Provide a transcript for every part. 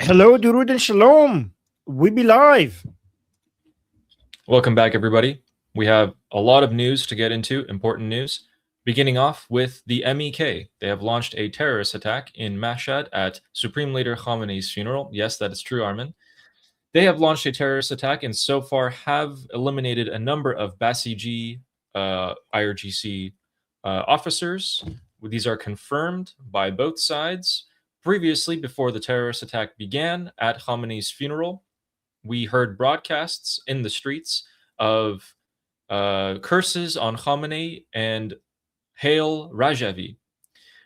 Hello, Durud and Shalom. We be live. Welcome back, everybody. We have a lot of news to get into, important news. Beginning off with the MEK. They have launched a terrorist attack in Mashhad at Supreme Leader Khamenei's funeral. Yes, that is true, Armin. They have launched a terrorist attack and so far have eliminated a number of Basiji IRGC officers. These are confirmed by both sides. Previously, before the terrorist attack began at Khamenei's funeral, we heard broadcasts in the streets of curses on Khamenei and Hail Rajavi.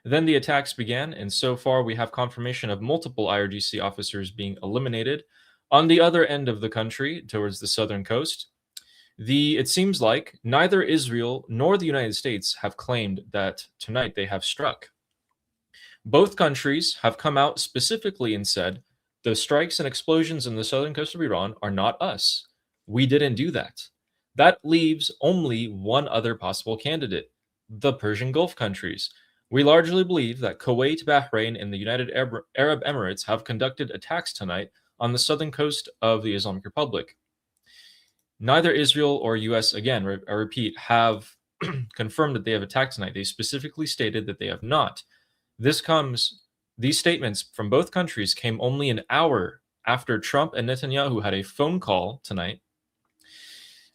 Then the attacks began, and so far we have confirmation of multiple IRGC officers being eliminated. On the other end of the country, towards the southern coast, it seems like neither Israel nor the United States have claimed that tonight they have struck. Both countries have come out specifically and said the strikes and explosions in the southern coast of Iran are not us. We didn't do that. That leaves only one other possible candidate, the Persian Gulf countries. We largely believe that Kuwait, Bahrain, and the United Arab Emirates have conducted attacks tonight on the southern coast of the Islamic Republic. Neither Israel or US, again, I repeat, have confirmed that they have attacked tonight. They specifically stated that they have not. These statements from both countries came only an hour after Trump and Netanyahu had a phone call tonight.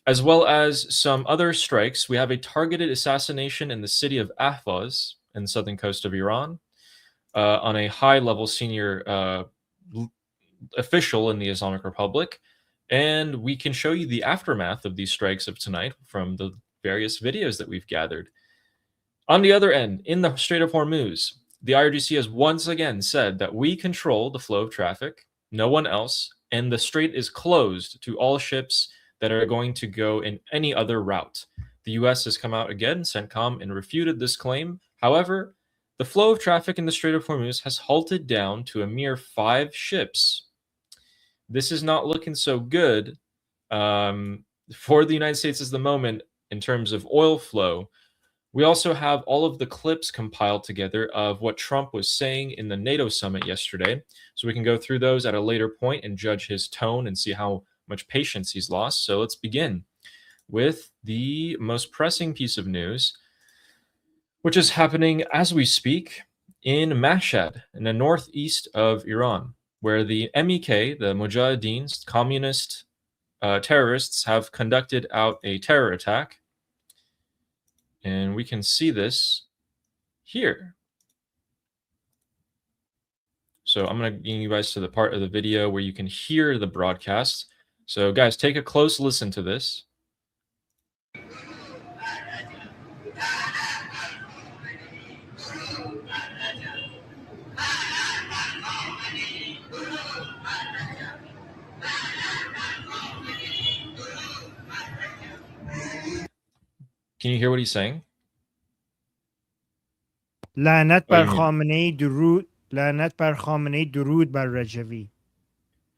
As well as some other strikes, we have a targeted assassination in the city of Ahvaz in the southern coast of Iran on a high-level senior official in the Islamic Republic. And we can show you the aftermath of these strikes of tonight from the various videos that we've gathered. On the other end, in the Strait of Hormuz, the IRGC has once again said that we control the flow of traffic, no one else, and the strait is closed to all ships that are going to go in any other route. The US has come out again, CENTCOM, and refuted this claim. However, the flow of traffic in the Strait of Hormuz has halted down to a mere 5 ships. This is not looking so good for the United States at the moment in terms of oil flow. We also have all of the clips compiled together of what Trump was saying in the NATO summit yesterday. So we can go through those at a later point and judge his tone and see how much patience he's lost. So let's begin with the most pressing piece of news, which is happening as we speak in Mashhad, in the northeast of Iran, where the MEK, the Mujahideen, communist terrorists, have conducted out a terror attack. And we can see this here. So I'm going to bring you guys to the part of the video where you can hear the broadcast. So guys, take a close listen to this. Can you hear what he's saying? لعنت بر خامنه‌ای درود لعنت بر خامنه‌ای درود بر رجوی.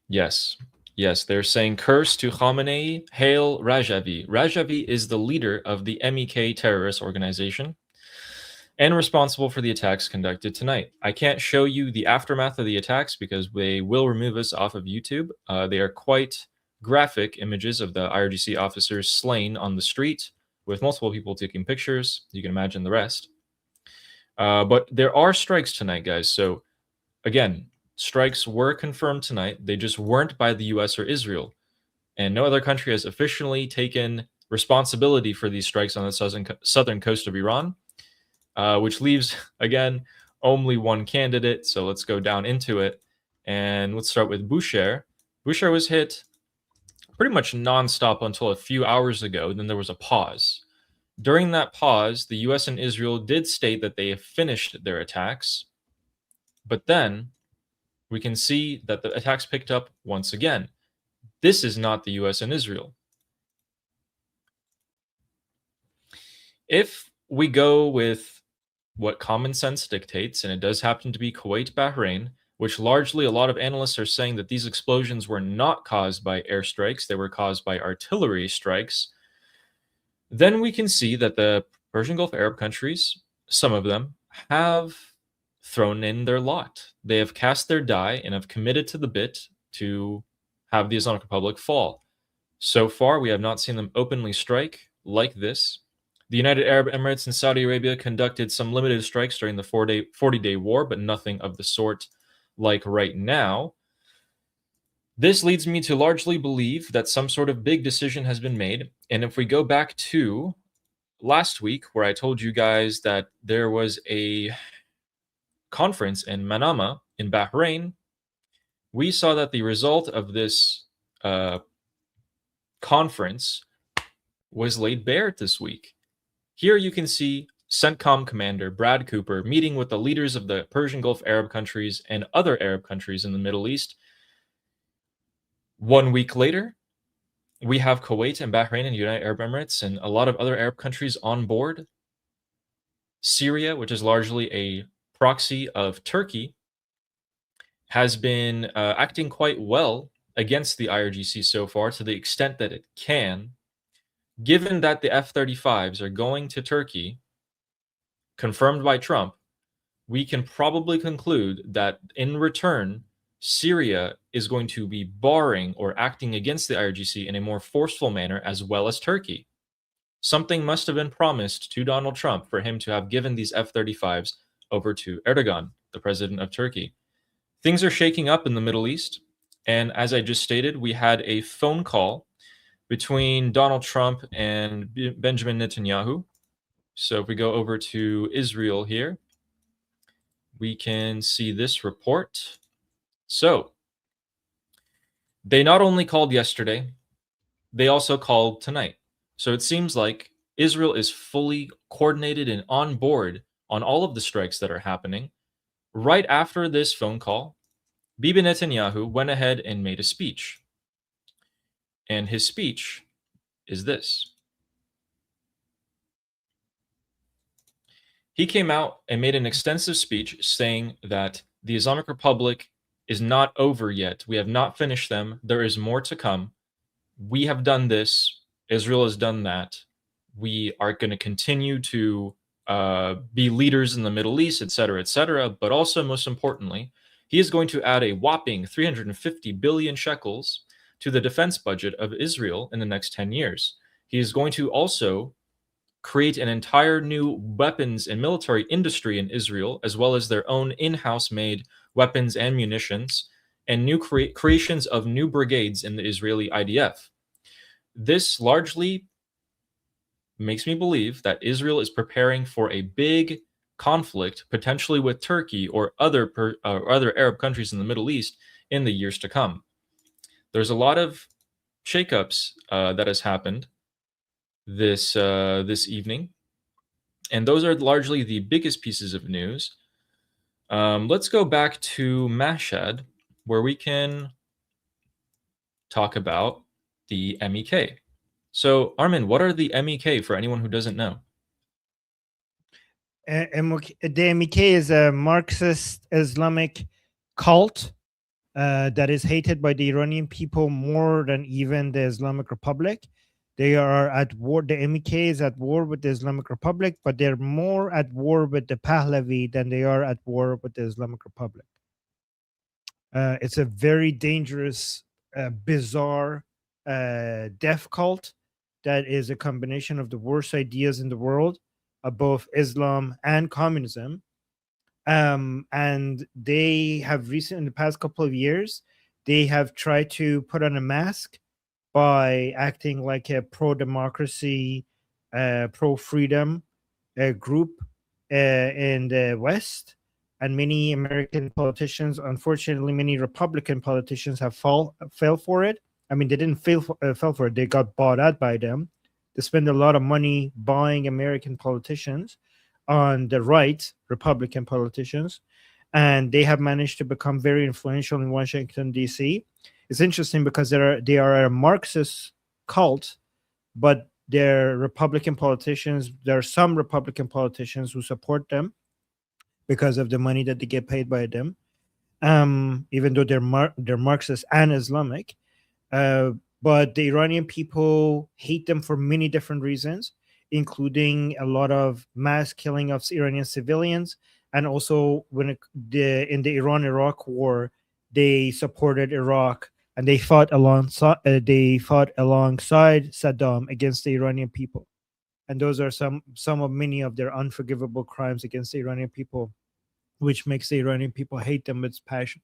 Yes. Yes, they're saying curse to Khamenei, hail Rajavi. Rajavi is the leader of the MEK terrorist organization and responsible for the attacks conducted tonight. I can't show you the aftermath of the attacks because they will remove us off of YouTube. They are quite graphic images of the IRGC officers slain on the street with multiple people taking pictures. You can imagine the rest. But there are strikes tonight, guys. So again, strikes were confirmed tonight. They just weren't by the US or Israel. And no other country has officially taken responsibility for these strikes on the southern coast of Iran, which leaves, again, only one candidate. So let's go down into it. And let's start with Bushehr. Bushehr was hit pretty much nonstop until a few hours ago. Then there was a pause. During that pause, the US and Israel did state that they have finished their attacks. But then we can see that the attacks picked up once again. This is not the US and Israel. If we go with what common sense dictates, and it does happen to be Kuwait, Bahrain, which largely a lot of analysts are saying that these explosions were not caused by airstrikes, they were caused by artillery strikes, then we can see that the Persian Gulf Arab countries, some of them, have thrown in their lot. They have cast their die and have committed to the bit to have the Islamic Republic fall. So far, we have not seen them openly strike like this. The United Arab Emirates and Saudi Arabia conducted some limited strikes during the 40-day war, but nothing of the sort like right now. This leads me to largely believe that some sort of big decision has been made. And if we go back to last week, where I told you guys that there was a conference in Manama in Bahrain, we saw that the result of this conference was laid bare this week. Here you can see CENTCOM Commander Brad Cooper meeting with the leaders of the Persian Gulf Arab countries and other Arab countries in the Middle East. 1 week later, we have Kuwait and Bahrain and United Arab Emirates and a lot of other Arab countries on board. Syria, which is largely a proxy of Turkey, has been acting quite well against the IRGC so far, to the extent that it can. Given that the F-35s are going to Turkey, confirmed by Trump, we can probably conclude that in return, Syria is going to be barring or acting against the IRGC in a more forceful manner, as well as Turkey. Something must have been promised to Donald Trump for him to have given these F-35s over to Erdogan, the president of Turkey. Things are shaking up in the Middle East, and as I just stated, we had a phone call between Donald Trump and Benjamin Netanyahu. So if we go over to Israel here, we can see this report. So they not only called yesterday, they also called tonight. So it seems like Israel is fully coordinated and on board on all of the strikes that are happening. Right after this phone call, Bibi Netanyahu went ahead and made a speech. And his speech is this. He came out and made an extensive speech saying that the Islamic Republic is not over yet. We have not finished them. There is more to come. We have done this. Israel has done that. We are going to continue to be leaders in the Middle East, etc., etc. But also, most importantly, he is going to add a whopping 350 billion shekels to the defense budget of Israel in the next 10 years. He is going to also create an entire new weapons and military industry in Israel, as well as their own in-house made weapons and munitions, and new creations of new brigades in the Israeli IDF. This largely makes me believe that Israel is preparing for a big conflict, potentially with Turkey or other Arab countries in the Middle East in the years to come. There's a lot of shakeups that has happened this evening, and those are largely the biggest pieces of news. Let's go back to Mashhad, where we can talk about the MEK. So, Armin, what are the MEK for anyone who doesn't know? The MEK is a Marxist Islamic cult that is hated by the Iranian people more than even the Islamic Republic. They are at war. The MEK is at war with the Islamic Republic, but they're more at war with the Pahlavi than they are at war with the Islamic Republic. It's a very dangerous, bizarre, death cult that is a combination of the worst ideas in the world of both Islam and communism. And they have in the past couple of years, they have tried to put on a mask by acting like a pro-democracy, pro-freedom group in the West. And many American politicians, unfortunately, many Republican politicians have fell for it. I mean, they didn't fell for it. They got bought out by them. They spend a lot of money buying American politicians on the right, Republican politicians, and they have managed to become very influential in Washington, D.C. It's interesting because they are a Marxist cult, but they're Republican politicians. There are some Republican politicians who support them because of the money that they get paid by them, even though they're Marxist and Islamic. But the Iranian people hate them for many different reasons, including a lot of mass killing of Iranian civilians and also in the Iran-Iraq war, they supported Iraq and they fought alongside Saddam against the Iranian people. And those are some of many of their unforgivable crimes against the Iranian people, which makes the Iranian people hate them with passion.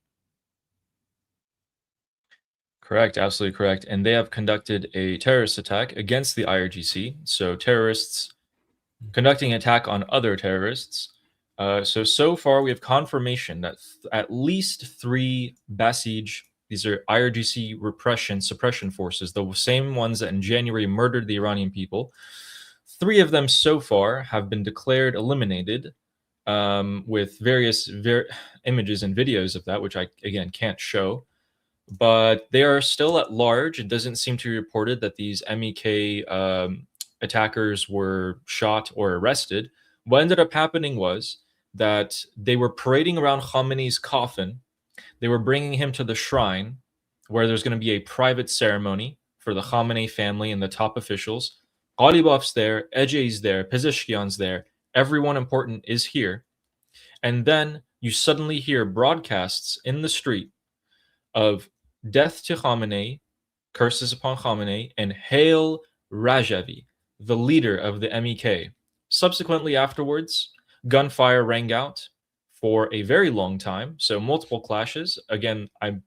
Correct, absolutely correct. And they have conducted a terrorist attack against the IRGC. So terrorists conducting an attack on other terrorists. So far, we have confirmation that at least 3 Basij, these are IRGC suppression forces, the same ones that in January murdered the Iranian people. 3 of them so far have been declared eliminated, with various images and videos of that, which I, again, can't show. But they are still at large. It doesn't seem to be reported that these MEK attackers were shot or arrested. What ended up happening was that they were parading around Khamenei's coffin. They were bringing him to the shrine where there's going to be a private ceremony for the Khamenei family and the top officials. Ghalibaf's there, Ejei's there, Pezeshkian's there. Everyone important is here. And then you suddenly hear broadcasts in the street of death to Khamenei, curses upon Khamenei, and hail Rajavi, the leader of the MEK. Subsequently afterwards, gunfire rang out for a very long time, so multiple clashes. Again, I'm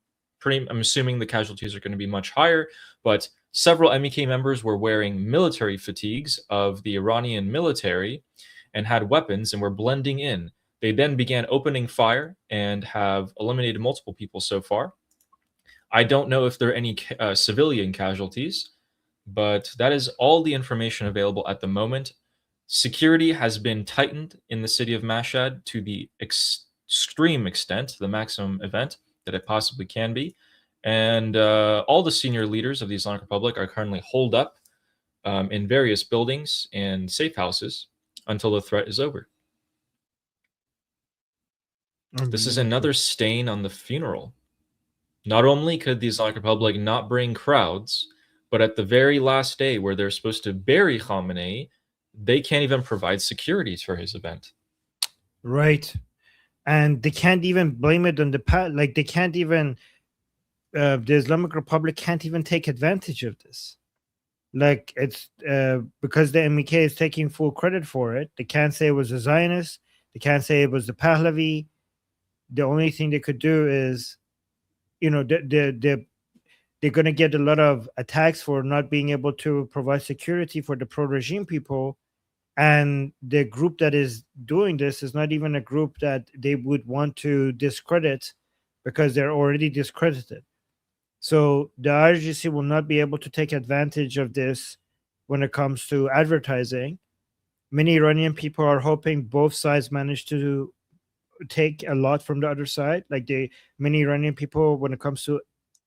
assuming the casualties are going to be much higher, but several MEK members were wearing military fatigues of the Iranian military and had weapons and were blending in. They then began opening fire and have eliminated multiple people so far. I don't know if there are any civilian casualties, but that is all the information available at the moment. Security has been tightened in the city of Mashhad to the extreme extent, the maximum event that it possibly can be. And all the senior leaders of the Islamic Republic are currently holed up in various buildings and safe houses until the threat is over. This is another stain on the funeral. Not only could the Islamic Republic not bring crowds, but at the very last day where they're supposed to bury Khamenei, they can't even provide security for his event. Right. And they can't even blame it on like they can't even, the Islamic Republic can't even take advantage of this. Like it's because the MEK is taking full credit for it. They can't say it was the Zionists. They can't say it was the Pahlavi. The only thing they could do is, they're going to get a lot of attacks for not being able to provide security for the pro-regime people. And the group that is doing this is not even a group that they would want to discredit because they're already discredited. So the IRGC will not be able to take advantage of this when it comes to advertising. Many Iranian people are hoping both sides manage to take a lot from the other side. Like many Iranian people, when it comes to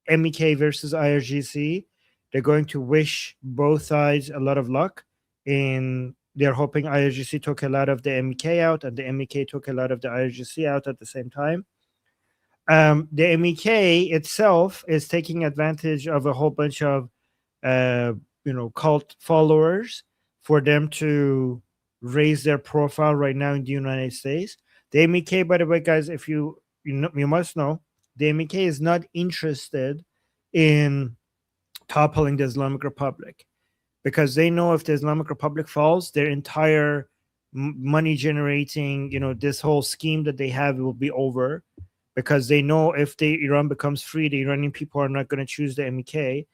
MEK versus IRGC, they're going to wish both sides a lot of luck. They're hoping IRGC took a lot of the MEK out and the MEK took a lot of the IRGC out at the same time. The MEK itself is taking advantage of a whole bunch of cult followers for them to raise their profile right now in the United States. The MEK, by the way, guys, if you must know, the MEK is not interested in toppling the Islamic Republic because they know if the Islamic Republic falls, their entire money generating, this whole scheme that they have will be over, because they know if Iran becomes free, the Iranian people are not going to choose the MEK.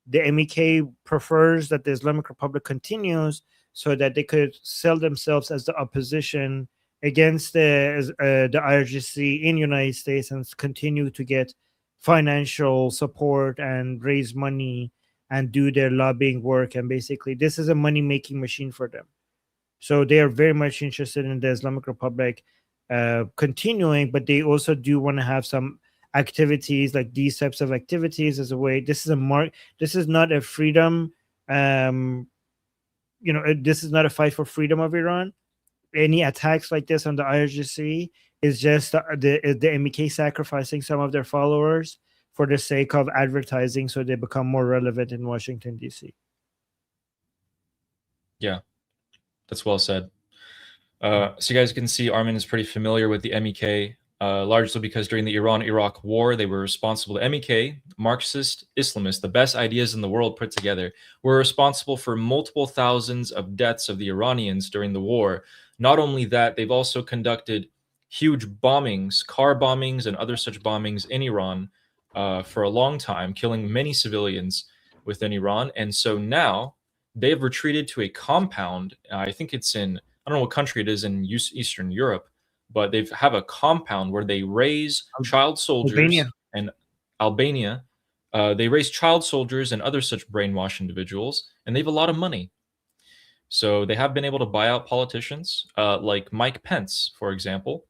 The MEK prefers that the Islamic Republic continues so that they could sell themselves as the opposition against the IRGC in the United States and continue to get financial support and raise money and do their lobbying work. And basically, this is a money-making machine for them. So they are very much interested in the Islamic Republic continuing, but they also do want to have some activities like these types of activities as a way. This is not a freedom. This is not a fight for freedom of Iran. Any attacks like this on the IRGC is just the MEK sacrificing some of their followers for the sake of advertising, so they become more relevant in Washington, D.C. Yeah, that's well said. So you guys can see Armin is pretty familiar with the MEK, largely because during the Iran-Iraq war, they were responsible. The MEK, Marxist Islamists, the best ideas in the world put together, were responsible for multiple thousands of deaths of the Iranians during the war. Not only that, they've also conducted huge bombings, car bombings, and other such bombings in Iran for a long time, killing many civilians within Iran. And so now they've retreated to a compound. I think it's in, I don't know what country it is in Eastern Europe, but they have a compound where they raise child soldiers Albania. and Albania. They raise child soldiers and other such brainwashed individuals, and they have a lot of money. So they have been able to buy out politicians like Mike Pence, for example,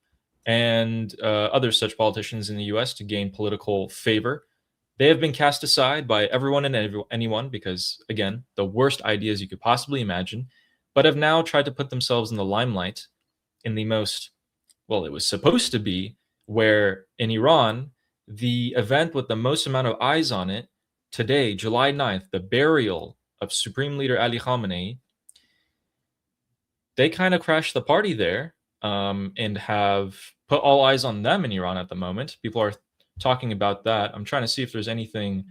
and other such politicians in the US to gain political favor. They have been cast aside by everyone and anyone because, again, the worst ideas you could possibly imagine, but have now tried to put themselves in the limelight in the most, well, it was supposed to be, where in Iran, the event with the most amount of eyes on it, today, July 9th, the burial of Supreme Leader Ali Khamenei, they kind of crashed the party there and have put all eyes on them in Iran at the moment. People are talking about that. I'm trying to see if there's anything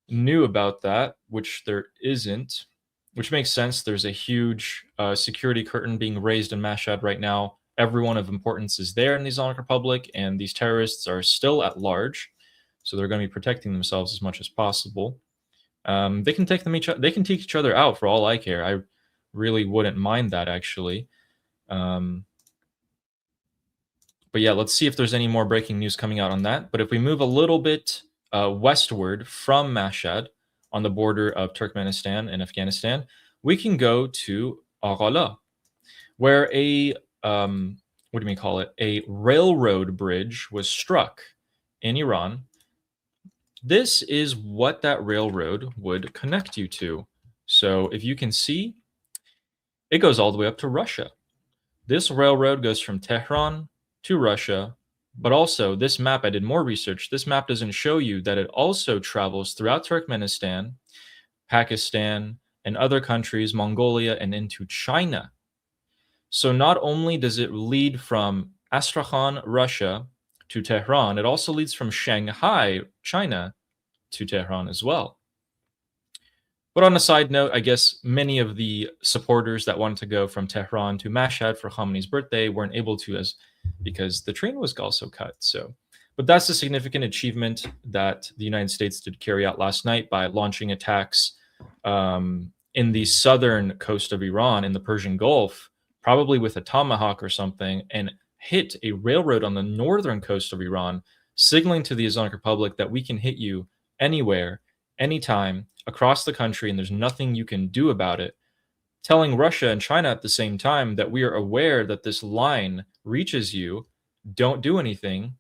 new about that, which there isn't, which makes sense. There's a huge security curtain being raised in Mashhad right now. Everyone of importance is there in the Islamic Republic, and these terrorists are still at large, so they're going to be protecting themselves as much as possible. They can take they can take each other out for all I care. I really wouldn't mind that, actually. But yeah, let's see if there's any more breaking news coming out on that. But if we move a little bit westward from Mashhad on the border of Turkmenistan and Afghanistan, we can go to Aghala, where a what do we call it? A railroad bridge was struck in Iran. This is what that railroad would connect you to. So if you can see, it goes all the way up to Russia. This railroad goes from Tehran to Russia, but also this map, I did more research. This map doesn't show you that it also travels throughout Turkmenistan, Pakistan, and other countries, Mongolia, and into China. So not only does it lead from Astrakhan, Russia, to Tehran, it also leads from Shanghai, China, to Tehran as well. But on a side note, I guess many of the supporters that wanted to go from Tehran to Mashhad for Khamenei's birthday weren't able to, because the train was also cut. So, but that's a significant achievement that the United States did carry out last night by launching attacks in the southern coast of Iran, in the Persian Gulf, probably with a tomahawk or something, and hit a railroad on the northern coast of Iran, signaling to the Islamic Republic that we can hit you anywhere, anytime, across the country, and there's nothing you can do about it. Telling Russia and China at the same time that we are aware that this line reaches you, don't do anything.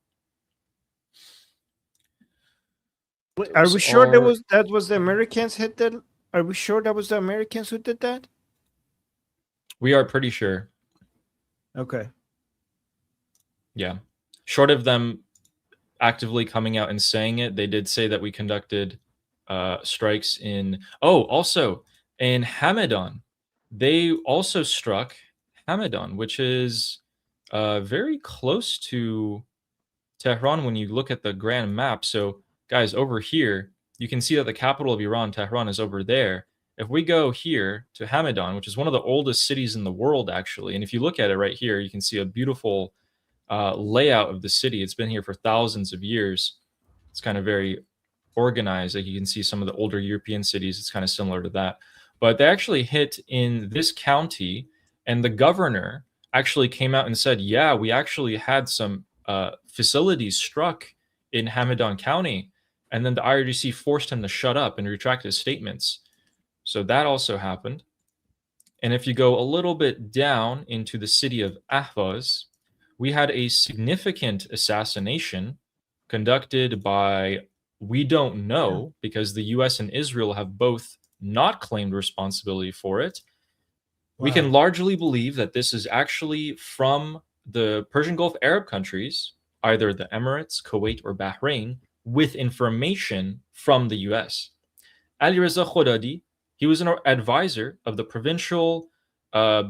Are we sure that was the Americans hit that? Are we sure that was the Americans who did that? We are pretty sure. Okay. Yeah. Short of them actively coming out and saying it, they did say that we conducted strikes in, also in Hamadan. They also struck Hamadan, which is very close to Tehran when you look at the grand map. So guys, over here, you can see that the capital of Iran, Tehran, is over there. If we go here to Hamadan, which is one of the oldest cities in the world, actually, and if you look at it right here, you can see a beautiful layout of the city. It's been here for thousands of years. It's kind of very organized. Like you can see some of the older European cities, it's kind of similar to that. But they actually hit in this county, and the governor actually came out and said, yeah, we actually had some facilities struck in Hamadan County. And then the IRGC forced him to shut up and retract his statements. So that also happened. And if you go a little bit down into the city of Ahvaz, we had a significant assassination conducted by, we don't know, because the US and Israel have both not claimed responsibility for it. Wow. We can largely believe that this is actually from the Persian Gulf Arab countries, either the Emirates, Kuwait, or Bahrain, with information from the US. Ali Reza Khodadi, he was an advisor of the provincial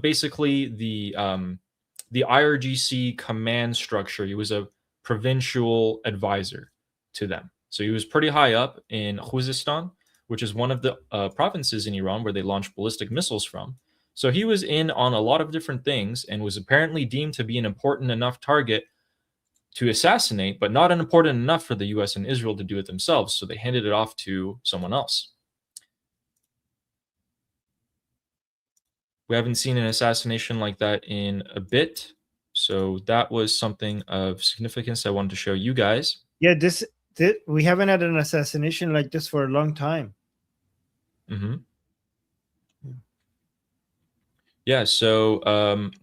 basically the IRGC command structure. He was a provincial advisor to them. So he was pretty high up in Khuzestan, which is one of the provinces in Iran where they launch ballistic missiles from. So he was in on a lot of different things and was apparently deemed to be an important enough target to assassinate, but not important enough for the US and Israel to do it themselves. So they handed it off to someone else. We haven't seen an assassination like that in a bit. So that was something of significance I wanted to show you guys. Yeah, this we haven't had an assassination like this for a long time. Mm-hmm. Yeah, so,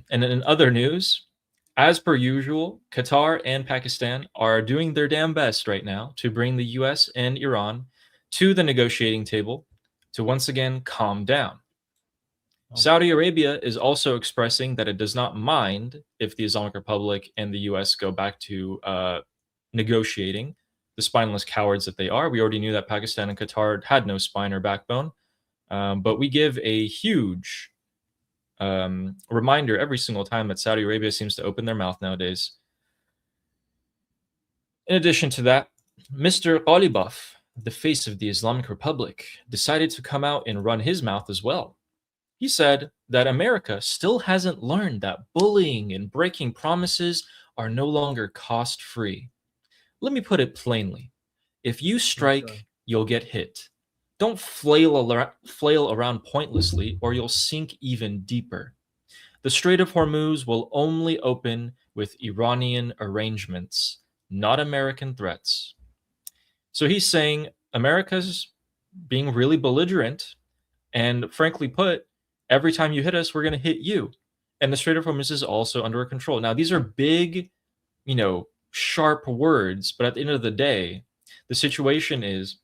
and in other news, as per usual, Qatar and Pakistan are doing their damn best right now to bring the US and Iran to the negotiating table to once again calm down. Saudi Arabia is also expressing that it does not mind if the Islamic Republic and the US go back to negotiating, the spineless cowards that they are. We already knew that Pakistan and Qatar had no spine or backbone, but we give a huge reminder every single time that Saudi Arabia seems to open their mouth nowadays. In addition to that, Mr. Ghalibaf, the face of the Islamic Republic, decided to come out and run his mouth as well. He said that America still hasn't learned that bullying and breaking promises are no longer cost-free. Let me put it plainly. If you strike, you'll get hit. Don't flail around pointlessly, or you'll sink even deeper. The Strait of Hormuz will only open with Iranian arrangements, not American threats. So he's saying America's being really belligerent, and frankly put, every time you hit us, we're going to hit you. And the Strait of Hormuz is also under control. Now, these are big, sharp words, but at the end of the day, the situation is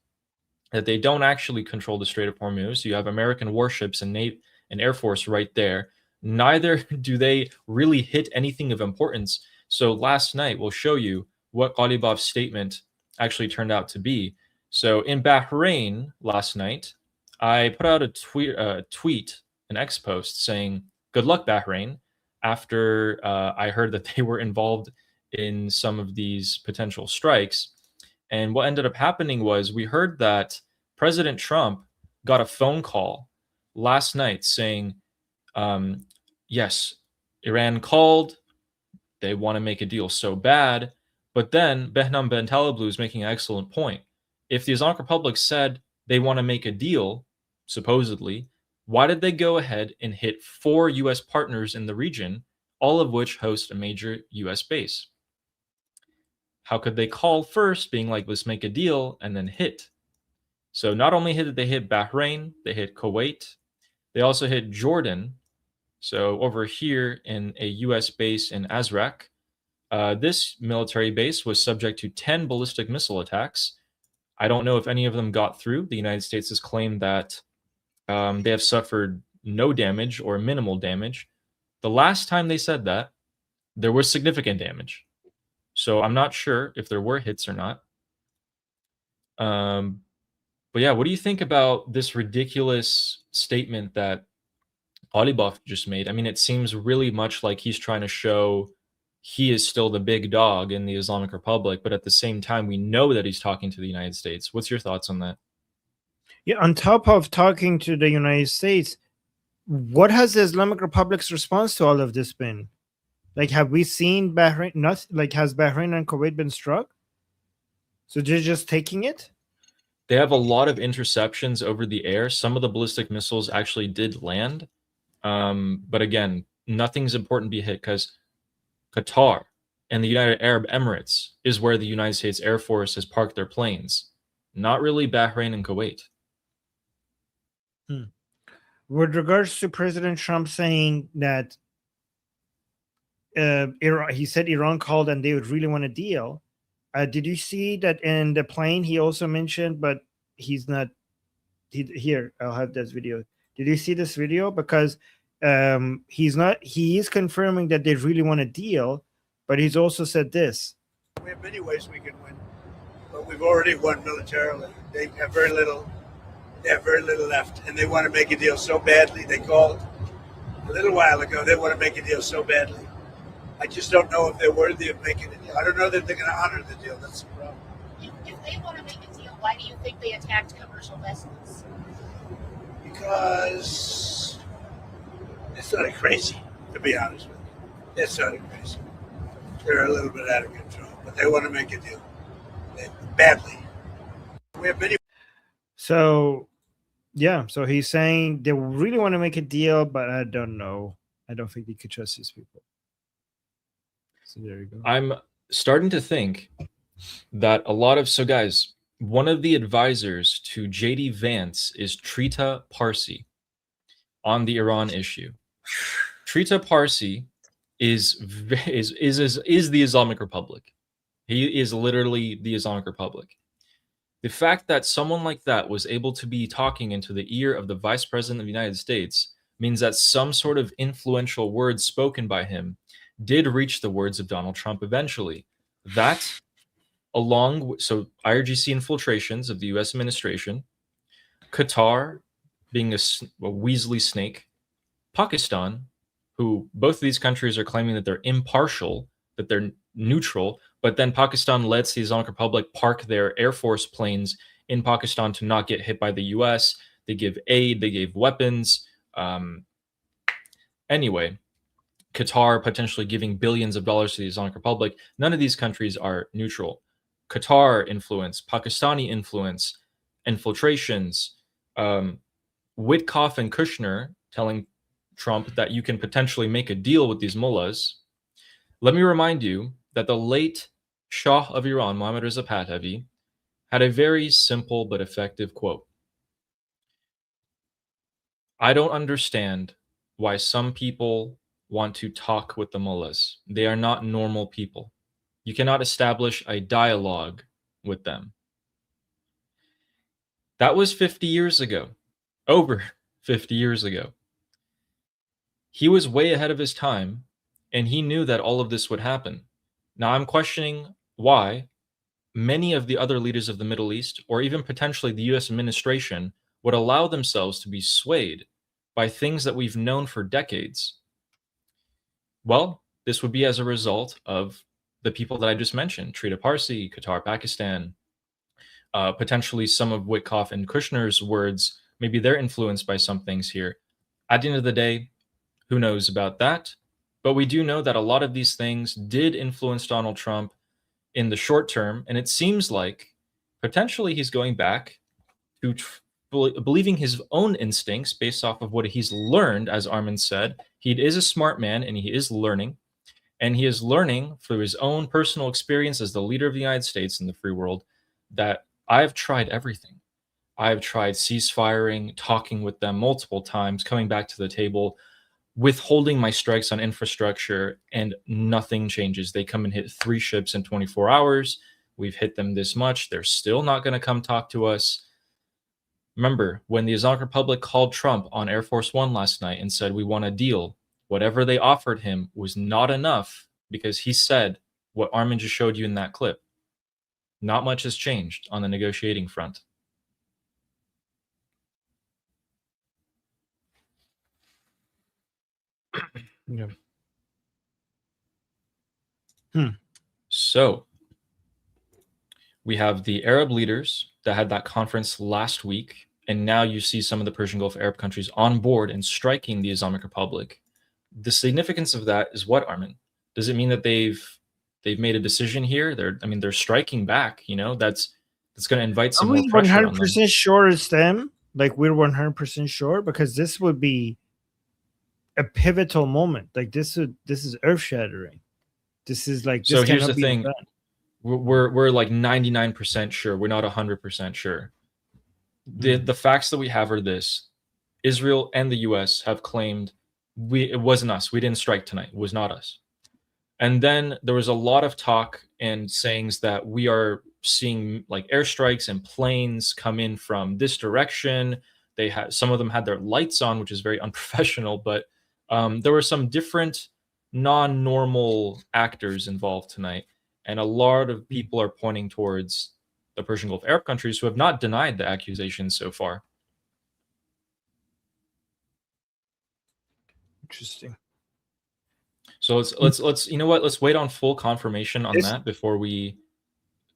that they don't actually control the Strait of Hormuz. You have American warships and Air Force right there. Neither do they really hit anything of importance. So last night, we'll show you what Ghalibaf's statement actually turned out to be. So in Bahrain last night, I put out a tweet, an X post saying, "Good luck, Bahrain," after I heard that they were involved in some of these potential strikes. And what ended up happening was we heard that President Trump got a phone call last night saying, yes, Iran called, they want to make a deal so bad. But then Behnam Ben Taleblu is making an excellent point. If the Islamic Republic said they want to make a deal, supposedly, why did they go ahead and hit 4 U.S. partners in the region, all of which host a major U.S. base? How could they call first, being like, let's make a deal, and then hit? So not only did they hit Bahrain, they hit Kuwait, they also hit Jordan. So over here in a U.S. base in Azraq, this military base was subject to 10 ballistic missile attacks. I don't know if any of them got through. The United States has claimed that they have suffered no damage or minimal damage. The last time they said that, there was significant damage. So I'm not sure if there were hits or not. But yeah, what do you think about this ridiculous statement that Ghalibaf just made? I mean, it seems really much like he's trying to show he is still the big dog in the Islamic Republic, but at the same time, we know that he's talking to the United States. What's your thoughts on that? Yeah, on top of talking to the United States, what has the Islamic Republic's response to all of this been? Like, have we seen Bahrain? Not like, has Bahrain and Kuwait been struck? So they're just taking it? They have a lot of interceptions over the air. Some of the ballistic missiles actually did land. But again, nothing's important to be hit because Qatar and the United Arab Emirates is where the United States Air Force has parked their planes. Not really Bahrain and Kuwait. With regards to President Trump saying that Iran, he said Iran called and they would really want a deal. Did you see that in the plane he also mentioned, but he's not here? I'll have this video. Did you see this video? Because he is confirming that they really want a deal, but he's also said this. We have many ways we can win, but we've already won militarily. They have very little left, and they want to make a deal so badly they called. a little while ago, they want to make a deal so badly. I just don't know if they're worthy of making a deal. I don't know that they're going to honor the deal. That's the problem. If they want to make a deal, why do you think they attacked commercial vessels? Because it's sort of crazy, to be honest with you. It's sort of crazy. They're a little bit out of control, but they want to make a deal. Badly. We have many. So, yeah. So he's saying they really want to make a deal, but I don't know. I don't think they could trust these people. So there you go. I'm starting to think that a lot of, so guys, one of the advisors to JD Vance is Trita Parsi on the Iran issue. Trita Parsi is the Islamic Republic. He is literally the Islamic Republic. The fact that someone like that was able to be talking into the ear of the Vice President of the United States means that some sort of influential words spoken by him did reach the words of Donald Trump eventually. That, so IRGC infiltrations of the U.S. administration, Qatar being a Weasley snake, Pakistan, who both of these countries are claiming that they're impartial, that they're neutral, but then Pakistan lets the Islamic Republic park their Air Force planes in Pakistan to not get hit by the U.S. They give aid, they gave weapons. Anyway, Qatar potentially giving billions of dollars to the Islamic Republic. None of these countries are neutral. Qatar influence, Pakistani influence, infiltrations, Witkoff and Kushner telling Trump that you can potentially make a deal with these mullahs. Let me remind you that the late Shah of Iran, Mohammad Reza Pahlavi, had a very simple but effective quote. I don't understand why some people want to talk with the mullahs. They are not normal people. You cannot establish a dialogue with them. That was 50 years ago. Over 50 years ago. He was way ahead of his time, and he knew that all of this would happen. Now I'm questioning why many of the other leaders of the Middle East, or even potentially the US administration, would allow themselves to be swayed by things that we've known for decades. Well, this would be as a result of the people that I just mentioned, Trita Parsi, Qatar, Pakistan, potentially some of Witkoff and Kushner's words. Maybe they're influenced by some things here. At the end of the day, who knows about that? But we do know that a lot of these things did influence Donald Trump in the short term, and it seems like potentially he's going back to believing his own instincts based off of what he's learned. As Armin said, he is a smart man and he is learning, and he is learning through his own personal experience as the leader of the United States in the free world that I've tried everything. I've tried ceasefiring, talking with them multiple times, coming back to the table, withholding my strikes on infrastructure, and nothing changes. They come and hit 3 ships in 24 hours. We've hit them this much. They're still not going to come talk to us. Remember, when the Islamic Republic called Trump on Air Force One last night and said, we want a deal, whatever they offered him was not enough, because he said what Armin just showed you in that clip. Not much has changed on the negotiating front. Yeah. So we have the Arab leaders that had that conference last week, and now you see some of the Persian Gulf Arab countries on board and striking the Islamic Republic. The significance of that is what, Armin? Does it mean that they've made a decision here? They're striking back. You know, that's going to invite some more pressure on them. 100% sure it's them. Like, we're 100% sure, because this would be a pivotal moment. Like, this is earth shattering. This is like, this so here's the cannot be thing. done. We're like 99% sure. We're not 100% sure. The facts that we have are this: Israel and the US have claimed it wasn't us. We didn't strike tonight. It was not us. And then there was a lot of talk and sayings that we are seeing like airstrikes and planes come in from this direction. Some of them had their lights on, which is very unprofessional, but there were some different non-normal actors involved tonight. And a lot of people are pointing towards the Persian Gulf Arab countries who have not denied the accusations so far. Interesting. So let's you know what? Let's wait on full confirmation on This- that before we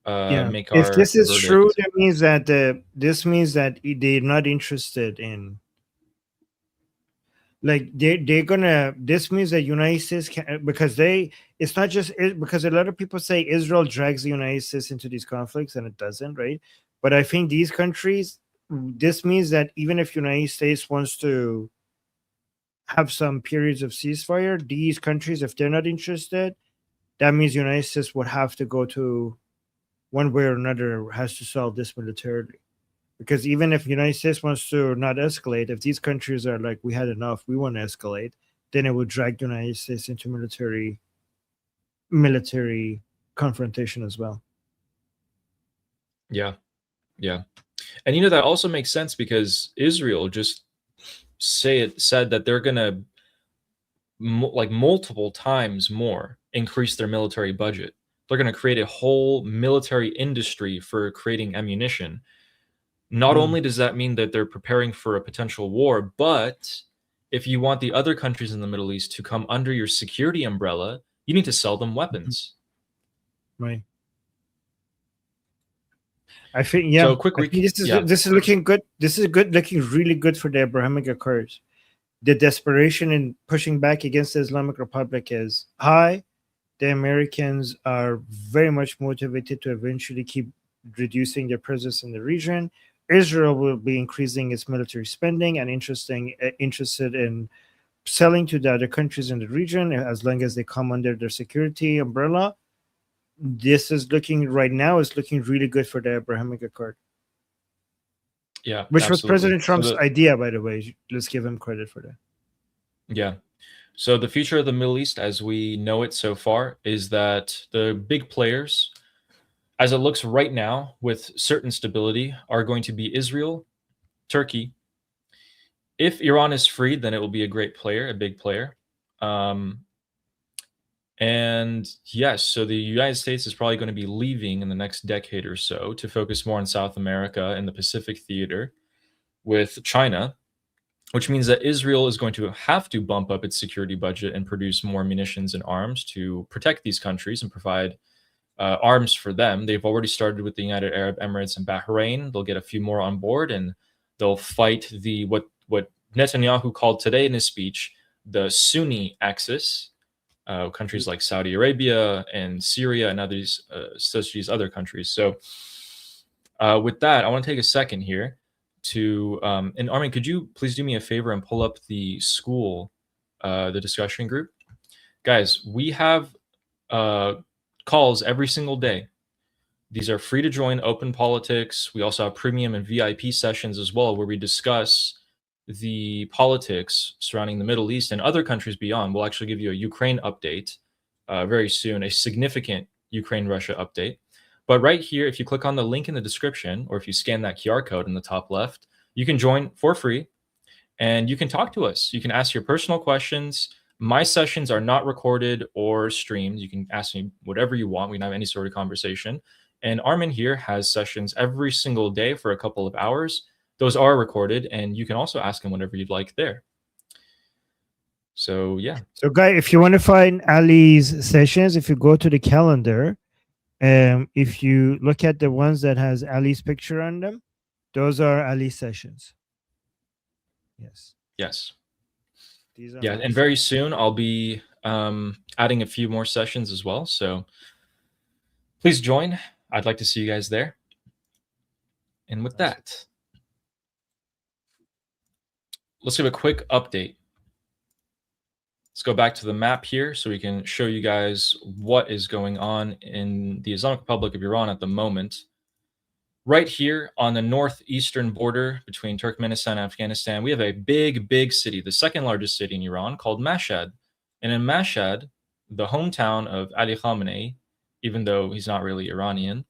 Yeah. make If our this is verdict. true, that means that they're not interested in. Like they're gonna. This means that United States can, because it's not just because a lot of people say Israel drags the United States into these conflicts and it doesn't, right? But I think these countries. This means that even if United States wants to have some periods of ceasefire, these countries, if they're not interested, that means United States would have to go to one way or another has to solve this militarily. Because even if United States wants to not escalate, if these countries are like, we had enough, we want to escalate, then it would drag the United States into military confrontation as well. Yeah. And you know, that also makes sense because Israel just said that they're gonna like multiple times more increase their military budget. They're gonna create a whole military industry for creating ammunition. Not only does that mean that they're preparing for a potential war, but if you want the other countries in the Middle East to come under your security umbrella, you need to sell them weapons. Right. I think, yeah. So quick I think this is looking good. This is looking really good for the Abrahamic Accords. The desperation in pushing back against the Islamic Republic is high. The Americans are very much motivated to eventually keep reducing their presence in the region. Israel will be increasing its military spending and interested in selling to the other countries in the region as long as they come under their security umbrella. This is looking really good for the Abrahamic Accord. Yeah, which absolutely. was President Trump's So idea, by the way. Let's give him credit for that. yeah. So the future of the Middle East as we know it so far is that the big players, as it looks right now with certain stability, are going to be Israel, Turkey. If Iran is freed, then it will be a great player, a big player. And yes, so the United States is probably going to be leaving in the next decade or so to focus more on South America and the Pacific theater with China, which means that Israel is going to have to bump up its security budget and produce more munitions and arms to protect these countries and provide arms for them. They've already started with the United Arab Emirates and Bahrain. They'll get a few more on board, and they'll fight the what Netanyahu called today in his speech the Sunni axis. Countries like Saudi Arabia and Syria and such these other countries. So with that, I want to take a second here to, and Armin, could you please do me a favor and pull up the school, the discussion group? Guys, we have calls every single day. These are free to join, open politics. We also have premium and VIP sessions as well, where we discuss the politics surrounding the Middle East and other countries beyond. We'll actually give you a Ukraine update very soon, a significant Ukraine-Russia update. But right here, if you click on the link in the description, or if you scan that QR code in the top left, you can join for free and you can talk to us. You can ask your personal questions. My sessions are not recorded or streamed. You can ask me whatever you want. We can have any sort of conversation. And Armin here has sessions every single day for a couple of hours. Those are recorded, and you can also ask him whenever you'd like there. So, yeah. So, guy, if you want to find Ali's sessions, if you go to the calendar, if you look at the ones that has Ali's picture on them, those are Ali's sessions. Yes. Yes. These are and very soon I'll be adding a few more sessions as well. So please join. I'd like to see you guys there. And with that, let's give a quick update. Let's go back to the map here so we can show you guys what is going on in the Islamic Republic of Iran at the moment. Right here on the northeastern border between Turkmenistan and Afghanistan, we have a big city, the second largest city in Iran, called Mashhad. And in Mashhad, the hometown of Ali Khamenei, even though he's not really Iranian,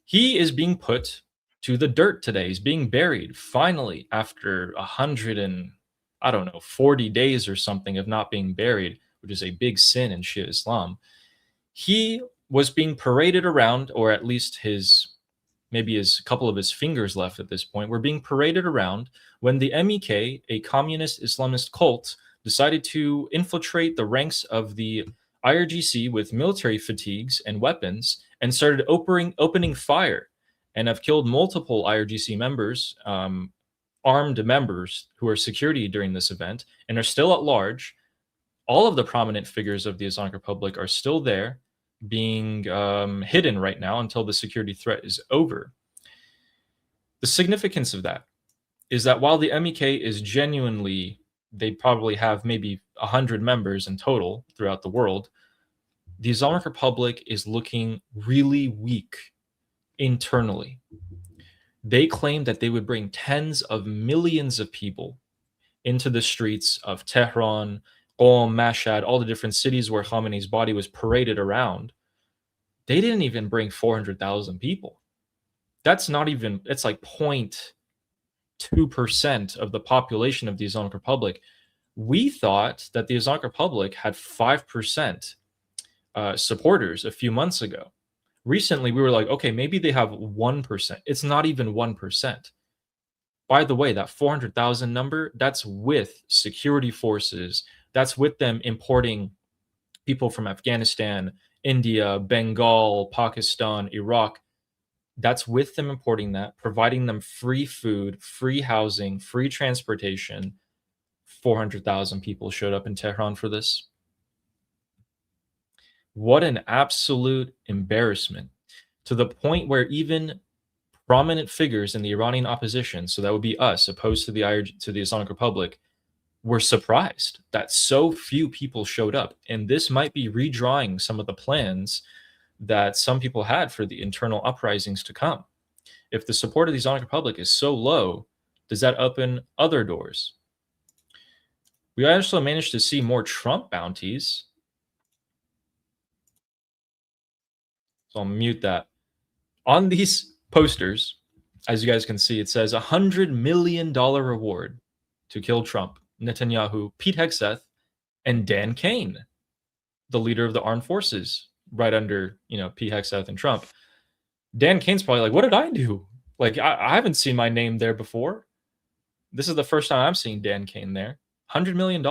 he is being put to the dirt today. He's being buried, finally, after 40 days or something of not being buried, which is a big sin in Shia Islam. He was being paraded around, or at least maybe a couple of his fingers left at this point, were being paraded around when the MEK, a communist Islamist cult, decided to infiltrate the ranks of the IRGC with military fatigues and weapons and started opening fire, and have killed multiple IRGC members, armed members who are security during this event, and are still at large. All of the prominent figures of the Islamic Republic are still there, being hidden right now until the security threat is over. The significance of that is that while the MEK is genuinely, they probably have maybe 100 members in total throughout the world, the Islamic Republic is looking really weak internally. They claim that they would bring tens of millions of people into the streets of Tehran, Qom, Mashhad, all the different cities where Khamenei's body was paraded around. They didn't even bring 400,000 people. That's not even, it's like 0.2% of the population of the Islamic Republic. We thought that the Islamic Republic had 5% supporters a few months ago. Recently, we were like, okay, maybe they have 1%. It's not even 1%. By the way, that 400,000 number, that's with security forces. That's with them importing people from Afghanistan, India, Bengal, Pakistan, Iraq. That's with them importing that, providing them free food, free housing, free transportation. 400,000 people showed up in Tehran for this. What an absolute embarrassment, to the point where even prominent figures in the Iranian opposition, so that would be us, opposed to the Islamic Republic, were surprised that so few people showed up. And this might be redrawing some of the plans that some people had for the internal uprisings to come. If the support of the Islamic Republic is so low, does that open other doors? We also managed to see more Trump bounties. So I'll mute that. On these posters, as you guys can see, it says $100 million reward to kill Trump, Netanyahu, Pete Hegseth, and Dan Kane, the leader of the armed forces, right under, Pete Hegseth and Trump. Dan Kane's probably like, what did I do? Like, I haven't seen my name there before. This is the first time I'm seeing Dan Kane there. $100 million.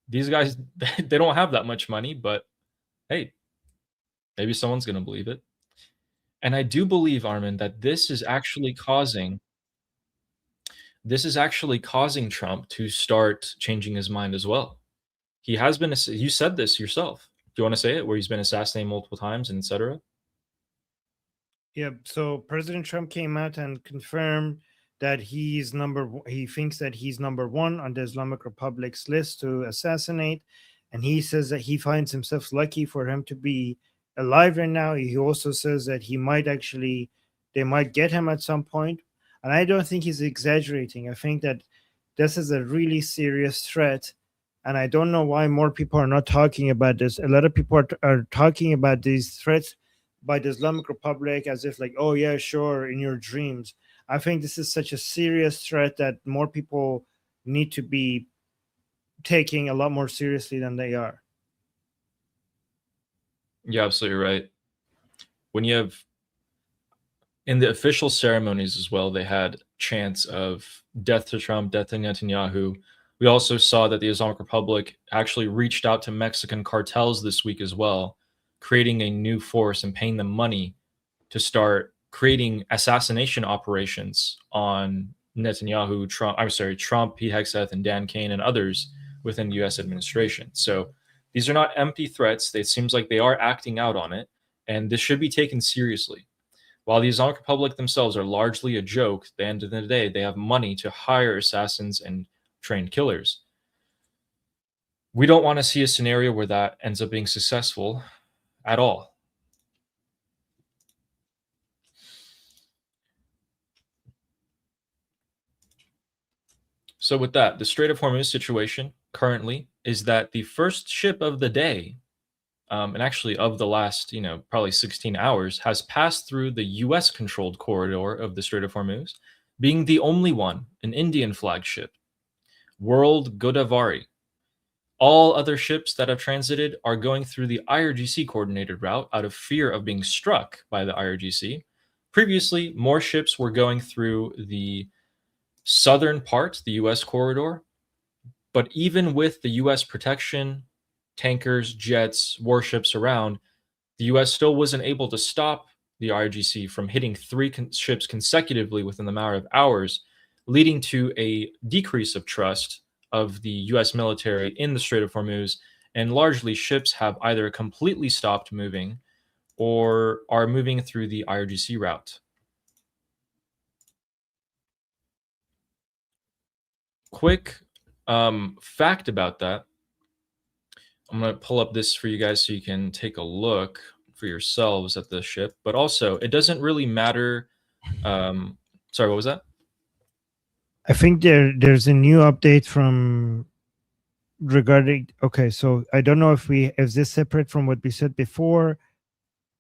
These guys, they don't have that much money, but hey, maybe someone's going to believe it. And I do believe, Armin, that this is actually causing Trump to start changing his mind as well. He has been, you said this yourself. Do you want to say it, where he's been assassinated multiple times and etc.? Yeah, so President Trump came out and confirmed that he thinks that he's number one on the Islamic Republic's list to assassinate. And he says that he finds himself lucky for him to be alive right now. He also says that they might get him at some point. And I don't think he's exaggerating. I think that this is a really serious threat. And I don't know why more people are not talking about this. A lot of people are talking about these threats by the Islamic Republic as if like, oh yeah, sure, in your dreams. I think this is such a serious threat that more people need to be taking a lot more seriously than they are. You're absolutely right. When you have, in the official ceremonies as well, they had chants of death to Trump, death to Netanyahu. We also saw that the Islamic Republic actually reached out to Mexican cartels this week as well, creating a new force and paying them money to start creating assassination operations on Netanyahu, Trump, Pete Hegseth, and Dan Kane, and others within the U.S. administration. So these are not empty threats. It seems like they are acting out on it, and this should be taken seriously. While the Islamic Republic themselves are largely a joke, at the end of the day, they have money to hire assassins and trained killers. We don't want to see a scenario where that ends up being successful at all. So with that, the Strait of Hormuz situation currently is that the first ship of the day, and actually of the last, probably 16 hours, has passed through the U.S.-controlled corridor of the Strait of Hormuz, being the only one, an Indian flag ship, World Godavari. All other ships that have transited are going through the IRGC coordinated route out of fear of being struck by the IRGC. Previously, more ships were going through the southern part, the U.S. corridor, But even with the US protection, tankers, jets, warships around, the US still wasn't able to stop the IRGC from hitting 3 ships consecutively within the matter of hours, leading to a decrease of trust of the US military in the Strait of Hormuz, and largely ships have either completely stopped moving or are moving through the IRGC route. Quick fact about that. I'm going to pull up this for you guys so you can take a look for yourselves at the ship. But also, it doesn't really matter. Sorry, what was that? I think there's a new update from regarding. Okay, so I don't know if this separate from what we said before.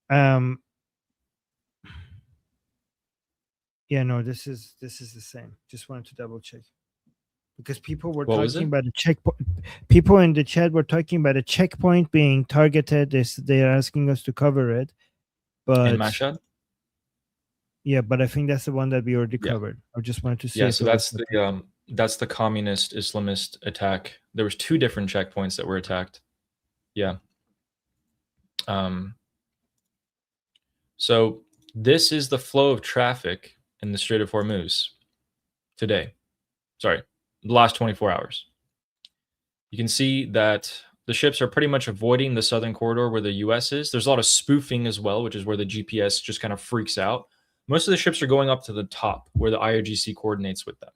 Yeah, no, this is the same. Just wanted to double check. Because people were talking about a checkpoint. People in the chat were talking about a checkpoint being targeted. They're asking us to cover it, but in Mashhad? Yeah, but I think that's the one that we already covered. I just wanted to see. Yeah, so that's the communist Islamist attack. There was 2 different checkpoints that were attacked. Yeah. So this is the flow of traffic in the Strait of Hormuz today. Sorry, the last 24 hours. You can see that the ships are pretty much avoiding the southern corridor where the US is. There's a lot of spoofing as well, which is where the GPS just kind of freaks out. Most of the ships are going up to the top where the IRGC coordinates with them.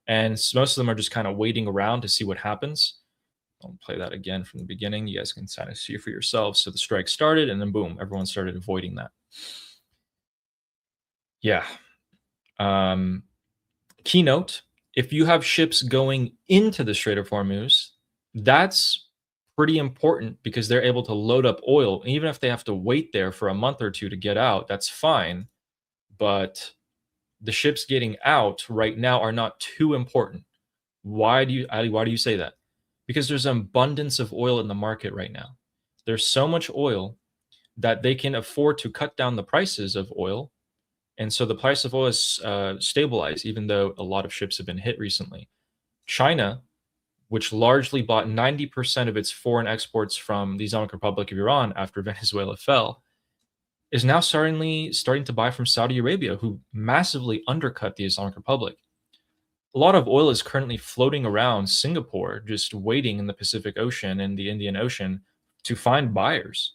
And most of them are just kind of waiting around to see what happens. I'll play that again from the beginning. You guys can kind of see for yourselves. So the strike started, and then boom, everyone started avoiding that. Yeah. Keynote, if you have ships going into the Strait of Hormuz, that's pretty important because they're able to load up oil. Even if they have to wait there for a month or 2 to get out, that's fine. But the ships getting out right now are not too important. Why do you say that? Because there's an abundance of oil in the market right now. There's so much oil that they can afford to cut down the prices of oil. And so the price of oil is stabilized, even though a lot of ships have been hit recently. China, which largely bought 90% of its foreign exports from the Islamic Republic of Iran after Venezuela fell, is now starting to buy from Saudi Arabia, who massively undercut the Islamic Republic. A lot of oil is currently floating around Singapore, just waiting in the Pacific Ocean and the Indian Ocean to find buyers.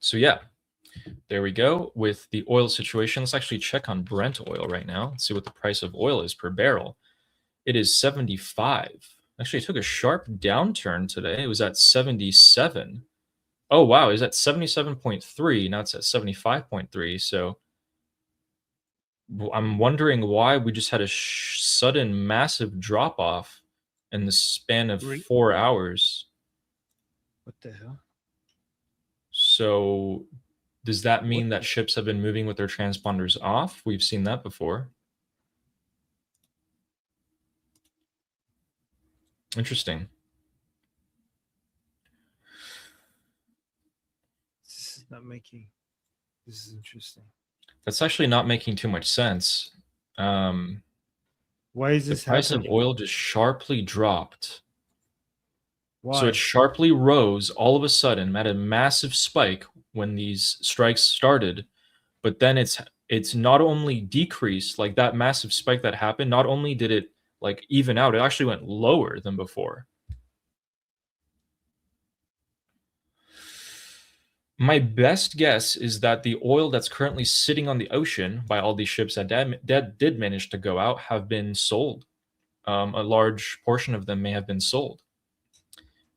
So yeah, there we go with the oil situation. Let's actually check on Brent oil right now. Let's see what the price of oil is per barrel. It is 75. Actually, it took a sharp downturn today. It was at 77. Oh, wow. It was at 77.3. Now it's at 75.3. So I'm wondering why we just had a sudden massive drop off in the span of 4 hours. What the hell? So does that mean that ships have been moving with their transponders off? We've seen that before. Interesting. This is interesting. That's actually not making too much sense. Why is this happening? The price of oil just sharply dropped. Why? So it sharply rose all of a sudden, at a massive spike when these strikes started, but then it's not only decreased, like that massive spike that happened, not only did it like even out, it actually went lower than before. My best guess is that the oil that's currently sitting on the ocean by all these ships that did manage to go out have been sold. A large portion of them may have been sold.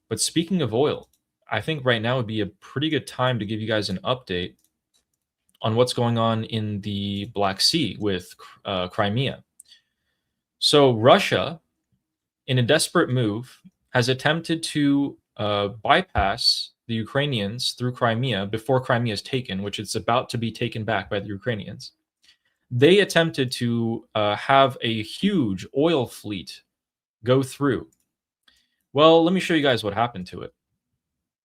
But speaking of oil, I think right now would be a pretty good time to give you guys an update on what's going on in the Black Sea with Crimea. So Russia, in a desperate move, has attempted to bypass the Ukrainians through Crimea before Crimea is taken, which it's about to be taken back by the Ukrainians. They attempted to have a huge oil fleet go through. Well, let me show you guys what happened to it.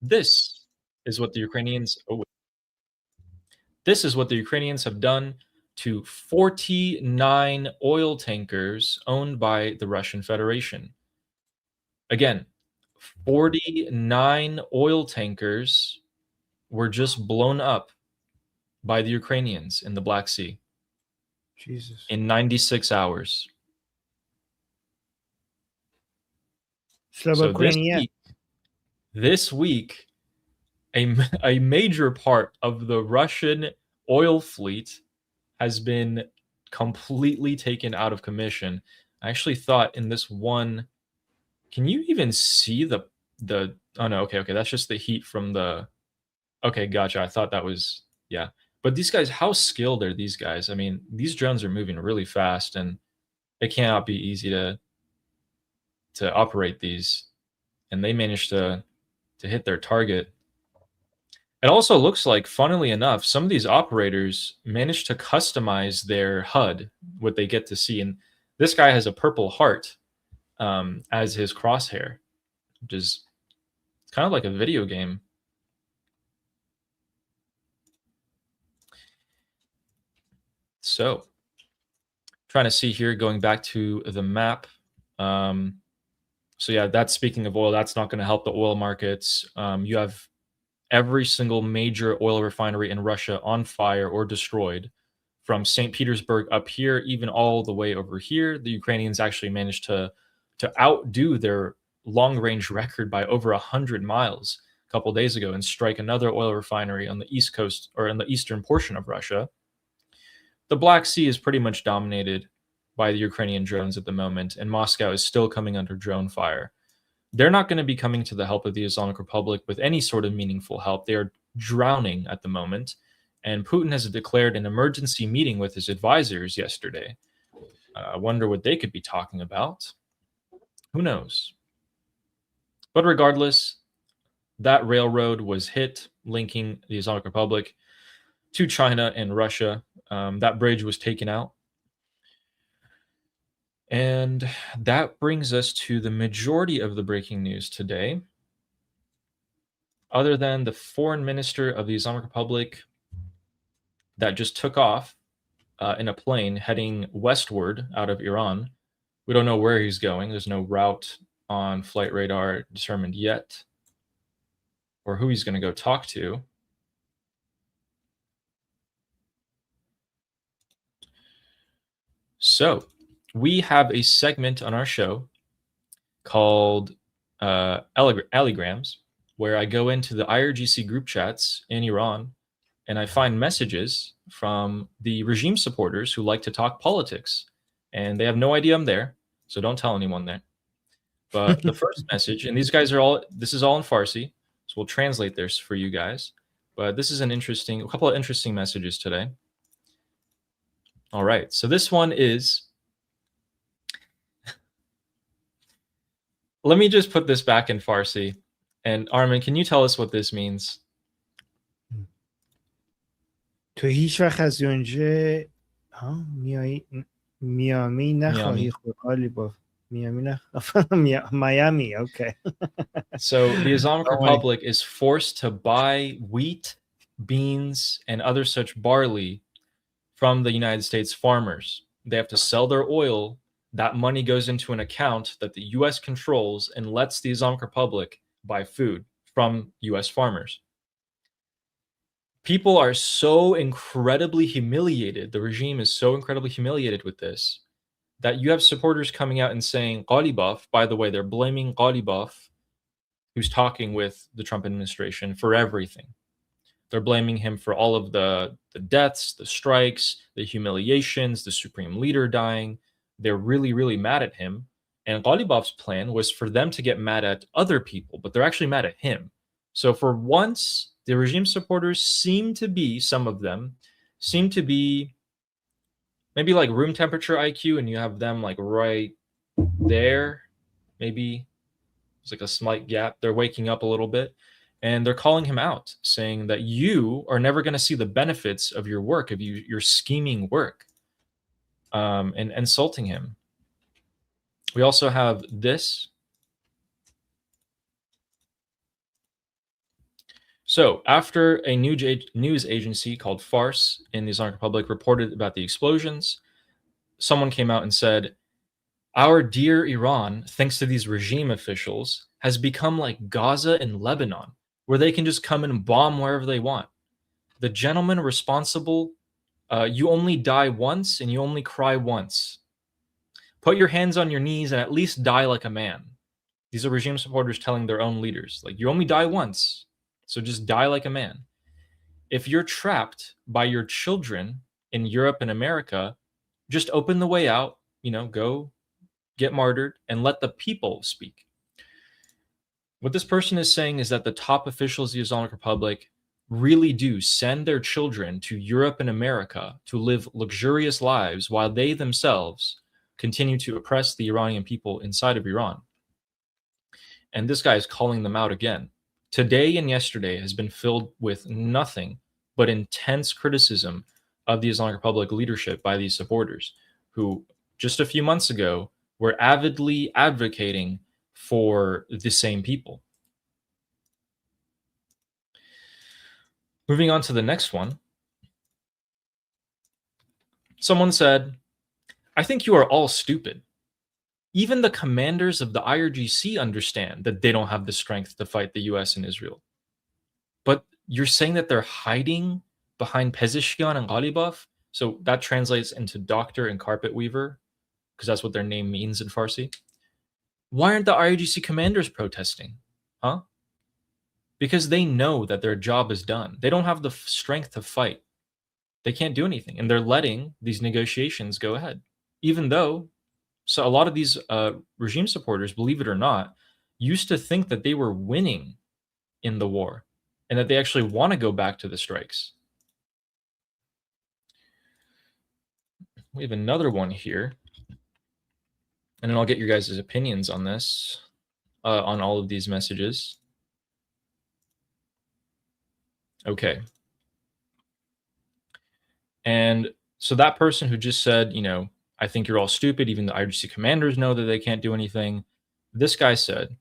This is what the Ukrainians have done to 49 oil tankers owned by the Russian Federation. Again, 49 oil tankers were just blown up by the Ukrainians in the Black Sea. Jesus. In 96 hours. So this week, a major part of the Russian oil fleet has been completely taken out of commission. I actually thought in this one, can you even see the oh no, okay, that's just the heat from the, okay, gotcha. I thought that was, yeah. But these guys, how skilled are these guys? I mean, these drones are moving really fast, and it cannot be easy to operate these, and they managed to hit their target. It also looks like, funnily enough, some of these operators managed to customize their HUD, what they get to see. And this guy has a purple heart as his crosshair, which is kind of like a video game. So, trying to see here, going back to the map. So yeah, that's, speaking of oil, that's not going to help the oil markets. You have every single major oil refinery in Russia on fire or destroyed, from St. Petersburg up here, even all the way over here. The Ukrainians actually managed to outdo their long-range record by over 100 miles a couple days ago and strike another oil refinery on the east coast, or in the eastern portion of Russia. The Black Sea is pretty much dominated by the Ukrainian drones at the moment, and Moscow is still coming under drone fire. They're not going to be coming to the help of the Islamic Republic with any sort of meaningful help. They are drowning at the moment, and Putin has declared an emergency meeting with his advisors yesterday. I wonder what they could be talking about. Who knows? But regardless, that railroad was hit, linking the Islamic Republic to China and Russia. That bridge was taken out. And that brings us to the majority of the breaking news today. Other than the foreign minister of the Islamic Republic that just took off in a plane heading westward out of Iran. We don't know where he's going. There's no route on flight radar determined yet, or who he's going to go talk to. So we have a segment on our show called Allegrams, where I go into the IRGC group chats in Iran and I find messages from the regime supporters who like to talk politics. And they have no idea I'm there, so don't tell anyone there. But the first message, and these guys are all, this is all in Farsi, so we'll translate this for you guys. But this is a couple of interesting messages today. All right, so this one is, let me just put this back in Farsi. And Armin, can you tell us what this means? تو هیچ وقت از اونجا میامی نخواهی خود قالیباف Miami, okay. So the Islamic Republic is forced to buy wheat, beans, and other such barley from the United States farmers. They have to sell their oil. That money goes into an account that the U.S. controls and lets the Islamic Republic buy food from U.S. farmers. People are so incredibly humiliated. The regime is so incredibly humiliated with this that you have supporters coming out and saying, Ghalibaf, by the way, they're blaming Ghalibaf, who's talking with the Trump administration, for everything. They're blaming him for all of the deaths, the strikes, the humiliations, the supreme leader dying. They're really, really mad at him. And Ghalibaf's plan was for them to get mad at other people, but they're actually mad at him. So for once, the regime supporters seem to be, some of them, seem to be maybe like room temperature IQ, and you have them like right there. Maybe there's like a slight gap. They're waking up a little bit. And they're calling him out, saying that you are never going to see the benefits of your work, of your scheming work, and insulting him. We also have this. So after a news agency called Fars in the Islamic Republic reported about the explosions, someone came out and said, our dear Iran, thanks to these regime officials, has become like Gaza and Lebanon, where they can just come and bomb wherever they want. The gentleman responsible, you only die once and you only cry once. Put your hands on your knees and at least die like a man. These are regime supporters telling their own leaders, like, you only die once, so just die like a man. If you're trapped by your children in Europe and America, just open the way out, go get martyred and let the people speak. What this person is saying is that the top officials of the Islamic Republic really do send their children to Europe and America to live luxurious lives while they themselves continue to oppress the Iranian people inside of Iran. And this guy is calling them out again. Today and yesterday has been filled with nothing but intense criticism of the Islamic Republic leadership by these supporters, who just a few months ago were avidly advocating for the same people. Moving on to the next one. Someone said, I think you are all stupid. Even the commanders of the IRGC understand that they don't have the strength to fight the US and Israel. But you're saying that they're hiding behind Pezeshkian and Ghalibaf? So that translates into doctor and carpet weaver, because that's what their name means in Farsi. Why aren't the IRGC commanders protesting? Huh? Because they know that their job is done. They don't have the strength to fight. They can't do anything. And they're letting these negotiations go ahead. Even though, so a lot of these regime supporters, believe it or not, used to think that they were winning in the war and that they actually want to go back to the strikes. We have another one here. And then I'll get your guys' opinions on this, on all of these messages. Okay. And so that person who just said, I think you're all stupid, even the IRGC commanders know that they can't do anything. This guy said,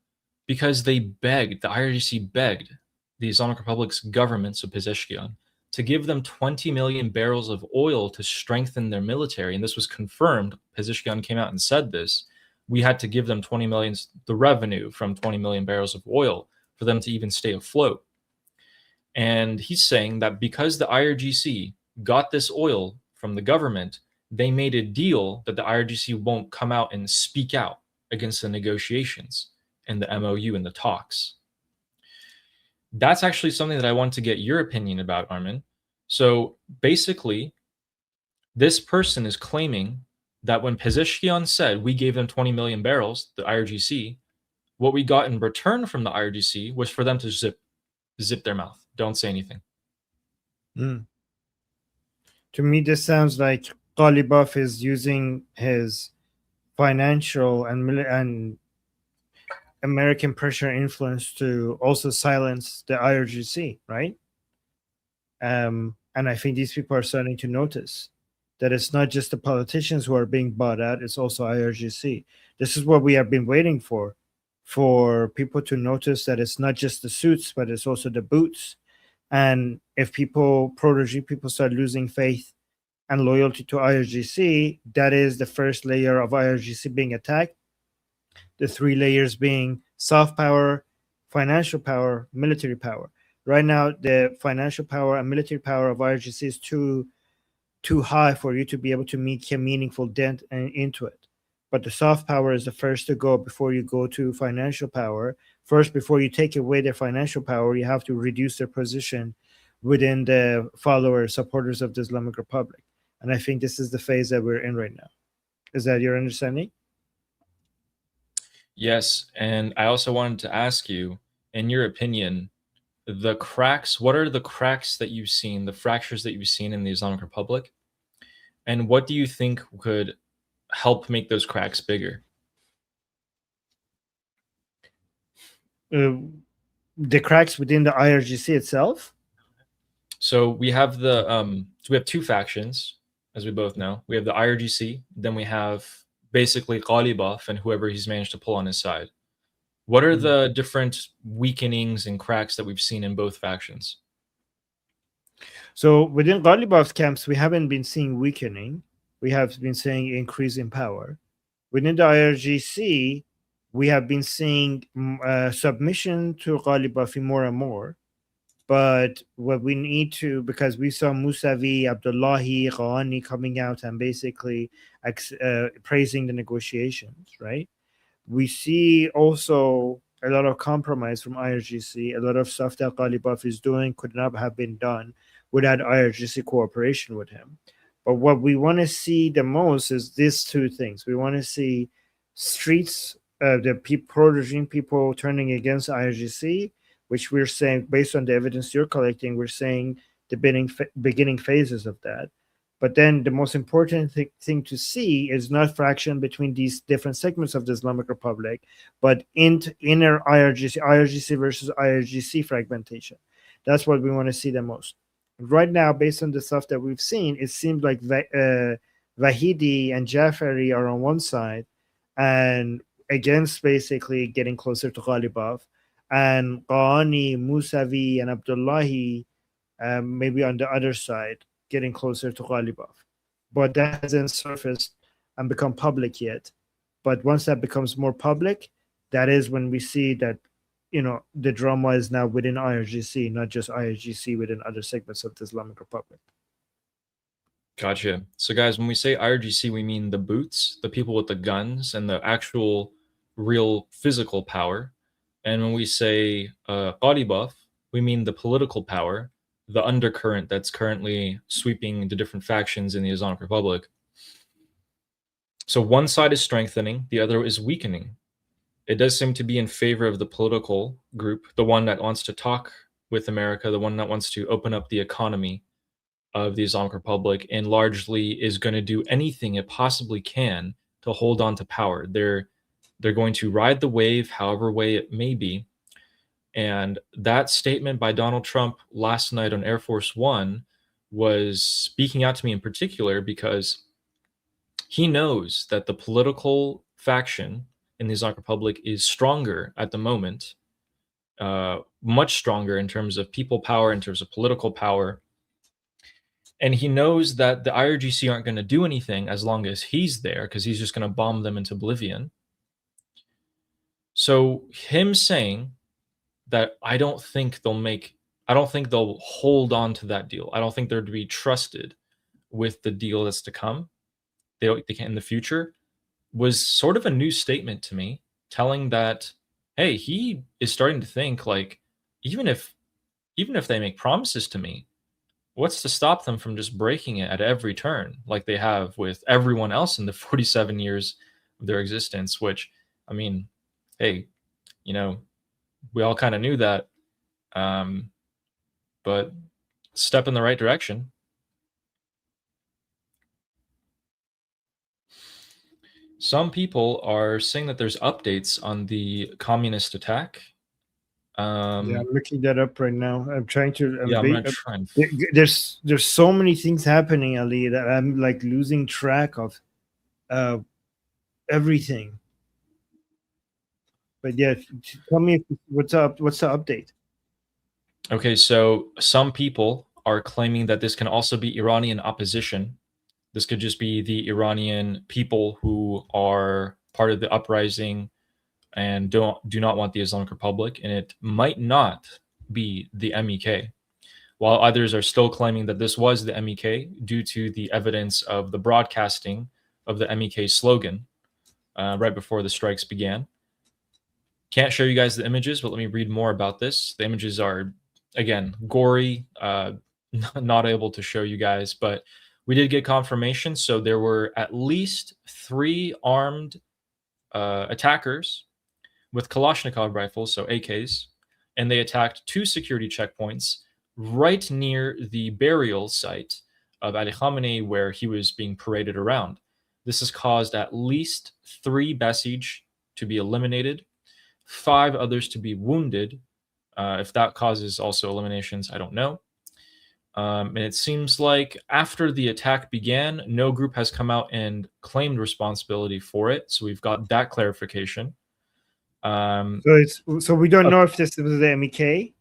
because the IRGC begged the Islamic Republic's government, so Pezeshkian, to give them 20 million barrels of oil to strengthen their military. And this was confirmed. Pezeshkian came out and said this. We had to give them 20 million, the revenue from 20 million barrels of oil for them to even stay afloat. And he's saying that because the IRGC got this oil from the government, they made a deal that the IRGC won't come out and speak out against the negotiations and the MOU and the talks. That's actually something that I want to get your opinion about, Armin. So basically, this person is claiming that when Pezeshkian said we gave them 20 million barrels, the IRGC, what we got in return from the IRGC was for them to zip their mouth. Don't say anything. To me, this sounds like Ghalibaf is using his financial and American pressure influence to also silence the IRGC, right? And I think these people are starting to notice that it's not just the politicians who are being bought out, it's also IRGC. This is what we have been waiting for people to notice that it's not just the suits, but it's also the boots. And if pro-regime people start losing faith and loyalty to IRGC, that is the first layer of IRGC being attacked. The three layers being soft power, financial power, military power. Right now, the financial power and military power of IRGC is too high for you to be able to make a meaningful dent into it. But the soft power is the first to go before you go to financial power. First, before you take away their financial power, you have to reduce their position within the supporters of the Islamic Republic. And I think this is the phase that we're in right now. Is that your understanding? Yes, and I also wanted to ask you, in your opinion, the cracks, what are the cracks that you've seen, the fractures that you've seen in the Islamic Republic? And what do you think could help make those cracks bigger? The cracks within the IRGC itself? So we have we have two factions, as we both know. We have the IRGC, then we have basically Ghalibaf and whoever he's managed to pull on his side. What are the different weakenings and cracks that we've seen in both factions? So within Ghalibaf's camps, we haven't been seeing weakening. We have been seeing increase in power. Within the IRGC, we have been seeing submission to Ghalibaf more and more. But what we need to, because we saw Mousavi, Abdullahi, Ghani coming out and basically praising the negotiations, right? We see also a lot of compromise from IRGC. A lot of stuff that Ghalibaf is doing could not have been done without IRGC cooperation with him. But what we want to see the most is these two things. We want to see streets, the pro-regime people turning against IRGC, which we're saying, based on the evidence you're collecting, we're saying the beginning phases of that. But then the most important thing to see is not fraction between these different segments of the Islamic Republic, but inner IRGC versus IRGC fragmentation. That's what we want to see the most. Right now, based on the stuff that we've seen, it seems like Vahidi and Jafari are on one side and against basically getting closer to Ghalibaf, and Ghani, Mousavi, and Abdullahi maybe on the other side, getting closer to Ghalibaf. But that hasn't surfaced and become public yet. But once that becomes more public, that is when we see that, you know, the drama is now within IRGC, not just IRGC within other segments of the Islamic Republic. Gotcha. So guys, when we say IRGC, we mean the boots, the people with the guns and the actual real physical power. And when we say Ghalibaf, we mean the political power, the undercurrent that's currently sweeping the different factions in the Islamic Republic. So one side is strengthening, the other is weakening. It does seem to be in favor of the political group, the one that wants to talk with America, the one that wants to open up the economy of the Islamic Republic, and largely is going to do anything it possibly can to hold on to power. They're going to ride the wave, however way it may be. And that statement by Donald Trump last night on Air Force One was speaking out to me in particular, because he knows that the political faction in the Islamic Republic is stronger at the moment, much stronger in terms of people power, in terms of political power. And he knows that the IRGC aren't going to do anything as long as he's there, because he's just going to bomb them into oblivion. So him saying that I don't think they'll hold on to that deal. I don't think they're to be trusted with the deal that's to come. They can in the future, was sort of a new statement to me, telling that, hey, he is starting to think like, even if they make promises to me, what's to stop them from just breaking it at every turn, like they have with everyone else in the 47 years of their existence? Which, I mean, hey, you know, we all kind of knew that, but step in the right direction. Some people are saying that there's updates on the communist attack. Yeah, I'm looking that up right now. I'm trying to. I'm gonna try and there's so many things happening, Ali, that I'm like losing track of everything. But yeah, tell me what's up. What's the update? Okay, so some people are claiming that this can also be Iranian opposition. This could just be the Iranian people who are part of the uprising and do not want the Islamic Republic, and it might not be the MEK. While others are still claiming that this was the MEK due to the evidence of the broadcasting of the MEK slogan right before the strikes began. Can't show you guys the images, but let me read more about this. The images are, again, gory, not able to show you guys, but we did get confirmation. So there were at least 3 armed attackers with Kalashnikov rifles, so AKs, and they attacked 2 security checkpoints right near the burial site of Ali Khamenei, where he was being paraded around. This has caused at least 3 Basij to be eliminated, 5 others to be wounded. If that causes also eliminations, I don't know. And it seems like after the attack began, no group has come out and claimed responsibility for it. So we've got that clarification. So we don't know if this was the MEK.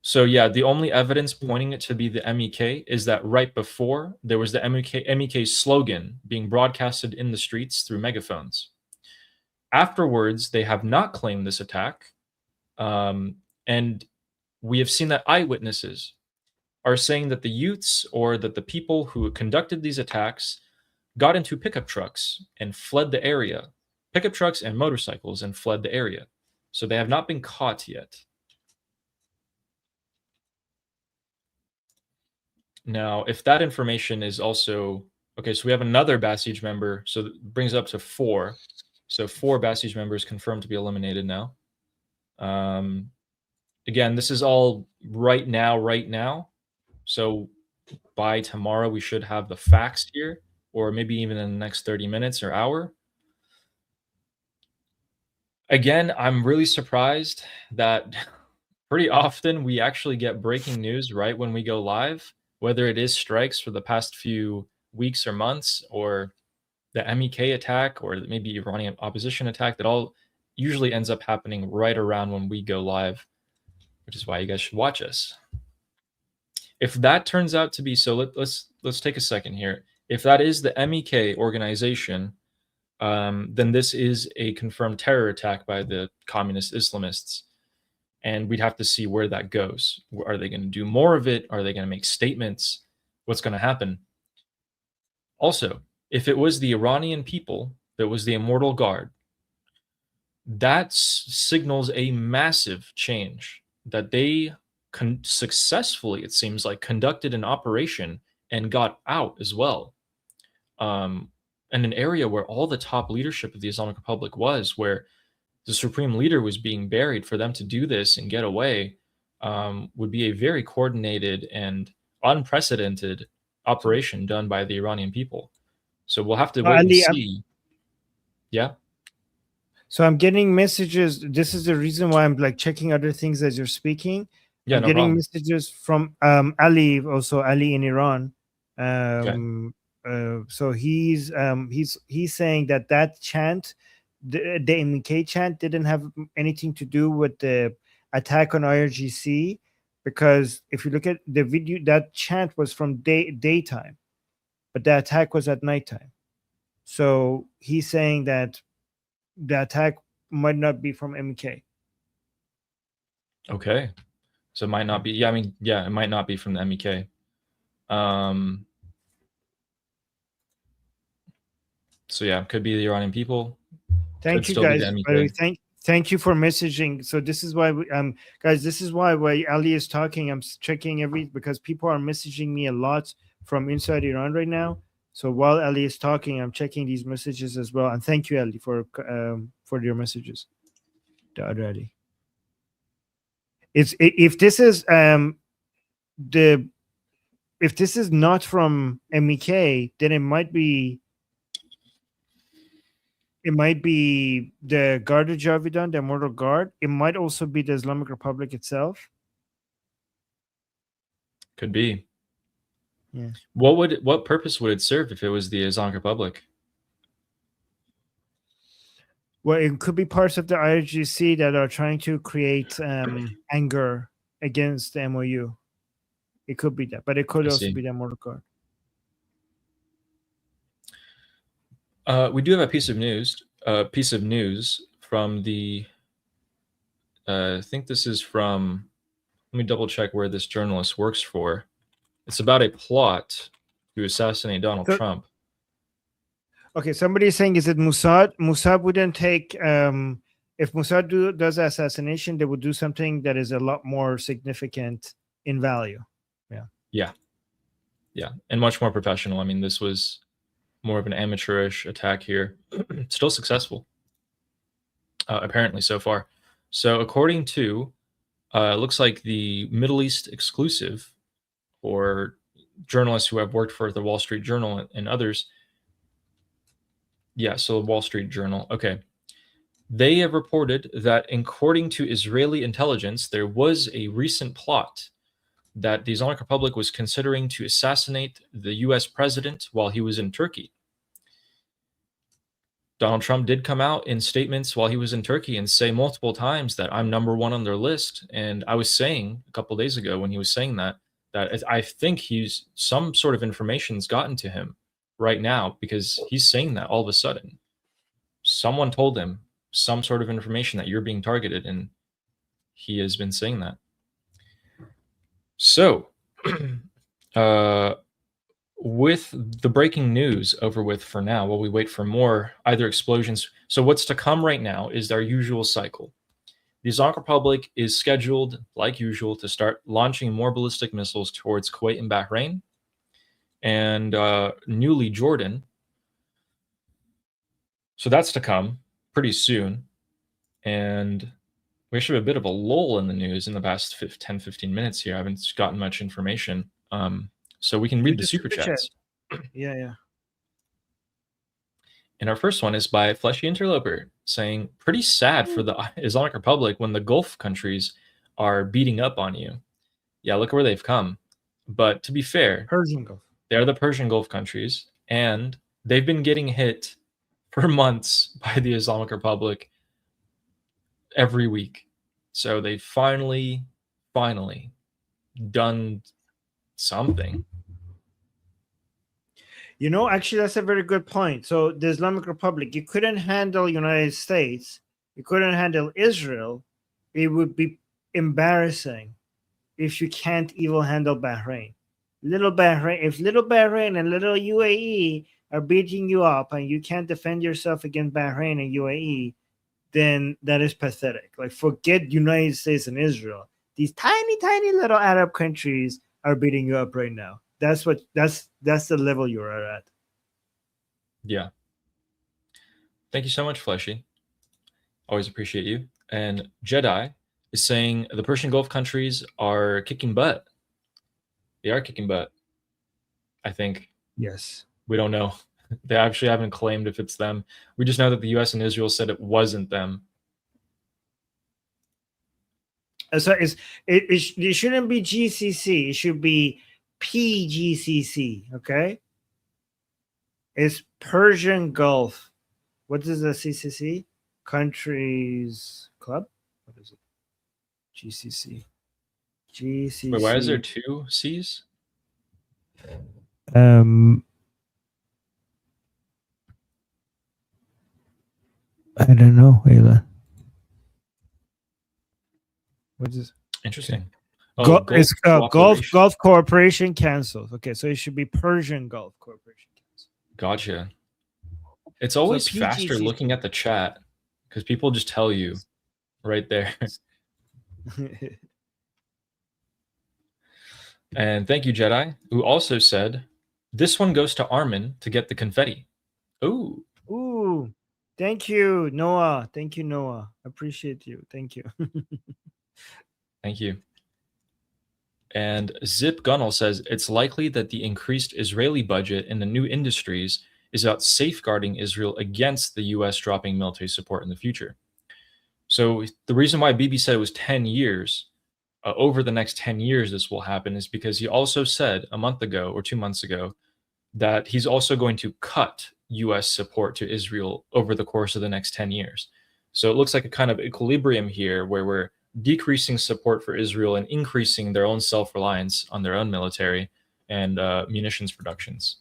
So yeah, the only evidence pointing it to be the MEK is that right before there was the MEK slogan being broadcasted in the streets through megaphones. Afterwards, they have not claimed this attack, and we have seen that eyewitnesses are saying that the youths or that the people who conducted these attacks got into pickup trucks and fled the area, pickup trucks and motorcycles, and fled the area. So they have not been caught yet. Now, if that information is also okay, so we have another Basij member, so that brings it up to 4. So 4 Basij members confirmed to be eliminated now. Again, this is all right now. So by tomorrow, we should have the facts here, or maybe even in the next 30 minutes or hour. Again, I'm really surprised that pretty often we actually get breaking news right when we go live, whether it is strikes for the past few weeks or months, or the MEK attack, or maybe Iranian opposition attack. That all usually ends up happening right around when we go live, which is why you guys should watch us. If that turns out to be so, let's take a second here. If that is the MEK organization, then this is a confirmed terror attack by the communist Islamists. And we'd have to see where that goes. Are they going to do more of it? Are they going to make statements? What's going to happen? Also, if it was the Iranian people that was the Immortal Guard, that signals a massive change, that they successfully, it seems like, conducted an operation and got out as well. And an area where all the top leadership of the Islamic Republic was, where the supreme leader was being buried, for them to do this and get away would be a very coordinated and unprecedented operation done by the Iranian people. So we'll have to wait and see. Yeah. So I'm getting messages. This is the reason why I'm like checking other things as you're speaking. Yeah, I'm no getting problem. messages from Ali, also Ali in Iran. So he's saying that chant, the MEK chant, didn't have anything to do with the attack on IRGC, because if you look at the video, that chant was from daytime, but the attack was at nighttime. So he's saying that the attack might not be from MEK. Okay. So it might not be. Yeah, I mean, yeah, it might not be from the MEK. So yeah, could be the Iranian people. Thank you, guys. Thank you for messaging. So this is why guys, this is why Ali is talking, I'm checking because people are messaging me a lot from inside Iran right now. So while Ali is talking, I'm checking these messages as well. And thank you, Ali, for your messages. The other Ali. If this is if this is not from MEK, then it might be the Garda Javidan, the Immortal Guard. It might also be the Islamic Republic itself. Could be. Yeah. What purpose would it serve if it was the Islamic Republic? Well, it could be parts of the IRGC that are trying to create anger against the MOU. It could be that, but it could also be the Immortal Guard. We do have a piece of news from the. I think this is from. Let me double check where this journalist works for. It's about a plot to assassinate Donald Trump. Okay, somebody is saying, is it Mossad? Mossad wouldn't take. If Mossad does assassination, they would do something that is a lot more significant in value. Yeah, and much more professional. I mean, this was more of an amateurish attack here. Still successful, apparently so far. So according to, looks like the Middle East exclusive, or journalists who have worked for the Wall Street Journal and others. Yeah, so Wall Street Journal. Okay. They have reported that according to Israeli intelligence, there was a recent plot that the Islamic Republic was considering to assassinate the US president while he was in Turkey. Donald Trump did come out in statements while he was in Turkey and say multiple times that I'm number one on their list. And I was saying a couple days ago when he was saying that I think he's some sort of information's gotten to him right now, because he's saying that all of a sudden. Someone told him some sort of information that you're being targeted, and he has been saying that. So, with the breaking news over with for now, while we wait for more either explosions. So what's to come right now is our usual cycle. The Islamic Republic is scheduled, like usual, to start launching more ballistic missiles towards Kuwait and Bahrain, and newly Jordan. So that's to come pretty soon. And we actually have a bit of a lull in the news in the past 10-15 minutes here. I haven't gotten much information. So we can read the super chats. Yeah. And our first one is by Fleshy Interloper, saying, pretty sad for the Islamic Republic when the Gulf countries are beating up on you. Yeah, look where they've come. But to be fair, Persian Gulf. They're the Persian Gulf countries, and they've been getting hit for months by the Islamic Republic every week. So they finally done something. Actually, that's a very good point. So the Islamic Republic, you couldn't handle United States, you couldn't handle Israel. It would be embarrassing if you can't even handle Bahrain. If little Bahrain and little UAE are beating you up and you can't defend yourself against Bahrain and UAE, then that is pathetic. Like, forget United States and Israel. These tiny little Arab countries are beating you up right now. That's the level you're at. Yeah. Thank you so much, Fleshy. Always appreciate you. And Jedi is saying the Persian Gulf countries are kicking butt. They are kicking butt, I think. Yes. We don't know. They actually haven't claimed if it's them. We just know that the US and Israel said it wasn't them. So it shouldn't be GCC. It should be PGCC. Okay. It's Persian Gulf. What is the CCC? Countries Club? What is it? GCC. Wait, why is there two C's? I don't know, Ayla. What is this? Interesting. It's Gulf Cooperation Council. Okay, so it should be Persian Gulf Cooperation Council. Gotcha. It's always faster looking at the chat because people just tell you right there. And thank you, Jedi, who also said, this one goes to Armin to get the confetti. Ooh. Ooh. Thank you, Noah. Thank you, Noah. Appreciate you. Thank you. Thank you. And Zip Gunnel says, it's likely that the increased Israeli budget in the new industries is about safeguarding Israel against the US dropping military support in the future. So the reason why Bibi said it was 10 years, over the next 10 years this will happen, is because he also said a month ago or 2 months ago that he's also going to cut US support to Israel over the course of the next 10 years. So it looks like a kind of equilibrium here where we're decreasing support for Israel and increasing their own self-reliance on their own military and munitions productions.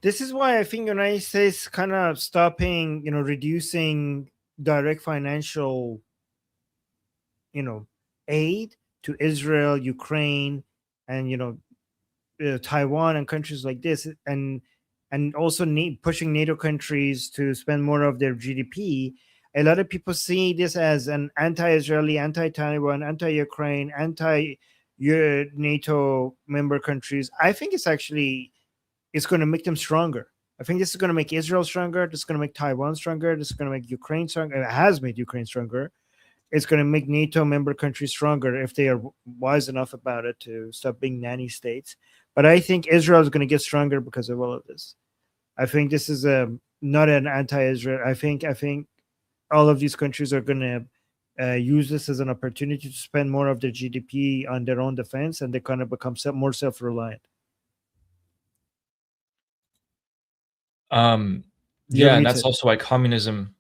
This is why I think United States kind of stopping, reducing direct financial, aid to Israel, Ukraine, and, Taiwan and countries like this, and also pushing NATO countries to spend more of their GDP. A lot of people see this as an anti-Israeli, anti-Taiwan, anti-Ukraine, anti-NATO member countries. I think it's going to make them stronger. I think this is going to make Israel stronger. This is going to make Taiwan stronger. This is going to make Ukraine stronger. It has made Ukraine stronger. It's going to make NATO member countries stronger if they are wise enough about it to stop being nanny states. But I think Israel is going to get stronger because of all of this. I think this is not an anti-Israel. I think all of these countries are going to use this as an opportunity to spend more of their GDP on their own defense, and they kind of become more self-reliant. Yeah, and that's also why communism.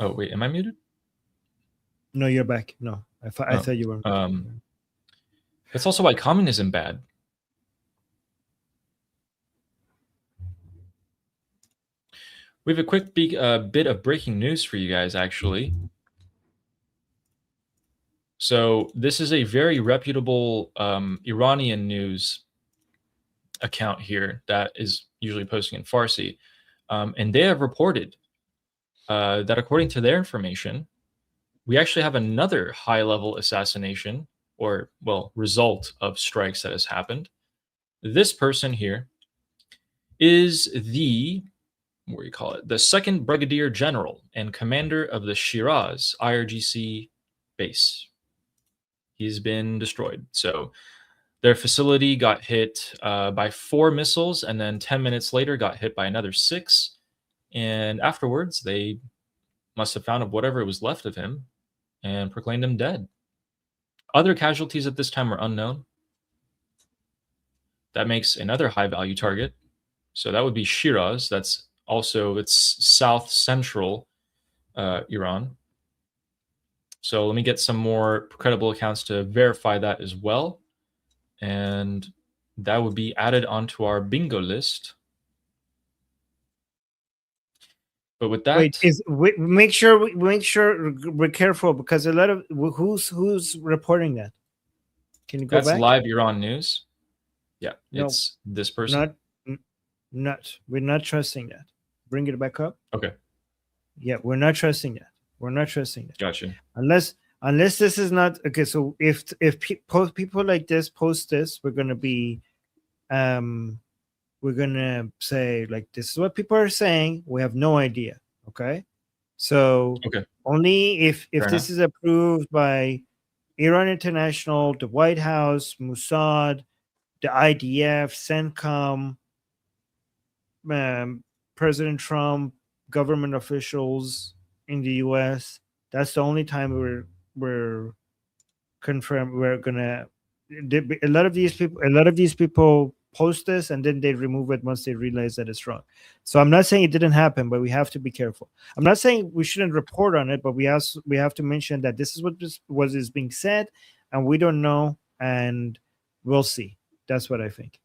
Oh wait, am I muted? No, you're back. No, I thought you were. That's also why communism bad. We have a quick bit of breaking news for you guys, actually. So this is a very reputable Iranian news account here that is usually posting in Farsi. And they have reported that according to their information, we actually have another high-level assassination or, well, result of strikes that has happened. This person here is the, what do you call it, the 2nd Brigadier General and commander of the Shiraz IRGC base. He's been destroyed. So their facility got hit by 4 missiles, and then 10 minutes later got hit by another 6. And afterwards, they must have found whatever was left of him and proclaimed him dead. Other casualties at this time are unknown. That makes another high-value target. So that would be Shiraz. That's also, it's south-central Iran. So let me get some more credible accounts to verify that as well. And that would be added onto our bingo list. But with that, make sure we're careful, because a lot of who's reporting that. Can you go back? That's live Iran news. Yeah, no, it's this person. We're not trusting that. Bring it back up. Okay. Yeah, we're not trusting that. We're not trusting that. Gotcha. Unless this is not okay. So if people like this post this, we're gonna be we're gonna say, like, this is what people are saying. We have no idea. Okay. So only if this is approved by Iran International, the White House, Mossad, the IDF, CENTCOM, President Trump, government officials in the US, that's the only time we're confirmed. We're gonna, a lot of these people post this and then they remove it once they realize that it's wrong. So I'm not saying it didn't happen, but we have to be careful. I'm not saying we shouldn't report on it, but we have to mention that this is what is being said, and we don't know, and we'll see. That's what I think.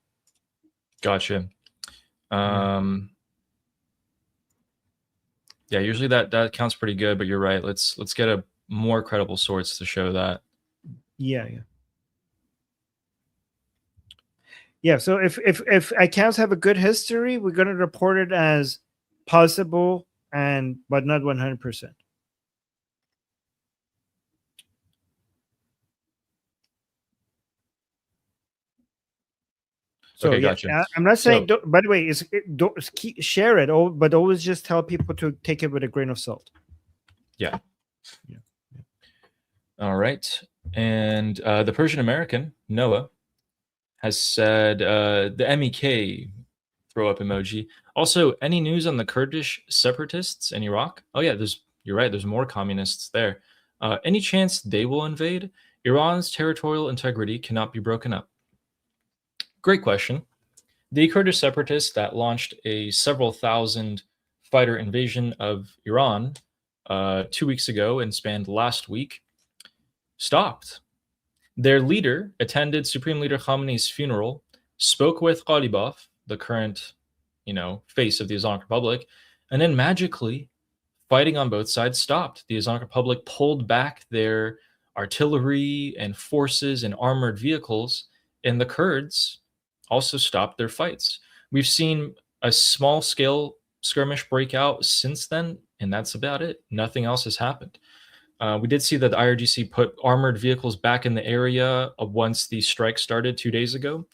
Gotcha. Yeah, usually that counts pretty good, but you're right. Let's get a more credible source to show that. Yeah. So if accounts have a good history, we're going to report it as possible, but not 100%. So okay, gotcha. Yeah, I'm not saying. By the way, share it, but always just tell people to take it with a grain of salt. Yeah. All right, and the Persian American Noah has said the MEK throw up emoji. Also, any news on the Kurdish separatists in Iraq? Oh yeah, you're right. There's more communists there. Any chance they will invade? Iran's territorial integrity cannot be broken up. Great question. The Kurdish separatists that launched a several thousand fighter invasion of Iran 2 weeks ago and spanned last week stopped. Their leader attended Supreme Leader Khamenei's funeral, spoke with Ghalibaf, the current, face of the Islamic Republic, and then magically, fighting on both sides stopped. The Islamic Republic pulled back their artillery and forces and armored vehicles, and the Kurds also stopped their fights. We've seen a small-scale skirmish break out since then, and that's about it. Nothing else has happened. We did see that the IRGC put armored vehicles back in the area once the strike started 2 days ago,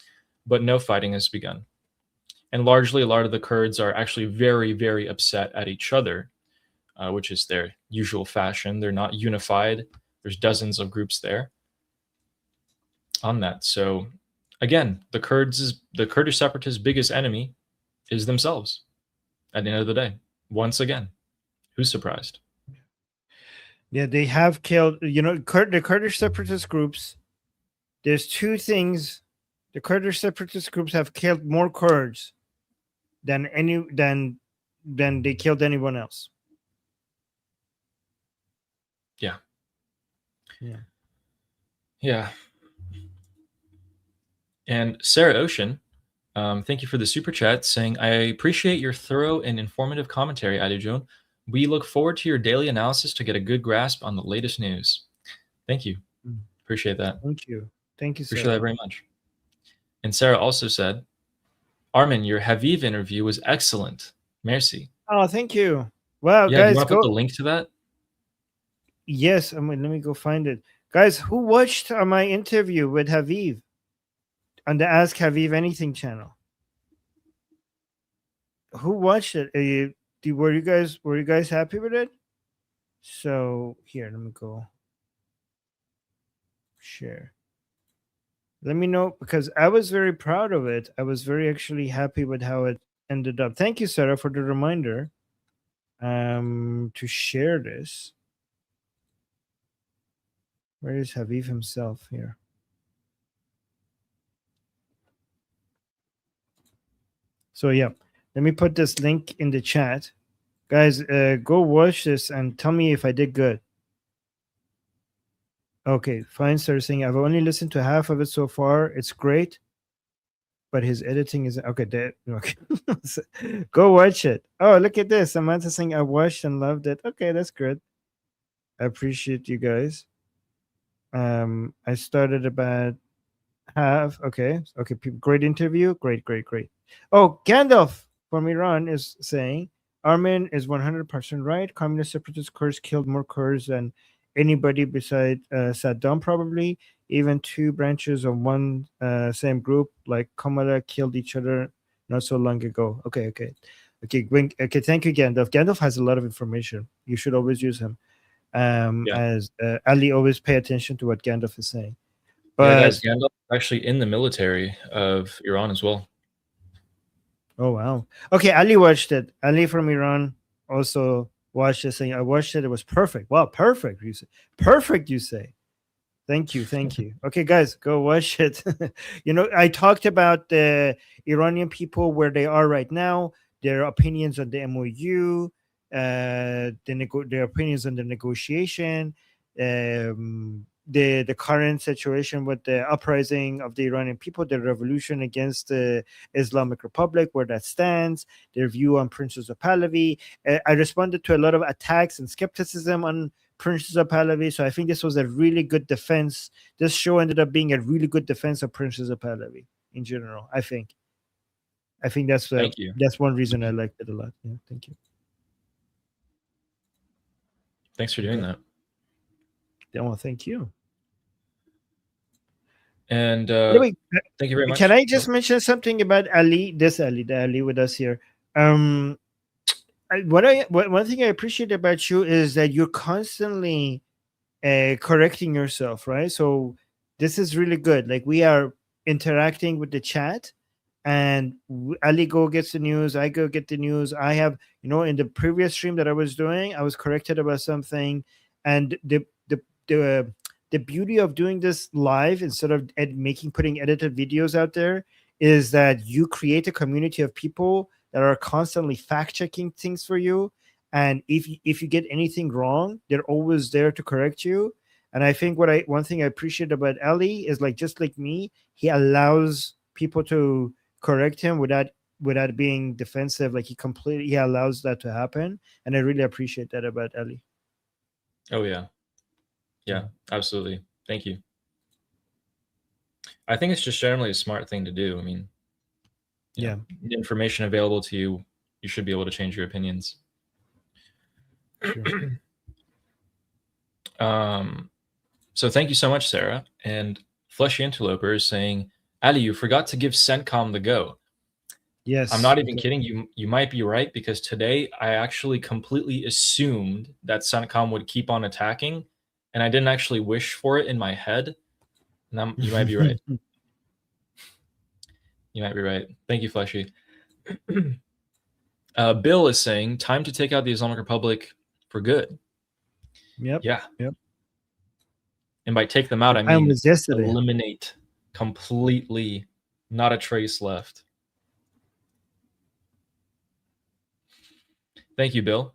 but no fighting has begun. And largely, a lot of the Kurds are actually very, very upset at each other, which is their usual fashion. They're not unified. There's dozens of groups there on that. So again, the Kurdish separatists' biggest enemy is themselves at the end of the day. Once again, who's surprised? Yeah, they have killed, the Kurdish separatist groups. There's two things. The Kurdish separatist groups have killed more Kurds than than they killed anyone else. Yeah. Yeah. Yeah. And Sarah Ocean, thank you for the super chat saying, I appreciate your thorough and informative commentary, Adijun. We look forward to your daily analysis to get a good grasp on the latest news. Thank you. Appreciate that. Thank you. Thank you, Appreciate Sarah. that very much. And Sarah also said, Armin, your Haviv interview was excellent. Merci. Oh, thank you. Wow, Yeah, do you guys, want to go. put the link to that? Yes, let me go find it. Guys, who watched my interview with Haviv on the Ask Haviv Anything channel? Who watched it? Were you guys happy with it? So here, let me go share. Let me know, because I was very proud of it. I was very actually happy with how it ended up. Thank you, Sarah, for the reminder to share this. Where is Haviv himself here? So yeah, let me put this link in the chat. Guys, go watch this and tell me if I did good. Okay, fine, Sarah saying, I've only listened to half of it so far. It's great, but his editing is okay. Okay. Go watch it. Oh, look at this. Samantha saying, I watched and loved it. Okay, that's good. I appreciate you guys. I started about half. Okay. Great interview. Great. Oh, Gandalf from Iran is saying, Armin is 100% right. Communist separatist Kurds killed more Kurds than anybody beside Saddam, probably. Even two branches of one same group, like Kamala, killed each other not so long ago. Okay. Thank you, Gandalf. Gandalf has a lot of information. You should always use him. As Ali, always pay attention to what Gandalf is saying. But yeah, guys, Gandalf is actually in the military of Iran as well. Oh, wow. Okay, Ali watched it. Ali from Iran also watched it, saying, I watched it. It was perfect. Wow, perfect, you say. Perfect, you say. Thank you. Okay, guys, go watch it. I talked about the Iranian people, where they are right now, their opinions on the MOU, their opinions on the negotiation, the current situation with the uprising of the Iranian people, the revolution against the Islamic Republic, where that stands, their view on Princess of Pahlavi. I responded to a lot of attacks and skepticism on Princess of Pahlavi, so I think this was a really good defense. This show ended up being a really good defense of Princess of Pahlavi in general. I think that's Thank you. That's one reason I liked it a lot. Yeah, thank you. Thanks for doing that. Yeah, well, thank you. And thank you very much. Can I just mention something about Ali? The Ali with us here. One thing I appreciate about you is that you're constantly correcting yourself, right? So this is really good. Like, we are interacting with the chat, and Ali gets the news, I go get the news. I have, in the previous stream that I was doing, I was corrected about something, and the beauty of doing this live instead of putting edited videos out there is that you create a community of people that are constantly fact checking things for you. And if you get anything wrong, they're always there to correct you. And I think one thing I appreciate about Ali is, like, just like me, he allows people to correct him without being defensive. Like, he allows that to happen. And I really appreciate that about Ali. Oh, yeah. Yeah, absolutely. Thank you. I think it's just generally a smart thing to do. I mean, the information available to you, you should be able to change your opinions. Sure. So thank you so much, Sarah. And Fleshy Interloper is saying, Ali, you forgot to give CENTCOM the go. Yes. I'm not even kidding. You might be right, because today I actually completely assumed that CENTCOM would keep on attacking, and I didn't actually wish for it in my head. And you might be right. You might be right. Thank you, Fleshy. Bill is saying, time to take out the Islamic Republic for good. Yep. Yeah. Yep. And by take them out, I mean eliminate completely, not a trace left. Thank you, Bill.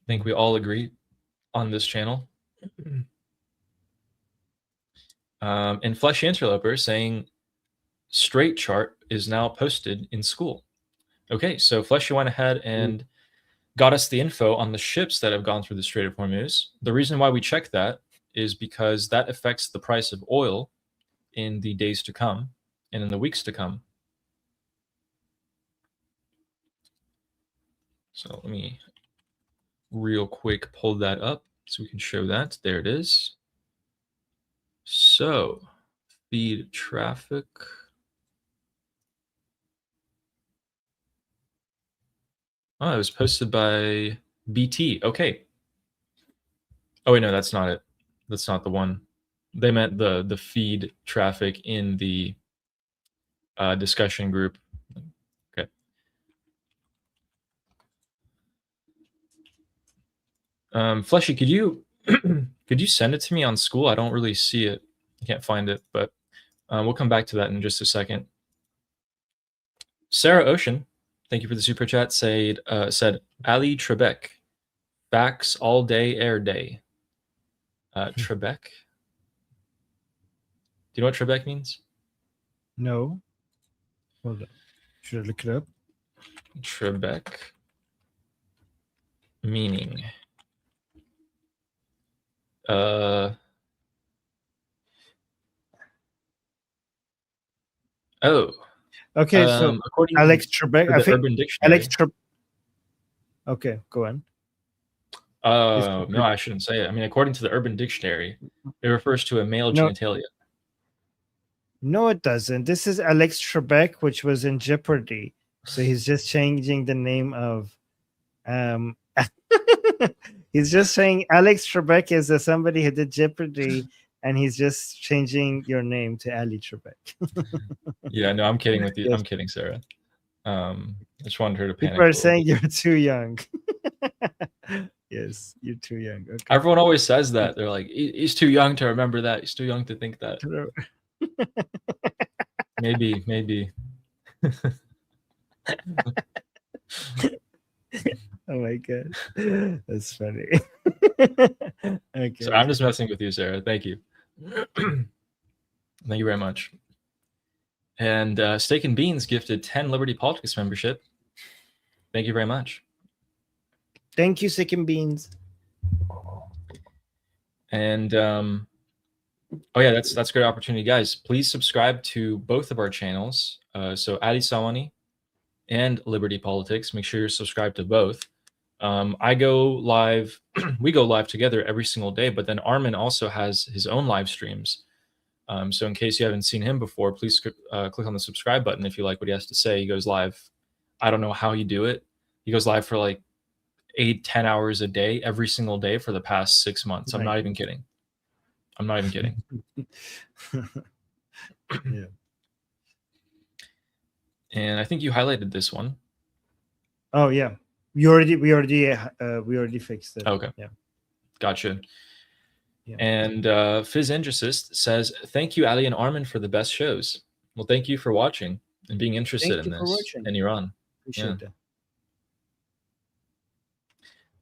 I think we all agree on this channel. And Fleshy Interloper saying straight chart is now posted in school. Okay, so Fleshy went ahead and got us the info on the ships that have gone through the Strait of Hormuz. The reason why we check that is because that affects the price of oil in the days to come and in the weeks to come. So let me real quick pull that up so we can show that. There it is. So feed traffic. Oh, it was posted by BT. Okay. Oh wait, no, that's not it. That's not the one. They meant the feed traffic in the discussion group. Okay. Fleshy, could you could you send it to me on school? I don't really see it. I can't find it, but we'll come back to that in just a second. Sarah Ocean, thank you for the super chat. Said Ali Trebek, facts all day, air day. Trebek. Do you know what Trebek means? No. Hold on. Should I look it up? Trebek. Meaning. Oh. Okay, so according Alex Trebek, to I the think Urban Dictionary. Alex Trebek. Okay, go on. No, I shouldn't say it. I mean, according to the Urban Dictionary, it refers to a male genitalia. No, it doesn't. This is Alex Trebek, which was in Jeopardy. So he's just changing the name of he's just saying Alex Trebek is somebody who did Jeopardy, and he's just changing your name to Ali Trebek. Yeah, no, I'm kidding with you. Yes. I'm kidding, Sarah. I just wanted her to panic. People are saying you're too young. Yes, you're too young. Okay. Everyone always says that. They're like, he's too young to remember that. He's too young to think that. Maybe. Oh my god, that's funny. Okay. So I'm just messing with you, Sarah. Thank you. Thank you very much. And Steak and Beans gifted 10 Liberty Politics membership. Thank you very much. Thank you, Steak and Beans. And oh yeah, that's a great opportunity, guys. Please subscribe to both of our channels. So Ali Sawani and Liberty Politics. Make sure you're subscribed to both. I go live. We go live together every single day. But then Armin also has his own live streams. So in case you haven't seen him before, please click on the subscribe button if you like what he has to say. He goes live. I don't know how you do it. He goes live for like 8-10 hours a day every single day for the past 6 months. I'm not even kidding. Yeah. And I think you highlighted this one. Oh yeah, we already fixed it. Okay. Yeah. Gotcha. Yeah. And Fizz Indrasist says, "Thank you, Ali and Armin, for the best shows." Well, thank you for watching and being interested in this in Iran. Appreciate that.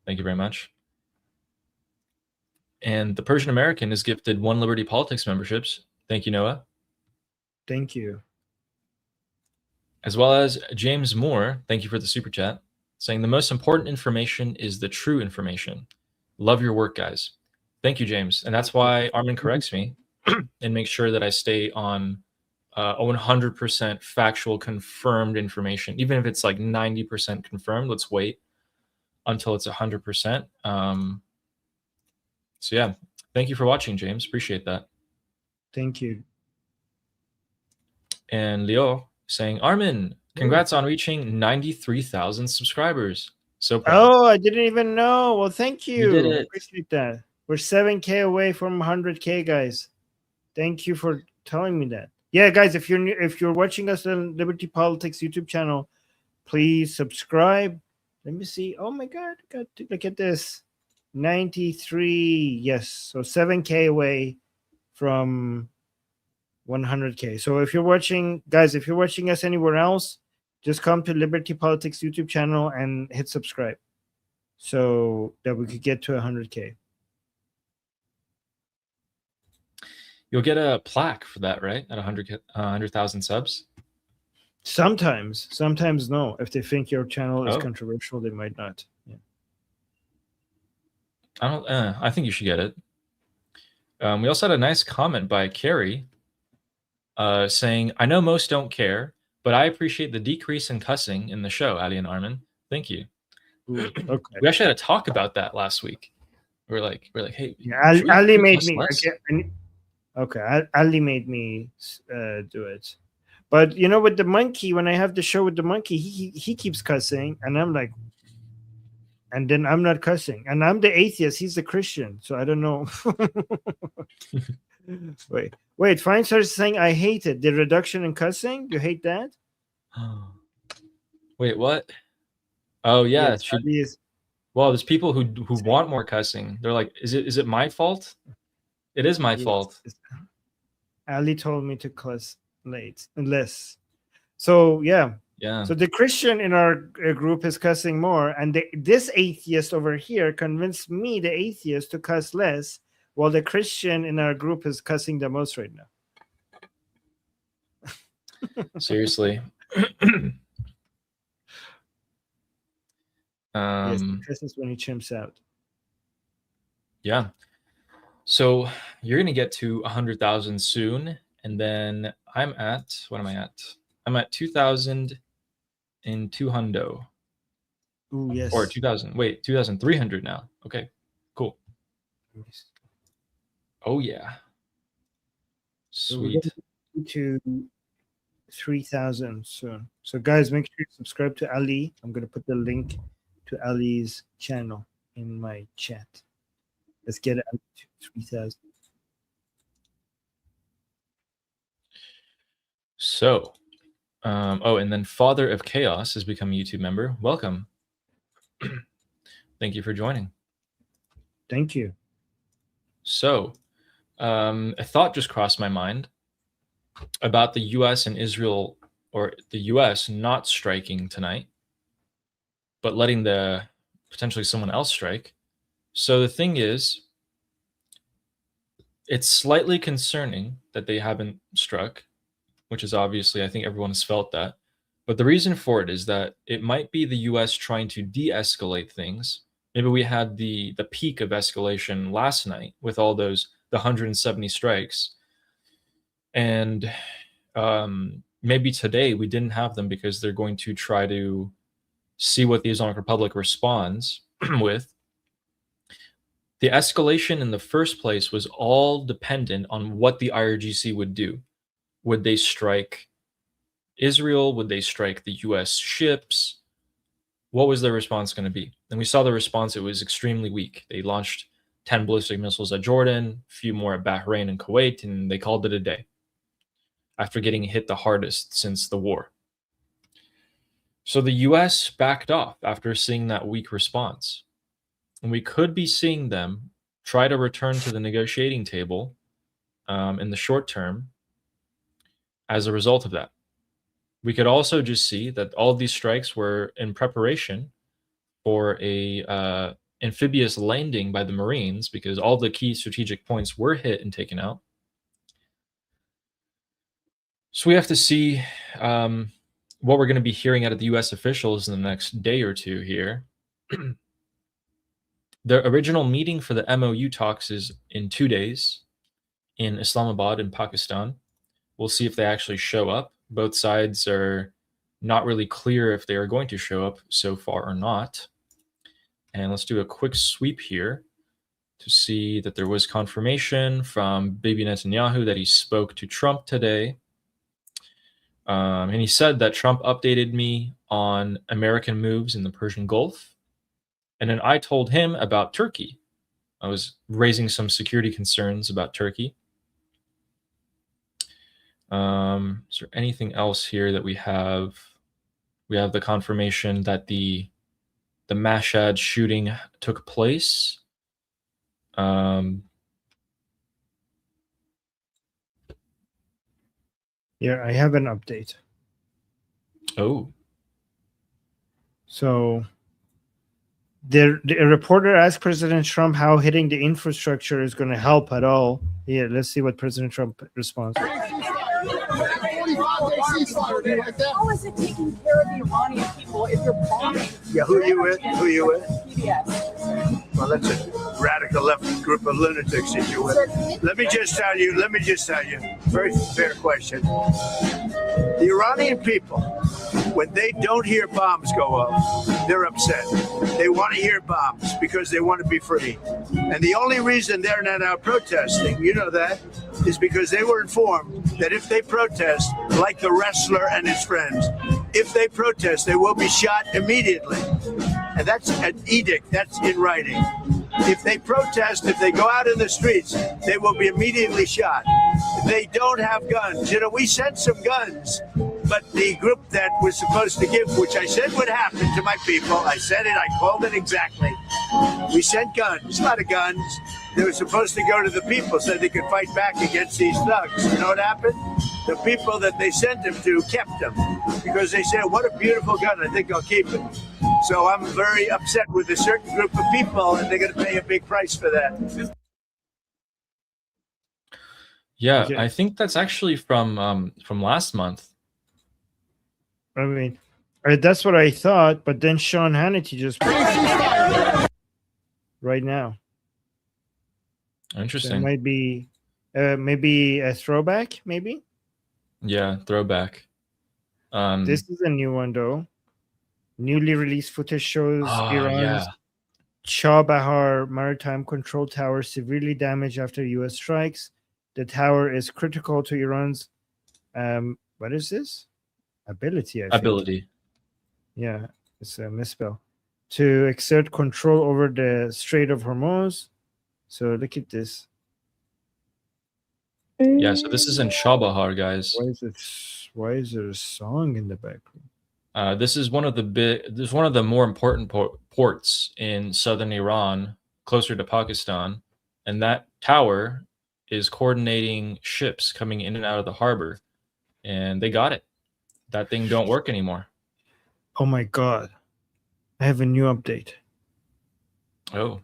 Thank you very much. And the Persian American is gifted 1 Liberty Politics memberships. Thank you, Noah. Thank you. As well as James Moore, thank you for the super chat, saying the most important information is the true information. Love your work, guys. Thank you, James. And that's why Armin corrects me and makes sure that I stay on 100% factual, confirmed information. Even if it's like 90% confirmed, let's wait until it's 100%. So yeah, thank you for watching, James. Appreciate that. Thank you. And Leo saying, Armin, congrats on reaching 93,000 subscribers. So proud. Oh, I didn't even know. Well, thank you. You did it. Appreciate that. We're 7K away from 100K, guys. Thank you for telling me that. Yeah, guys, if you're watching us on Liberty Politics YouTube channel, please subscribe. Let me see. Oh my God, look at this. 93. Yes, so 7K away from 100K. So if you're watching, guys, if you're watching us anywhere else, just come to Liberty Politics YouTube channel and hit subscribe. so that we could get to 100K. You'll get a plaque for that, right? At 100,000 subs. Sometimes no. If they think your channel is Oh. controversial, they might not. Yeah. I think you should get it. We also had a nice comment by Carrie saying, I know most don't care, but I appreciate the decrease in cussing in the show, Ali and Armin. Thank you. Ooh, okay. We actually had a talk about that last week. We're like, hey, Yeah, should we Ali made cuss me. less? Okay, Ali made me do it. But you know, with the monkey, when I have the show with the monkey, he keeps cussing, and I'm like, and then I'm not cussing, and I'm the atheist. He's the Christian, so I don't know. Wait. Fine starts saying I hate it. The reduction in cussing. You hate that? Wait, what? Oh yeah, Yes, Ali is. well, there's people who want more cussing. They're like, is it my fault? It is my fault. Ali told me to cuss less. So yeah. Yeah. So the Christian in our group is cussing more, and this atheist over here convinced me, the atheist, to cuss less, while the Christian in our group is cussing the most right now. Seriously. Yes, this is when he chimps out. Yeah. So you're gonna get to 100,000 soon, and then I'm at, what am I at? I'm at 2,200. Ooh, yes. Or 2,000. Wait, 2,300 now. Okay, cool. Yes. Oh yeah. Sweet. So we're to 3,000 soon. So guys, make sure you subscribe to Ali. I'm gonna put the link to Ali's channel in my chat. Let's get it up to 3,000. So, and then Father of Chaos has become a YouTube member. Welcome. Thank you for joining. Thank you. So, a thought just crossed my mind about the U.S. and Israel, or the U.S. not striking tonight, but letting potentially someone else strike. So the thing is, it's slightly concerning that they haven't struck, which is obviously, I think everyone has felt that. But the reason for it is that it might be the U.S. trying to de-escalate things. Maybe we had the peak of escalation last night with all the 170 strikes. And maybe today we didn't have them because they're going to try to see what the Islamic Republic responds with. The escalation in the first place was all dependent on what the IRGC would do. Would they strike Israel? Would they strike the US ships? What was their response going to be? And we saw the response. It was extremely weak. They launched 10 ballistic missiles at Jordan, a few more at Bahrain and Kuwait, and they called it a day after getting hit the hardest since the war. So the US backed off after seeing that weak response. And we could be seeing them try to return to the negotiating table in the short term as a result of that. We could also just see that all of these strikes were in preparation for a amphibious landing by the Marines, because all the key strategic points were hit and taken out. So we have to see what we're going to be hearing out of the U.S. officials in the next day or two here. The original meeting for the MOU talks is in 2 days in Islamabad in Pakistan. We'll see if they actually show up. Both sides are not really clear if they are going to show up so far or not. And let's do a quick sweep here to see that there was confirmation from Bibi Netanyahu that he spoke to Trump today. And he said that Trump updated me on American moves in the Persian Gulf. And then I told him about Turkey. I was raising some security concerns about Turkey. Is there anything else here that we have? We have the confirmation that the Mashhad shooting took place. Yeah, I have an update. Oh. So A reporter asked President Trump how hitting the infrastructure is going to help at all. Yeah, let's see what President Trump responds. 45-day ceasefire. Do you like that? How is it taking care of the Iranian people if you're bombing? Yeah, who you with? Who you with? PBS. Well, that's a radical left group of lunatics that you with. Let me just tell you, very fair question. The Iranian people, when they don't hear bombs go off, they're upset. They want to hear bombs because they want to be free. And the only reason they're not out protesting, you know that, is because they were informed that if they protest, like the wrestler and his friends, if they protest, they will be shot immediately. And that's an edict, that's in writing. If they protest, if they go out in the streets, they will be immediately shot. They don't have guns. You know, we sent some guns, but the group that was supposed to give, which I said would happen to my people, I said it, I called it exactly. We sent guns, a lot of guns. They were supposed to go to the people so they could fight back against these thugs. You know what happened? The people that they sent them to kept them because they said, what a beautiful gun, I think I'll keep it. So I'm very upset with a certain group of people, and they're going to pay a big price for that. Yeah, I think that's actually from last month. I mean, that's what I thought, but then Sean Hannity just right now. Interesting. So it might be maybe a throwback, maybe. Yeah, throwback. This is a new one though. Newly released footage shows Iran's Chabahar maritime control tower severely damaged after U.S. strikes. The tower is critical to Iran's what is this? Ability. I think. Ability. Yeah, it's a misspell. To exert control over the Strait of Hormuz. So look at this. Yeah, so this is in Chabahar, guys. Why is there a song in the background? This is one of the more important ports in southern Iran, closer to Pakistan, and that tower is coordinating ships coming in and out of the harbor, and they got it. That thing don't work anymore. Oh my god. I have a new update. Oh.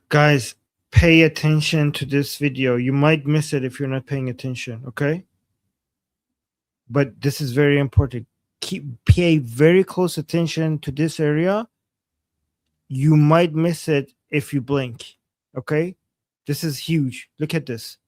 Guys, pay attention to this video. You might miss it if you're not paying attention, okay? But this is very important. Pay very close attention to this area. You might miss it if you blink, okay? This is huge. Look at this.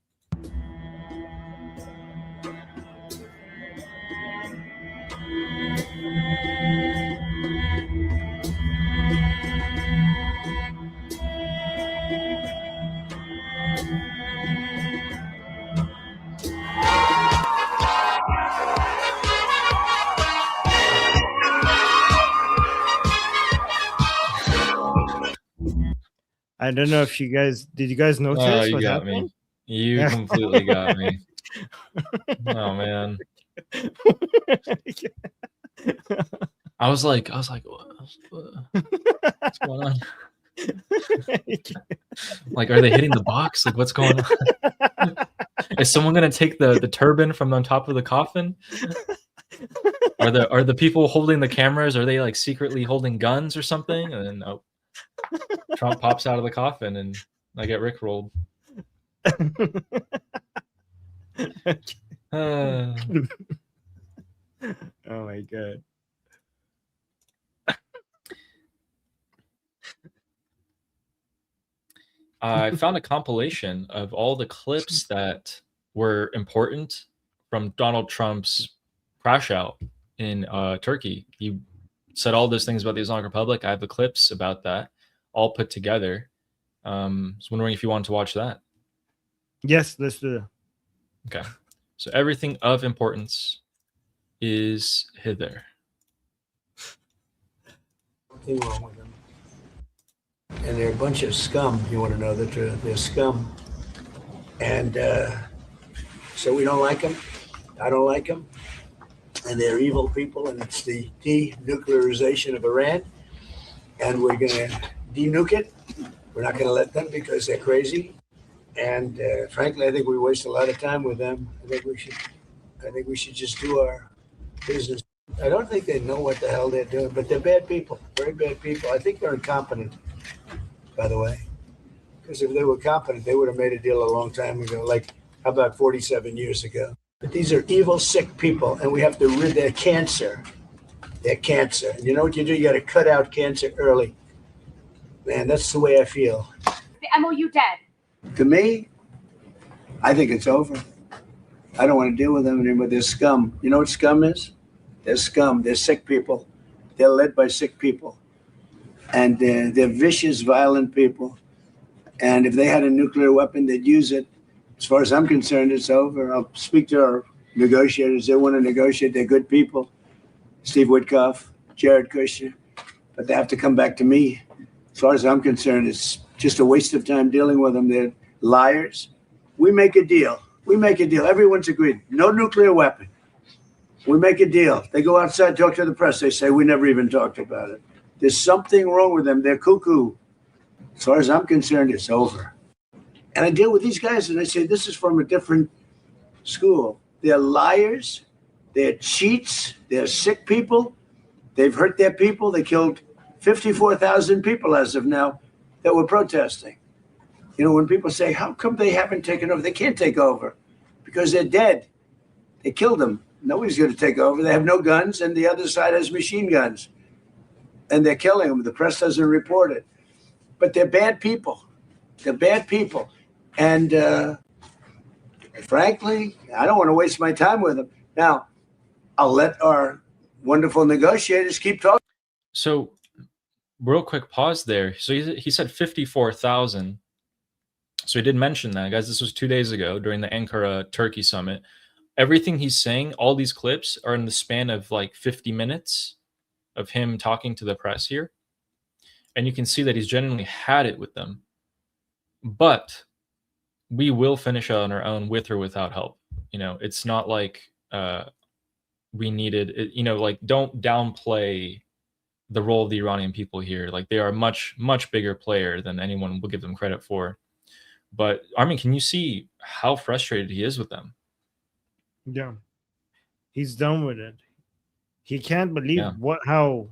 I don't know if you guys did. You guys notice? Oh, you got me. You completely got me. Oh man. I was like, what's going on? Like, are they hitting the box? Like, what's going on? Is someone gonna take the turban from on top of the coffin? Are the people holding the cameras? Are they like secretly holding guns or something? And then Trump pops out of the coffin and I get rickrolled. Oh my god. I found a compilation of all the clips that were important from Donald Trump's crash out in Turkey. He said all those things about the Islamic Republic. I have the clips about that all put together. I was wondering if you wanted to watch that. Yes, let's do that. Okay. So everything of importance is hither. Nothing wrong with them. And they're a bunch of scum. You want to know that they're scum. And so we don't like them. I don't like them. And they're evil people. And it's the denuclearization of Iran. And we're going to denuke it. We're not going to let them because they're crazy. And frankly, I think we waste a lot of time with them. I think we should just do our business. I don't think they know what the hell they're doing, but they're bad people, very bad people. I think they're incompetent, by the way. Because if they were competent, they would have made a deal a long time ago, like how about 47 years ago. But these are evil, sick people, and we have to rid their cancer. Their cancer. And you know what you do? You got to cut out cancer early. Man, that's the way I feel. The MOU dead. To me, I think it's over. I don't want to deal with them anymore. They're scum. You know what scum is? They're scum. They're sick people. They're led by sick people. And they're vicious, violent people. And if they had a nuclear weapon, they'd use it. As far as I'm concerned, it's over. I'll speak to our negotiators. They want to negotiate. They're good people. Steve Witkoff, Jared Kushner. But they have to come back to me. As far as I'm concerned, it's just a waste of time dealing with them. They're liars. We make a deal. We make a deal. Everyone's agreed. No nuclear weapon. We make a deal. They go outside, talk to the press. They say, we never even talked about it. There's something wrong with them. They're cuckoo. As far as I'm concerned, it's over. And I deal with these guys, and I say, this is from a different school. They're liars. They're cheats. They're sick people. They've hurt their people. They killed 54,000 people as of now that were protesting. You know, when people say, how come they haven't taken over? They can't take over because they're dead. They killed them. Nobody's going to take over. They have no guns, and the other side has machine guns. And they're killing them. The press doesn't report it. But they're bad people. They're bad people. And frankly, I don't want to waste my time with them. Now, I'll let our wonderful negotiators keep talking. So, real quick pause there. So he said 54,000. So he did mention that, guys. This was 2 days ago during the Ankara Turkey summit. Everything he's saying, all these clips are in the span of like 50 minutes of him talking to the press here. And you can see that he's genuinely had it with them. But we will finish on our own with or without help. You know, it's not like we needed it, you know, like don't downplay the role of the Iranian people here. Like they are a much, much bigger player than anyone will give them credit for. But Armin, can you see how frustrated he is with them? Yeah. He's done with it. He can't believe how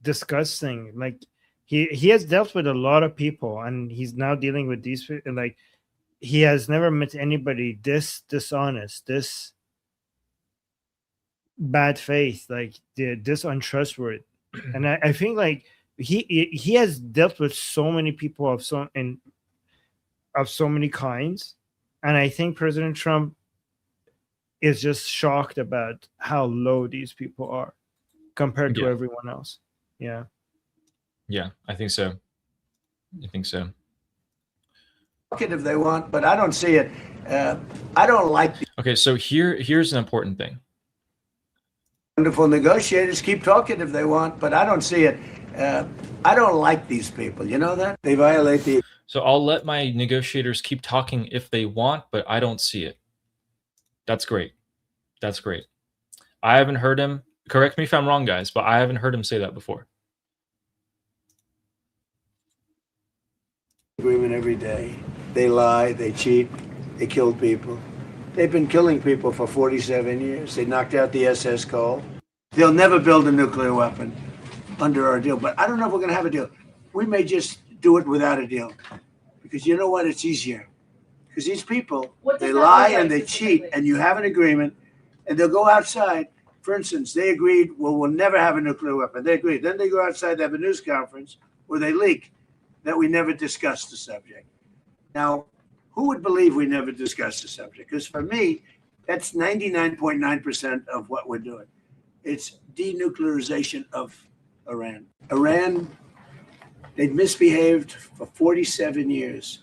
disgusting. Like he has dealt with a lot of people, and he's now dealing with these people. Like he has never met anybody this dishonest, this bad faith, like this untrustworthy. And I think like he has dealt with so many people of so many kinds, and I think President Trump is just shocked about how low these people are compared to everyone else. Yeah, I think so. If they want, but I don't see it. I don't like. Okay, so here's an important thing. Wonderful negotiators keep talking if they want, but I don't see it. I don't like these people. You know that? They violate the. So I'll let my negotiators keep talking if they want, but I don't see it. That's great. That's great. I haven't heard him. Correct me if I'm wrong, guys, but I haven't heard him say that before. Agreement every day. They lie, they cheat, they kill people. They've been killing people for 47 years. They knocked out the SS Cole. They'll never build a nuclear weapon under our deal, but I don't know if we're going to have a deal. We may just do it without a deal, because you know what? It's easier. Because these people, they lie and they cheat, and you have an agreement, and they'll go outside. For instance, they agreed, well, we'll never have a nuclear weapon. They agreed. Then they go outside, they have a news conference where they leak that we never discussed the subject. Now, who would believe we never discussed the subject? Because for me, that's 99.9% of what we're doing. It's denuclearization of Iran. Iran, they've misbehaved for 47 years.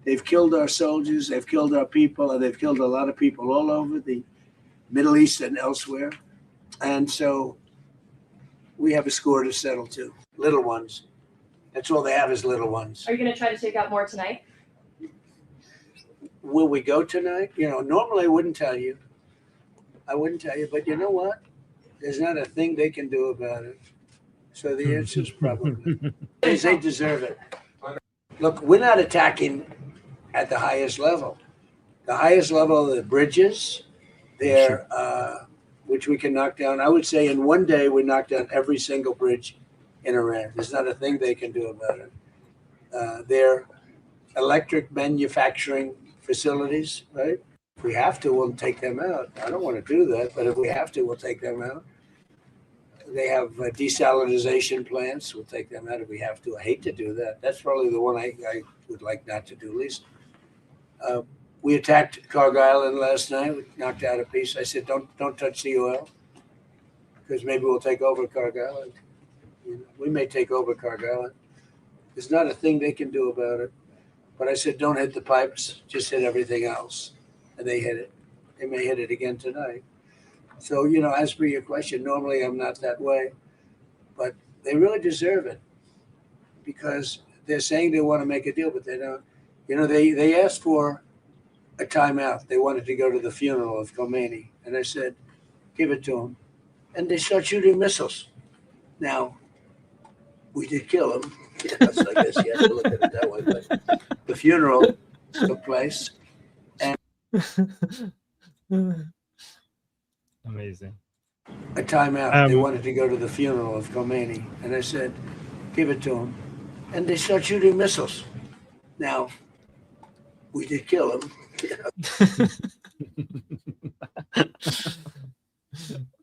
They've killed our soldiers, they've killed our people, and they've killed a lot of people all over the Middle East and elsewhere. And so we have a score to settle too. Little ones. That's all they have is little ones. Are you going to try to take out more tonight? Will we go tonight? You know, normally I wouldn't tell you. But you know what? There's not a thing they can do about it. So the answer is probably. They deserve it. Look, we're not attacking at the highest level. The highest level of the bridges, they're which we can knock down. I would say in one day we knock down every single bridge in Iran. There's not a thing they can do about it. Their electric manufacturing facilities, right? If we have to, we'll take them out. I don't want to do that, but if we have to, we'll take them out. They have desalinization plants. We'll take them out if we have to. I hate to do that. That's probably the one I would like not to do least. We attacked Karg Island last night. We knocked out a piece. I said, don't touch the oil, because maybe we'll take over Karg Island. We may take over Karg Island. There's not a thing they can do about it. But I said, don't hit the pipes, just hit everything else. And they hit it. They may hit it again tonight. So, as for your question, normally I'm not that way, but they really deserve it, because they're saying they want to make a deal, but they don't. They asked for a timeout. They wanted to go to the funeral of Khomeini. And I said, give it to them. And they start shooting missiles. Now, we did kill him. So I guess you have to look at it that way. But the funeral took place. And Amazing. A timeout. They wanted to go to the funeral of Khomeini. And I said, give it to them. And they start shooting missiles. Now, we did kill him.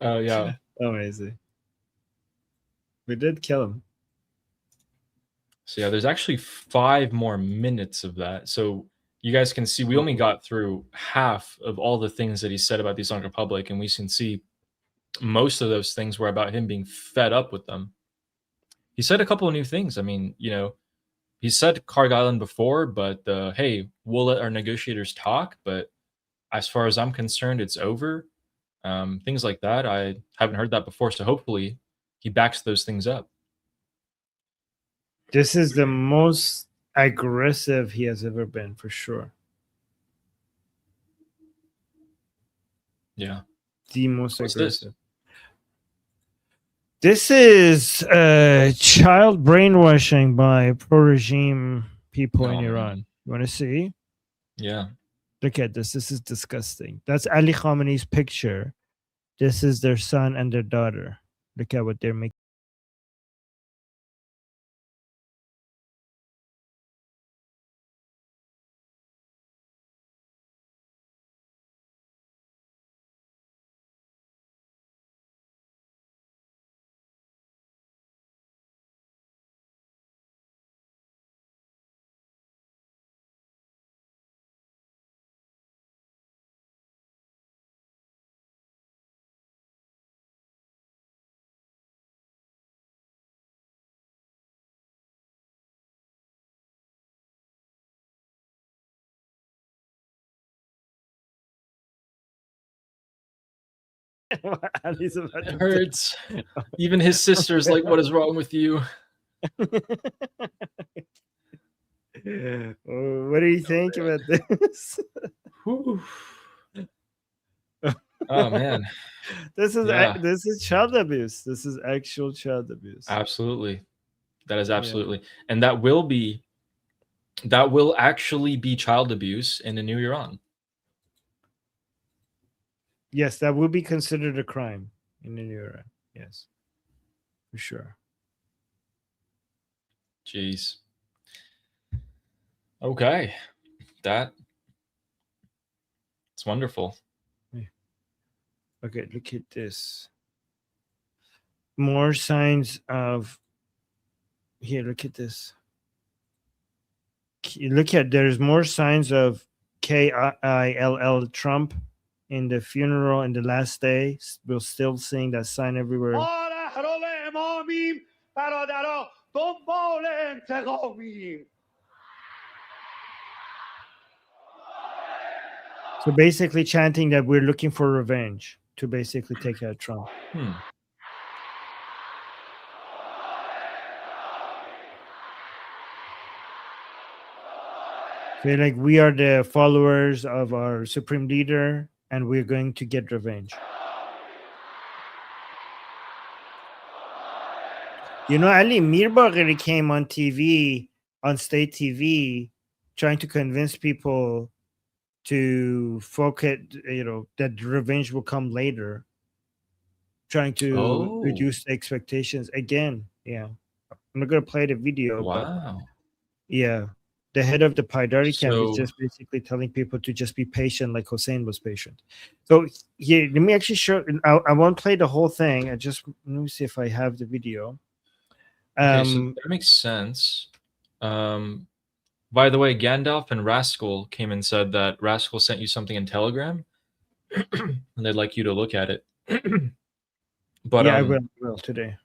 Oh, yeah. Amazing. We did kill him. So yeah, there's actually 5 more minutes of that. So you guys can see we only got through half of all the things that he said about the Islamic Republic, and we can see most of those things were about him being fed up with them. He said a couple of new things. I mean, he said Karg Island before, but hey, we'll let our negotiators talk, but as far as I'm concerned, it's over. Things like that. I haven't heard that before, so hopefully he backs those things up. This is the most aggressive he has ever been, for sure. Yeah. The most What's aggressive. This is child brainwashing by pro-regime people in Iran. You want to see? Yeah. Look at this. This is disgusting. That's Ali Khamenei's picture. This is their son and their daughter. Look at what they're making. Ali's about It to hurts. Even his sister's like, what is wrong with you? Oh, what do you think about this? Oh man, This is Yeah. this is child abuse. This is actual child abuse. absolutely. That is absolutely. And that will actually be child abuse in the new Iran. Yes, that will be considered a crime in the new era. Yes, for sure. Jeez. Okay. It's wonderful. Okay, look at this. More signs of. Here, look at this. Look at, there's more signs of KILL Trump in the funeral in the last day. We're still seeing that sign everywhere. So basically chanting that we're looking for revenge to basically take out Trump. They're like, we are the followers of our supreme leader, and we're going to get revenge. Ali Mir Bagheri came on TV, on state TV, trying to convince people to focus, that revenge will come later. trying to Oh. reduce the expectations again. Yeah, I'm not gonna play the video. But Wow. yeah, the head of the Paidari camp is So- just basically telling people to just be patient, like Hossein was patient. So here, let me actually show. I won't play the whole thing. Let me see if I have the video. Okay, so that makes sense. By the way, Gandalf and Rascal came and said that Rascal sent you something in Telegram, and they'd like you to look at it. But yeah, I will today.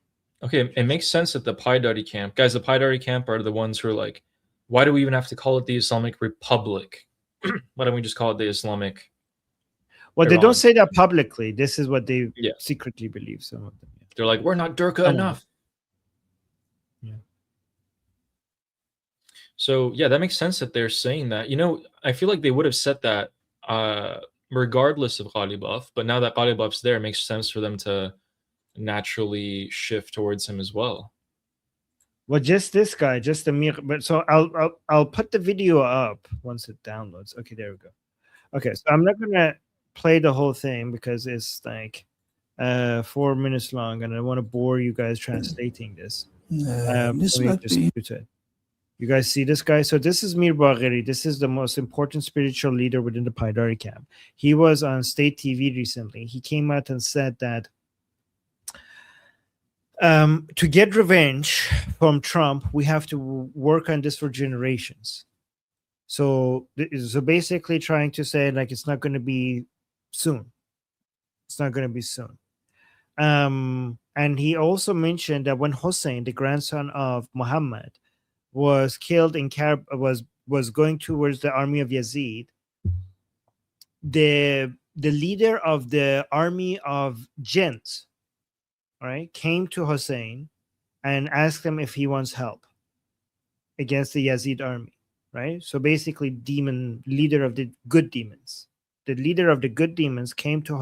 okay, it makes sense that the Paidari camp, guys, the Paidari camp are the ones who are like, why do we even have to call it the Islamic Republic? Why don't we just call it the Islamic? Well, they Iran? don't say that publicly. This is what they Yeah. secretly believe. Some of them. They're like, we're not Durka I know. enough. Yeah. So yeah, that makes sense that they're saying that. You know, I feel like they would have said that regardless of Ghalibaf, but now that Ghalibaf's there, it makes sense for them to naturally shift towards him as well. Well, just this guy, just Amir. But so I'll put the video up once it downloads. Okay, there we go. Okay, so I'm not gonna play the whole thing because it's like 4 minutes long, and I want to bore you guys translating this. Let me just mute it. You guys see this guy? So this is Mir Bagheri. This is the most important spiritual leader within the Paidari camp. He was on state TV recently. He came out and said that to get revenge from Trump, we have to work on this for generations. So basically trying to say like it's not going to be soon. It's not going to be soon. And he also mentioned that when Hussein, the grandson of Muhammad, was killed in was going towards the army of Yazid, the leader of the army of jinns, right, came to Hussein and asked him if he wants help against the Yazid army, right? So basically, leader of the good demons. The leader of the good demons came to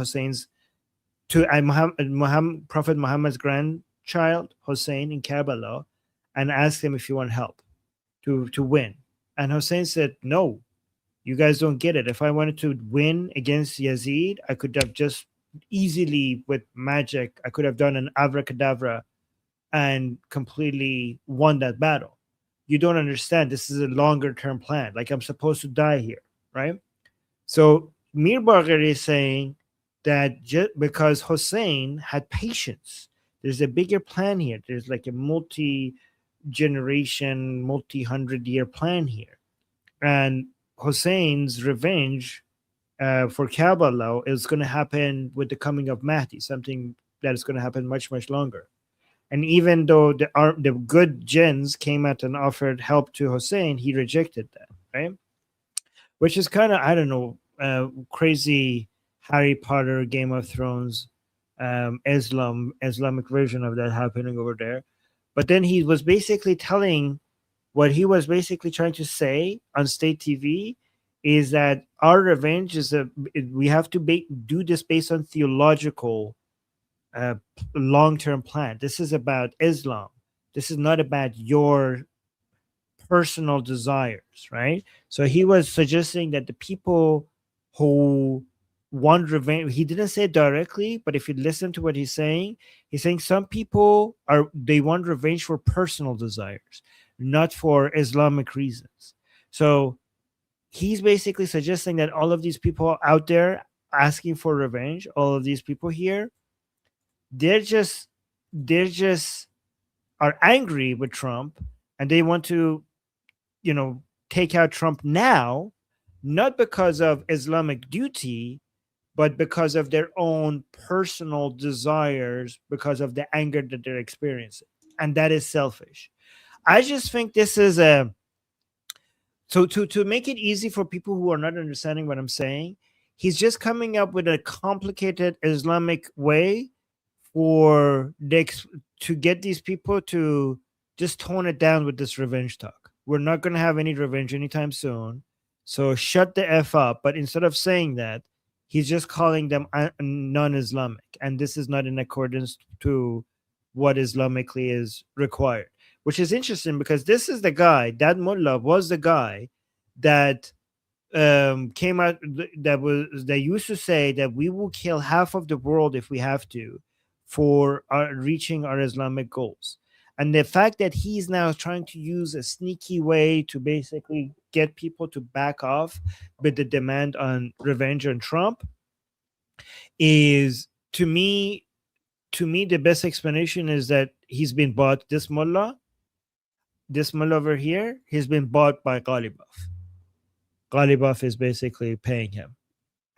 Prophet Muhammad's grandchild, Hussein, in Karbala, and asked him if he want help to win. And Hussein said, no, you guys don't get it. If I wanted to win against Yazid, I could have just easily, with magic, I could have done an abracadabra and completely won that battle. You don't understand. This is a longer term plan. Like, I'm supposed to die here, right? So Mir Bagheri is saying that just because Hussein had patience, there's a bigger plan here. There's like a multi-generation, multi-100-year plan here. And Hussein's revenge for Karbala is going to happen with the coming of Mahdi, something that is going to happen much, much longer. And even though the good jinns came out and offered help to Hussein, he rejected that, right? Which is kind of, I don't know, crazy Harry Potter, Game of Thrones, Islamic version of that happening over there. But then he was basically telling what he was basically trying to say on state TV is that our revenge is we have to do this based on theological long-term plan. This is about Islam. This is not about your personal desires, right? So he was suggesting that the people who want revenge, he didn't say it directly, but if you listen to what he's saying some people they want revenge for personal desires, not for Islamic reasons. So he's basically suggesting that all of these people out there asking for revenge, all of these people here, they're just are angry with Trump, and they want to, take out Trump now, not because of Islamic duty, but because of their own personal desires, because of the anger that they're experiencing. And that is selfish. I just think this is so to make it easy for people who are not understanding what I'm saying, he's just coming up with a complicated Islamic way to get these people to just tone it down with this revenge talk. We're not going to have any revenge anytime soon. So shut the F up. But instead of saying that, he's just calling them non-Islamic. And this is not in accordance to what Islamically is required, which is interesting because this is the guy, that mullah was the guy that came out that used to say that we will kill half of the world if we have to for reaching our Islamic goals. And the fact that he's now trying to use a sneaky way to basically get people to back off with the demand on revenge on Trump is, to me, the best explanation is that he's been bought. This mullah over here, he's been bought by Ghalibaf. Ghalibaf is basically paying him.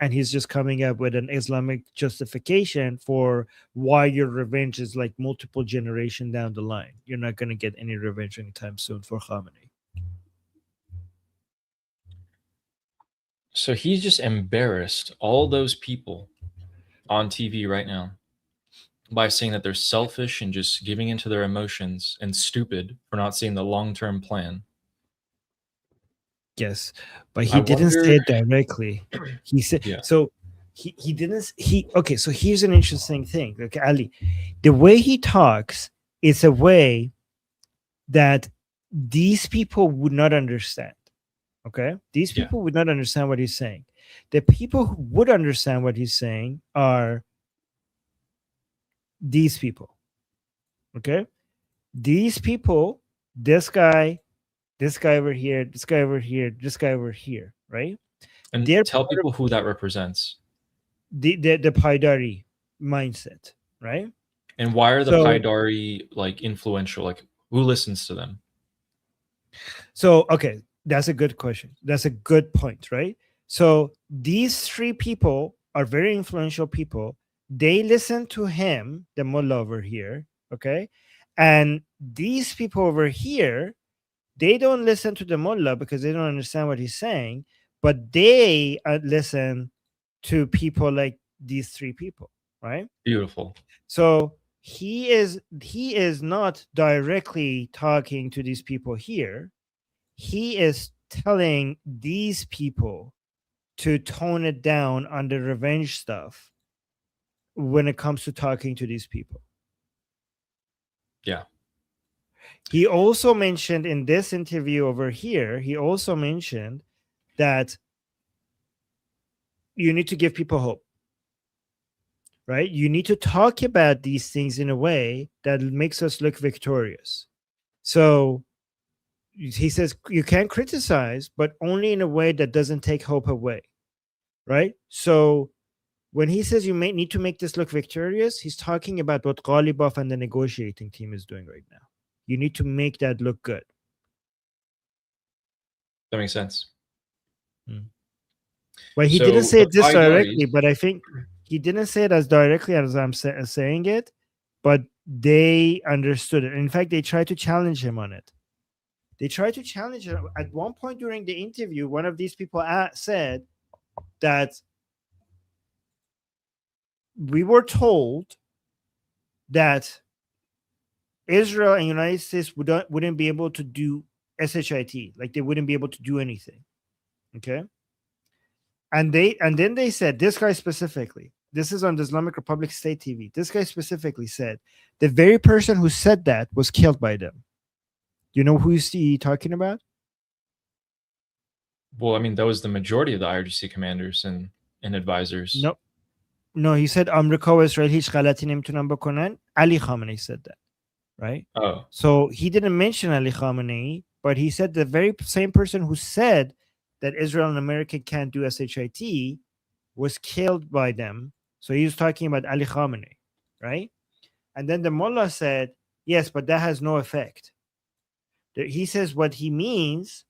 And he's just coming up with an Islamic justification for why your revenge is like multiple generation down the line. You're not going to get any revenge anytime soon for Khamenei. So he's just embarrassed all those people on TV right now by saying that they're selfish and just giving into their emotions and stupid for not seeing the long-term plan. Yes, but he didn't say it directly. He said so. He didn't. Okay. So here's an interesting thing. Okay, Ali, the way he talks is a way that these people would not understand. Okay, these people would not understand what he's saying. The people who would understand what he's saying are these people. Okay, these people. This guy over here, this guy over here, this guy over here, right? And tell people who that represents. The Paidari mindset, right? And why are the Paidari like influential? Like, who listens to them? So, okay, that's a good question. That's a good point, right? So these three people are very influential people. They listen to him, the mullah over here, okay? And these people over here, they don't listen to the mullah because they don't understand what he's saying, but they listen to people like these three people, right? Beautiful. So he is not directly talking to these people here. He is telling these people to tone it down on the revenge stuff when it comes to talking to these people. Yeah. He also mentioned in this interview over here, he also mentioned that you need to give people hope, right? You need to talk about these things in a way that makes us look victorious. So he says you can criticize, but only in a way that doesn't take hope away, right? So when he says you may need to make this look victorious, he's talking about what Ghalibaf and the negotiating team is doing right now. You need to make that look good. That makes sense. Well, he didn't say this directly, but I think he didn't say it as directly as I'm saying it, but they understood it. In fact, they tried to challenge him on it. They tried to challenge him. At one point during the interview, one of these people said that we were told that Israel and United States wouldn't be able to do SHIT, like they wouldn't be able to do anything. Okay. And then they said, this guy specifically, this is on the Islamic Republic State TV. This guy specifically said the very person who said that was killed by them. You know who he talking about? Well, I mean, that was the majority of the IRGC commanders and advisors. No, he said Amrika و اسرائیل هیچ غلطی نمیتونن بکنن. Ali Khamenei said that, right? Oh. So he didn't mention Ali Khamenei, but he said the very same person who said that Israel and America can't do SHIT was killed by them. So he was talking about Ali Khamenei, right? And then the mullah said, yes, but that has no effect. He says what he means,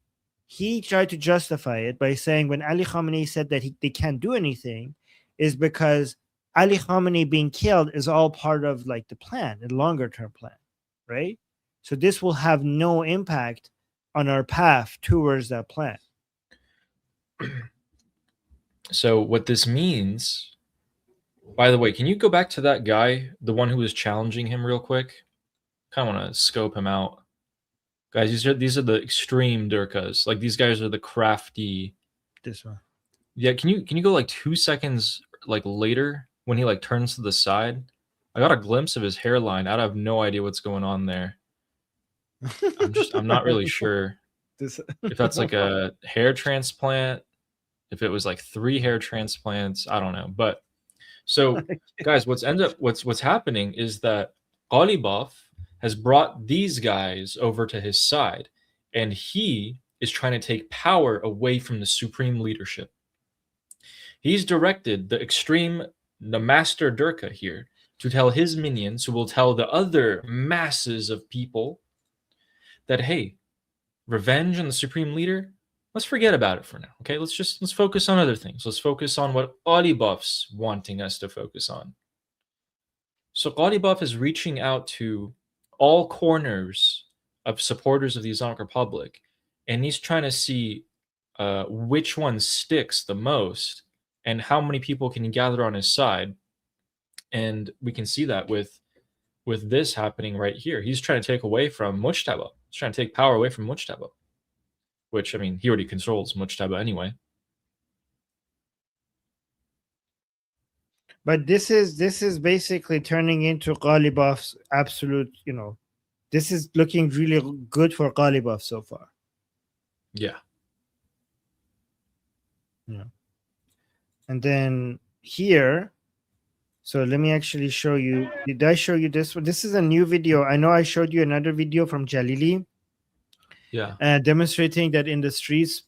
he tried to justify it by saying when Ali Khamenei said that they can't do anything is because Ali Khamenei being killed is all part of like the plan, the longer term plan, right? So this will have no impact on our path towards that plan. So what this means, by the way, can you go back to that guy, the one who was challenging him real quick? Kind of want to scope him out. Guys, these are the extreme Durkas. Like these guys are the crafty. This one. Yeah, can you go like 2 seconds like later when he like turns to the side? I got a glimpse of his hairline. I have no idea what's going on there. I'm not really sure if that's like a hair transplant, if it was like 3 hair transplants, I don't know. But So, guys, what's happening is that Ghalibaf has brought these guys over to his side, and he is trying to take power away from the supreme leadership. He's directed the master Durka here to tell his minions, who will tell the other masses of people that, hey, revenge on the supreme leader, let's forget about it for now. Okay, let's focus on other things. Let's focus on what Ghalibaf's wanting us to focus on. So Ghalibaf is reaching out to all corners of supporters of the Islamic Republic, and he's trying to see which one sticks the most and how many people can he gather on his side. And we can see that with this happening right here. He's trying to take away from Mujtaba. He's trying to take power away from Mujtaba, which, I mean, he already controls Mujtaba anyway. But this is basically turning into Ghalibaf's absolute, this is looking really good for Ghalibaf so far. Yeah. Yeah. And then here, so let me actually show you. Did I show you this one? This is a new video. I know I showed you another video from Jalili. Yeah. Demonstrating that in the streets,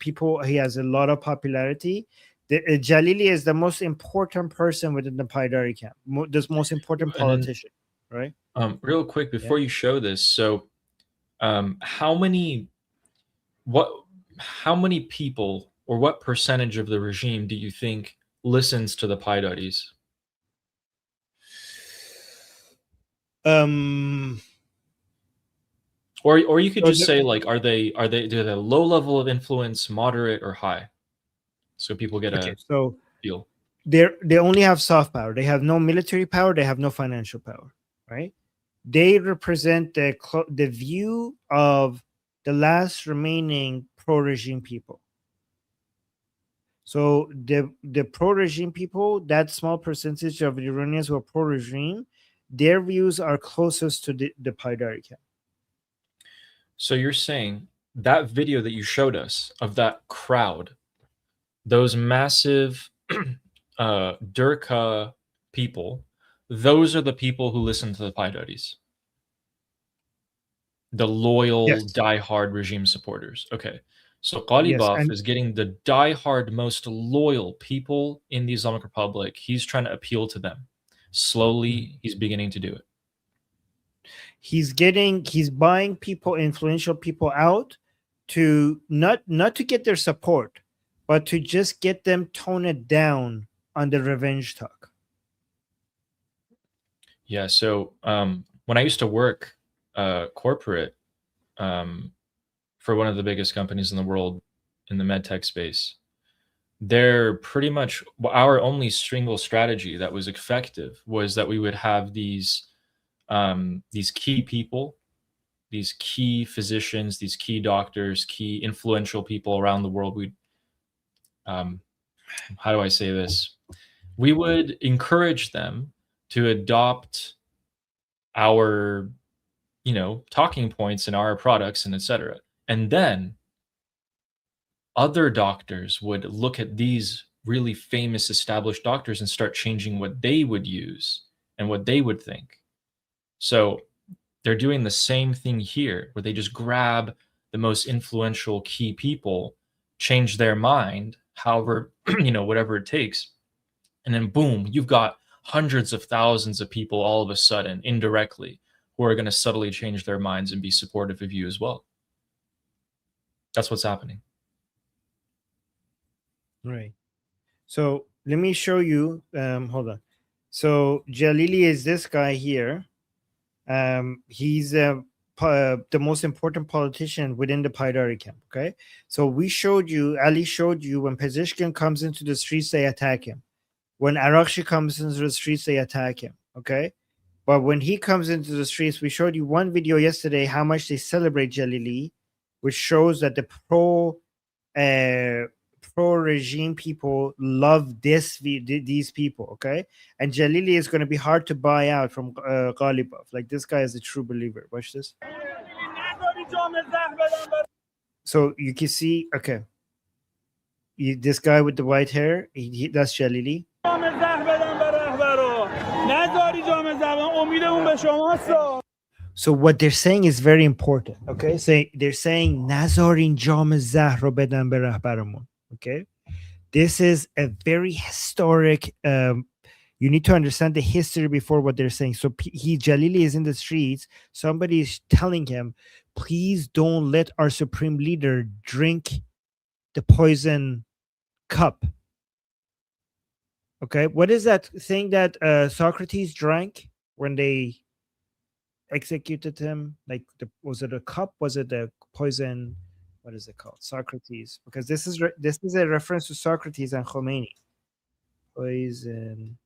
he has a lot of popularity. Jalili is the most important person within the Paidari camp, the most important politician, right? Real quick, before you show this, so how many people, or what percentage of the regime do you think listens to the Paidaris? Or you could just say, like, do they have a low level of influence, moderate, or high? So people get a feel. They only have soft power. They have no military power. They have no financial power, right? They represent the view of the last remaining pro-regime people. So the pro-regime people, that small percentage of Iranians who are pro-regime, their views are closest to the Paidari camp. So you're saying that video that you showed us of that crowd, those massive Durka people, those are the people who listen to the Paidaris? The loyal, diehard regime supporters. Okay. So Ghalibaf is getting the diehard, most loyal people in the Islamic Republic. He's trying to appeal to them. Slowly, he's beginning to do it. He's buying people, influential people out to not to get their support, but to just get them toned down on the revenge talk. Yeah. So when I used to work corporate for one of the biggest companies in the world in the medtech space, they're pretty much our only single strategy that was effective was that we would have these key people, these key physicians, these key doctors, key influential people around the world. We'd how do I say this? We would encourage them to adopt our talking points in our products and etc. And then other doctors would look at these really famous established doctors and start changing what they would use and what they would think. So they're doing the same thing here, where they just grab the most influential key people, change their mind, however, whatever it takes. And then boom, you've got hundreds of thousands of people all of a sudden, indirectly, who are going to subtly change their minds and be supportive of you as well. That's what's happening. Right. So let me show you. Hold on. So Jalili is this guy here. He's the most important politician within the Paidari camp. Okay. So Ali showed you when Pezeshkian comes into the streets, they attack him. When Arakshi comes into the streets, they attack him. Okay. But when he comes into the streets, we showed you one video yesterday how much they celebrate Jalili, which shows that the pro-regime people love these people, okay? And Jalili is going to be hard to buy out from Ghalibaf. Like, this guy is a true believer. Watch this. So you can see, okay. This guy with the white hair, that's Jalili. So what they're saying is very important. Okay, so they're saying nazarin jam zahr ro bedan be rahbaramon. Okay, this is a very historic. You need to understand the history before what they're saying. So Jalili is in the streets. Somebody is telling him, please don't let our supreme leader drink the poison cup. Okay, what is that thing that Socrates drank when they executed him? Like, was it a cup? Was it a poison? What is it called? Socrates, because this is a reference to Socrates and Khomeini. Poison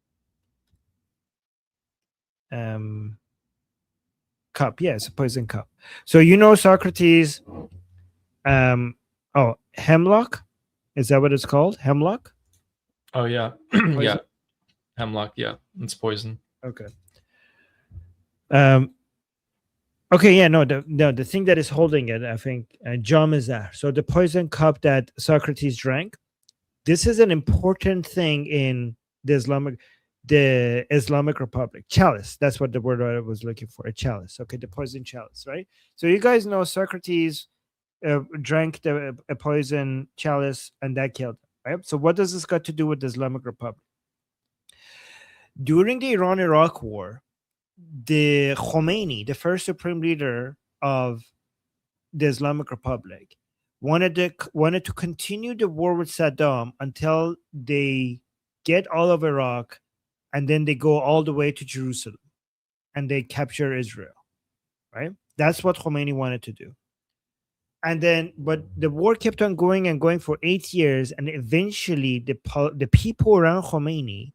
cup. Yeah, it's a poison cup. So Socrates. Hemlock. Is that what it's called? Hemlock. Oh yeah, yeah, hemlock. Yeah, it's poison. Okay. Okay. Yeah. No. The thing that is holding it, I think, jam is there. So the poison cup that Socrates drank. This is an important thing in the Islamic Republic. Chalice. That's what the word I was looking for. A chalice. Okay. The poison chalice. Right. So you guys know Socrates drank a poison chalice and that killed him. Right. So what does this got to do with the Islamic Republic? During the Iran-Iraq War, the Khomeini, the first supreme leader of the Islamic Republic, wanted to continue the war with Saddam until they get all of Iraq, and then they go all the way to Jerusalem and they capture Israel. Right? That's what Khomeini wanted to do. And then, but the war kept on going and going for 8 years, and eventually the people around Khomeini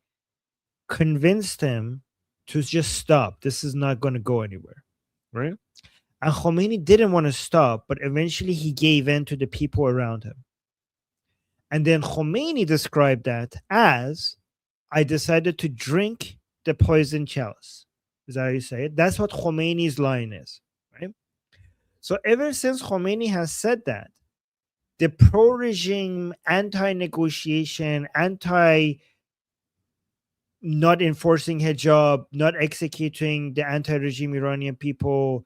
convinced him to just stop. This is not going to go anywhere, right? And Khomeini didn't want to stop, but eventually he gave in to the people around him. And then Khomeini described that as, I decided to drink the poison chalice. Is that how you say it? That's what Khomeini's line is, right? So ever since Khomeini has said that, the pro-regime, anti-negotiation, not enforcing hijab, not executing the anti-regime Iranian people,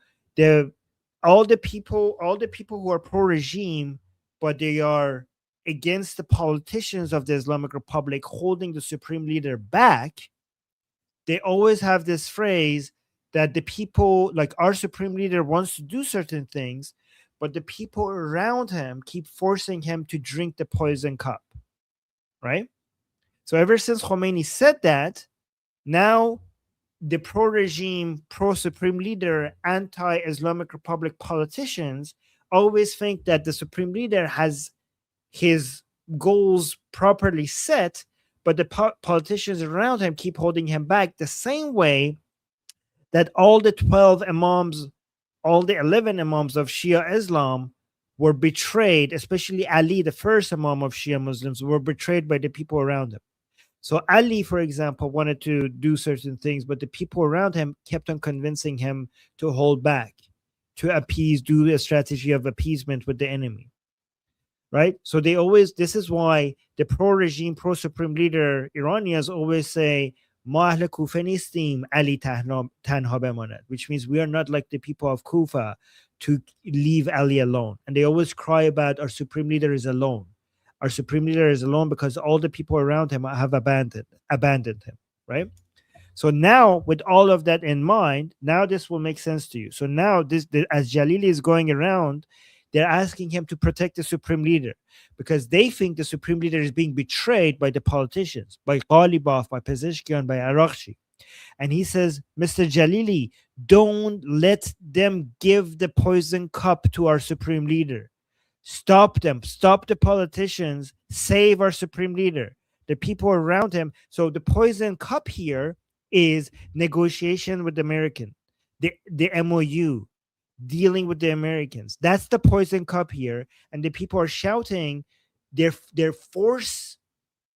all the people who are pro-regime, but they are against the politicians of the Islamic Republic holding the supreme leader back, they always have this phrase that the people, like our supreme leader wants to do certain things, but the people around him keep forcing him to drink the poison cup, right? So ever since Khomeini said that, now the pro-regime, pro-supreme leader, anti-Islamic Republic politicians always think that the supreme leader has his goals properly set, but the politicians around him keep holding him back, the same way that all the 12 imams, all the 11 imams of Shia Islam were betrayed, especially Ali, the first imam of Shia Muslims, were betrayed by the people around him. So Ali, for example, wanted to do certain things, but the people around him kept on convincing him to hold back, to appease, do a strategy of appeasement with the enemy, right? So this is why the pro-regime, pro-supreme leader Iranians always say, Ma ahl Kufa nistim, Ali tanha bemanet, which means we are not like the people of Kufa to leave Ali alone. And they always cry about our supreme leader is alone. Our supreme leader is alone because all the people around him have abandoned him, right? So now, with all of that in mind, now this will make sense to you. So now, as Jalili is going around, they're asking him to protect the supreme leader because they think the supreme leader is being betrayed by the politicians, by Ghalibaf, by Pezeshkian, by ARGC. And he says, Mr. Jalili, don't let them give the poison cup to our supreme leader. Stop them. Stop the politicians. Save our supreme leader. The people around him. So the poison cup here is negotiation with the American, the MOU, dealing with the Americans. That's the poison cup here. And the people are shouting their force.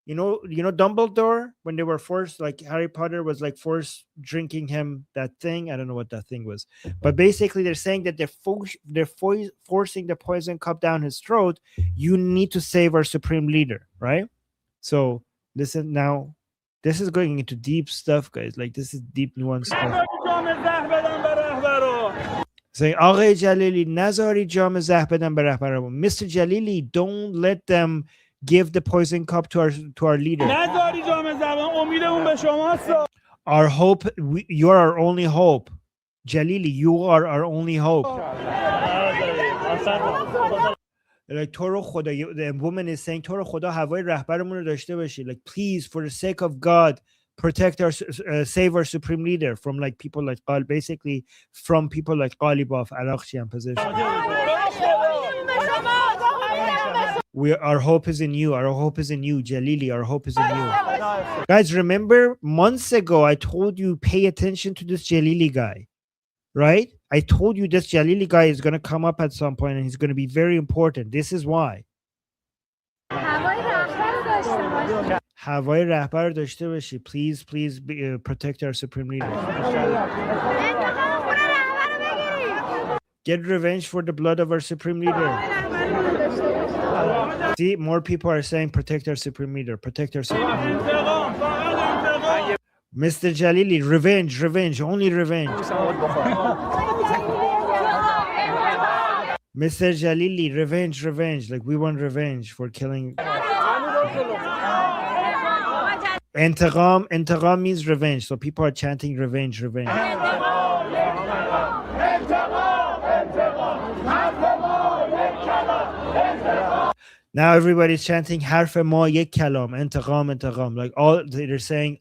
You know Dumbledore, when they were forced, like Harry Potter was like forced drinking him that thing. I don't know what that thing was, but basically they're saying that they're forcing the poison cup down his throat. You need to save our supreme leader, right? So listen now. This is going into deep stuff, guys. Like this is deep nuanced stuff. Saying آقای جلیلی نذاری جام زهر بدن به رهبرمون. Mr. Jalili, don't let them give the poison cup to our leader. Our hope, you are our only hope. Jalili, you are our only hope. Like تو رو خدا, the woman is saying تو رو خدا هوای رهبرمون رو داشته باشی. Like please, for the sake of God, protect our save our supreme leader from like people like basically from people like Ghalibaf, Arakchian position. Our hope is in you. Our hope is in you, Jalili. Our hope is in you. Guys, remember months ago I told you pay attention to this Jalili guy, right? I told you this Jalili guy is going to come up at some point and he's going to be very important. This is why. هوای رهبر داشته باشی. Please protect our supreme leader. Get revenge for the blood of our supreme leader. See, more people are saying protect our supreme leader. Protect our supreme leader. Mr. Jalili, revenge, only revenge. Mr. Jalili, revenge. Like we want revenge for killing. Integam means revenge. So people are chanting revenge. Now everybody's chanting harf ma yek kalam, integam. Like all they're saying,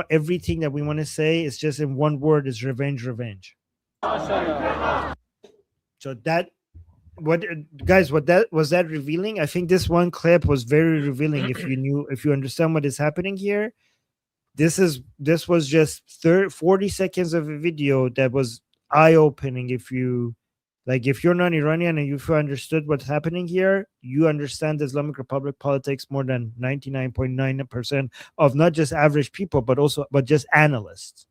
everything that we want to say is just in one word is revenge. So that was that revealing? I think this one clip was very revealing. If you understand what is happening here, this was just 40 seconds of a video that was eye-opening. If you're not Iranian and if you understood what's happening here, you understand the Islamic Republic politics more than 99.9% of not just average people, but just analysts.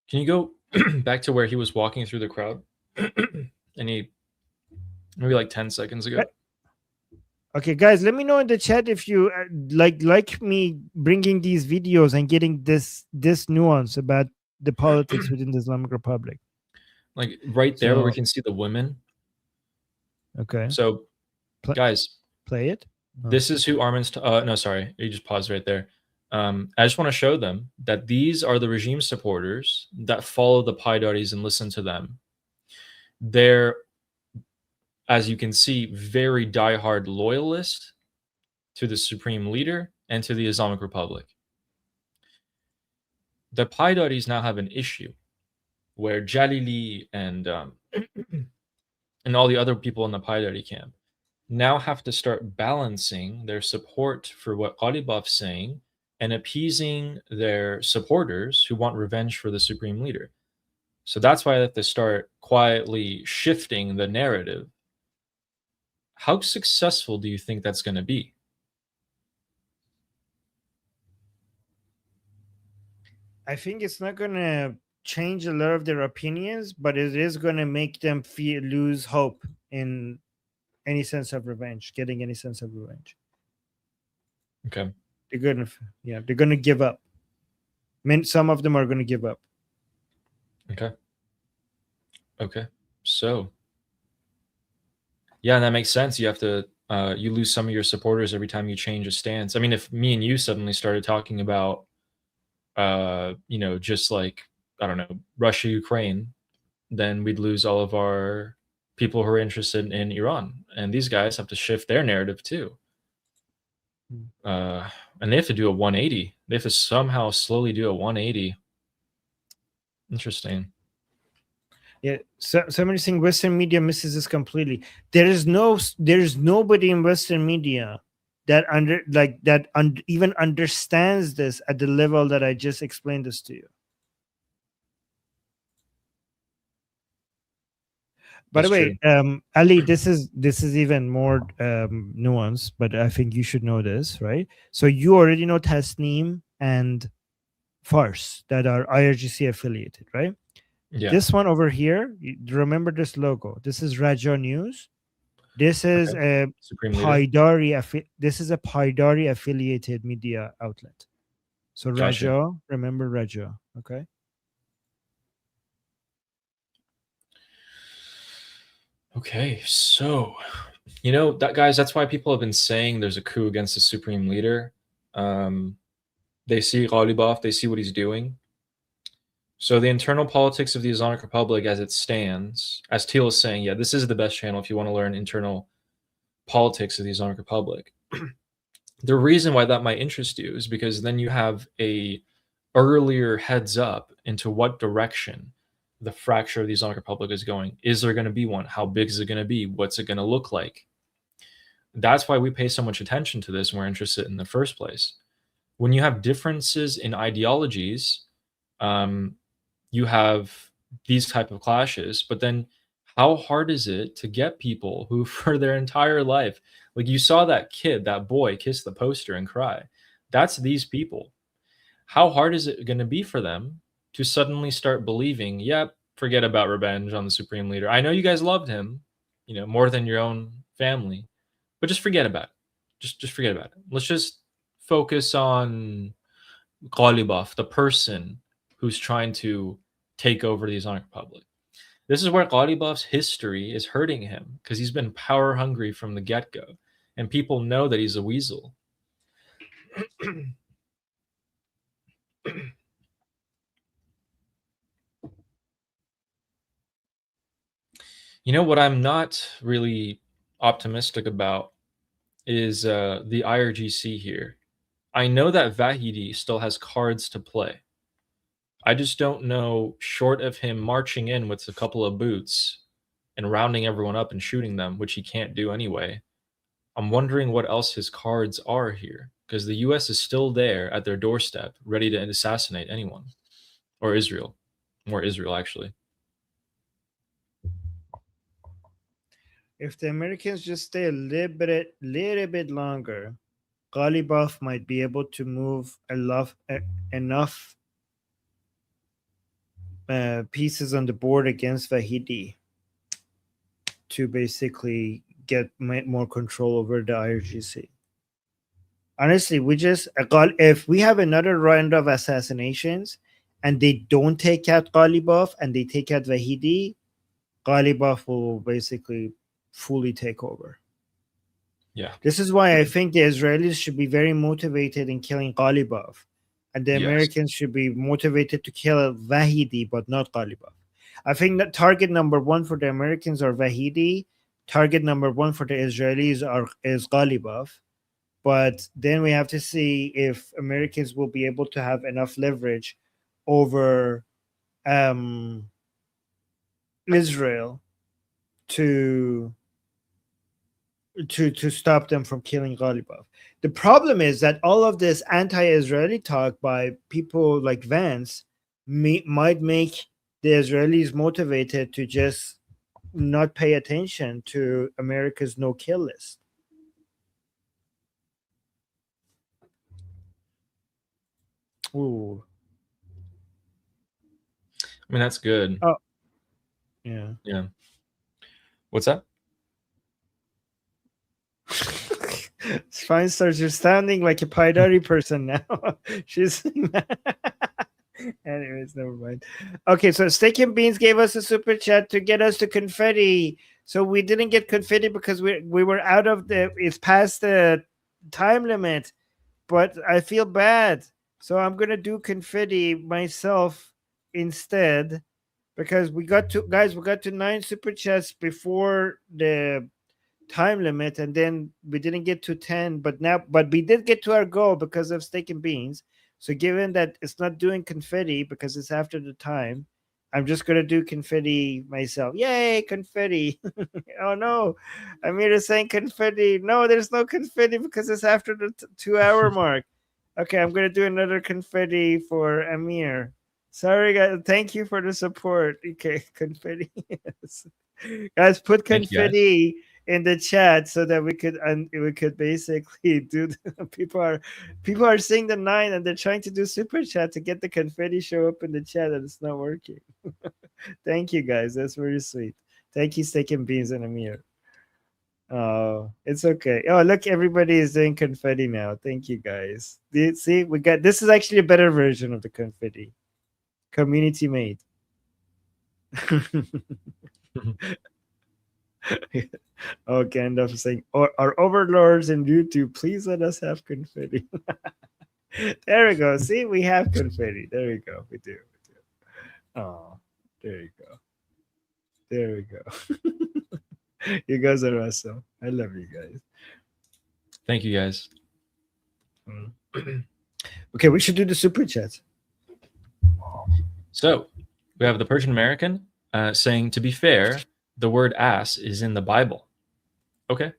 Can you go back to where he was walking through the crowd? Maybe like 10 seconds ago. Okay, guys, let me know in the chat if you like me bringing these videos and getting this nuance about the politics within the Islamic Republic. Like right there where we can see the women. Okay. So, guys, play it. This is who Armin's. No, sorry, you just paused right there. I just want to show them that these are the regime supporters that follow the Paidaris and listen to them. They're, as you can see, very diehard loyalist to the supreme leader and to the Islamic Republic. The Paidaris now have an issue where Jalili and all the other people in the Paidari camp now have to start balancing their support for what Ghalibaf's saying and appeasing their supporters who want revenge for the supreme leader. So that's why they have to start quietly shifting the narrative. How successful do you think that's going to be? I think it's not going to change a lot of their opinions, but it is going to make them lose hope in any sense of revenge, getting any sense of revenge. Okay. They're going to give up. Some of them are going to give up. Okay. So, yeah, that makes sense. You have to, you lose some of your supporters every time you change a stance. I mean, if me and you suddenly started talking about, just like, I don't know, Russia, Ukraine, then we'd lose all of our people who are interested in Iran. And these guys have to shift their narrative too. And they have to do a 180. They have to somehow slowly do a 180. Interesting. Yeah, somebody saying Western media misses this completely. There's nobody in Western media that even understands this at the level that I just explained this to you. By the way, Ali, this is even more nuanced, but I think you should know this, right? So you already know Tasneem and Fars that are IRGC affiliated, right? Yeah. This one over here, remember this logo. This is Raja News. This is a Supreme Leader. This is a Paidari affiliated media outlet. So Gotcha. Raja, remember Raja, okay? Okay, so you know that, guys. That's why people have been saying there's a coup against the Supreme Leader. They see Ghalibaf, they see what he's doing. So the internal politics of the Islamic Republic as it stands, as Teal is saying, yeah, this is the best channel if you want to learn internal politics of the Islamic Republic. The reason why that might interest you is because then you have a earlier heads up into what direction the fracture of the Islamic Republic is going. Is there going to be one? How big is it going to be? What's it going to look like? That's why we pay so much attention to this and we're interested in the first place. When you have differences in ideologies, you have these type of clashes, but then how hard is it to get people who for their entire life, like you saw that kid, that boy kiss the poster and cry. That's these people. How hard is it going to be for them to suddenly start believing, yep, forget about revenge on the Supreme Leader. I know you guys loved him, you know, more than your own family, but just forget about it. Just forget about it. Let's just focus on Ghalibaf, the person who's trying to take over the Islamic Republic. This is where Ghalibaf's history is hurting him because he's been power hungry from the get-go, and people know that he's a weasel. You know what I'm not really optimistic about is the IRGC here. I know that Vahidi still has cards to play. I just don't know, short of him marching in with a couple of boots and rounding everyone up and shooting them, which he can't do anyway. I'm wondering what else his cards are here, because the US is still there at their doorstep, ready to assassinate anyone. Or Israel. More Israel, actually. If the Americans just stay a little bit longer, Ghalibaf might be able to move enough pieces on the board against Vahidi to basically get more control over the IRGC. Honestly, if we have another round of assassinations and they don't take out Ghalibaf and they take out Vahidi, Ghalibaf will basically fully take over. Yeah. This is why I think the Israelis should be very motivated in killing Ghalibaf, and the Americans should be motivated to kill Vahidi, but not Ghalibaf. I think that target number one for the Americans are Vahidi. Target number one for the Israelis is Ghalibaf. But then we have to see if Americans will be able to have enough leverage over Israel to stop them from killing Ghalibaf. The problem is that all of this anti-Israeli talk by people like Vance might make the Israelis motivated to just not pay attention to America's no-kill list. Ooh. I mean, that's good. Oh. Yeah. Yeah. What's that? Fine stars, you're sounding like a Paidari person now. She's anyways, never mind. Okay, so Steak and Beans gave us a super chat to get us to confetti. So we didn't get confetti because we were out of it's past the time limit, but I feel bad. So I'm gonna do confetti myself instead because we got to 9 super chats before the time limit, and then we didn't get to 10, but we did get to our goal because of Steak and Beans. So given that it's not doing confetti because it's after the time, I'm just gonna do confetti myself. Yay, confetti. Oh no, Amir is saying confetti. No, there's no confetti because it's after the 2-hour mark. Okay, I'm gonna do another confetti for Amir. Sorry guys, thank you for the support. Okay, confetti. Yes. Guys, put confetti in the chat so that we could basically do people are seeing the 9 and they're trying to do super chat to get the confetti show up in the chat and it's not working. Thank you guys, that's very sweet. Thank you, Steak and Beans and Amir. Oh, it's okay. Oh, look, everybody is doing confetti now. Thank you, guys. See, we got this is actually a better version of the confetti, community made. Oh, Gandalf is saying, our overlords in YouTube, please let us have confetti. There we go. See, we have confetti. There we go. We do. Oh, there you go. There we go. You guys are awesome. I love you guys. Thank you, guys. Okay, we should do the super chat. So we have the Persian American saying, to be fair, the word ass is in the Bible. Okay,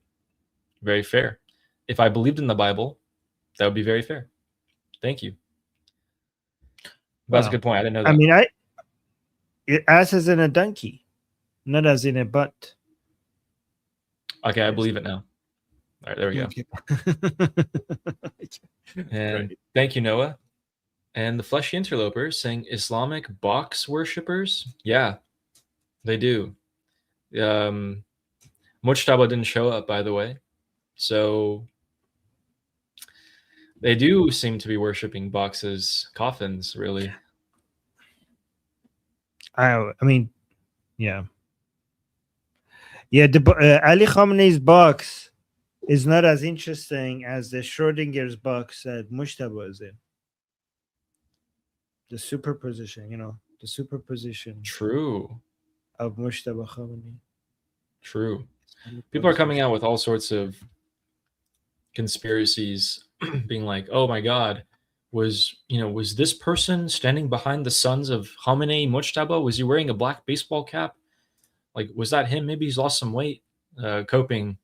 very fair. If I believed in the Bible, that would be very fair. Thank you. That's a good point. I didn't know that. I mean, ass as in a donkey, not as in a butt. Okay, I believe it now. All right, there we go. And Right. thank you, Noah. And the Fleshy Interloper saying Islamic box worshippers. Yeah, they do. Mujtaba didn't show up, by the way. So they do seem to be worshipping boxes, coffins, really. I mean, yeah. Yeah, Ali Khamenei's box is not as interesting as the Schrodinger's box that Mujtaba is in. The superposition, the superposition True. of Mujtaba Khamenei. True. People are coming out with all sorts of conspiracies, being like, "Oh my God, was this person standing behind the sons of Khamenei Mujtaba? Was he wearing a black baseball cap? Like, was that him? Maybe he's lost some weight." Coping.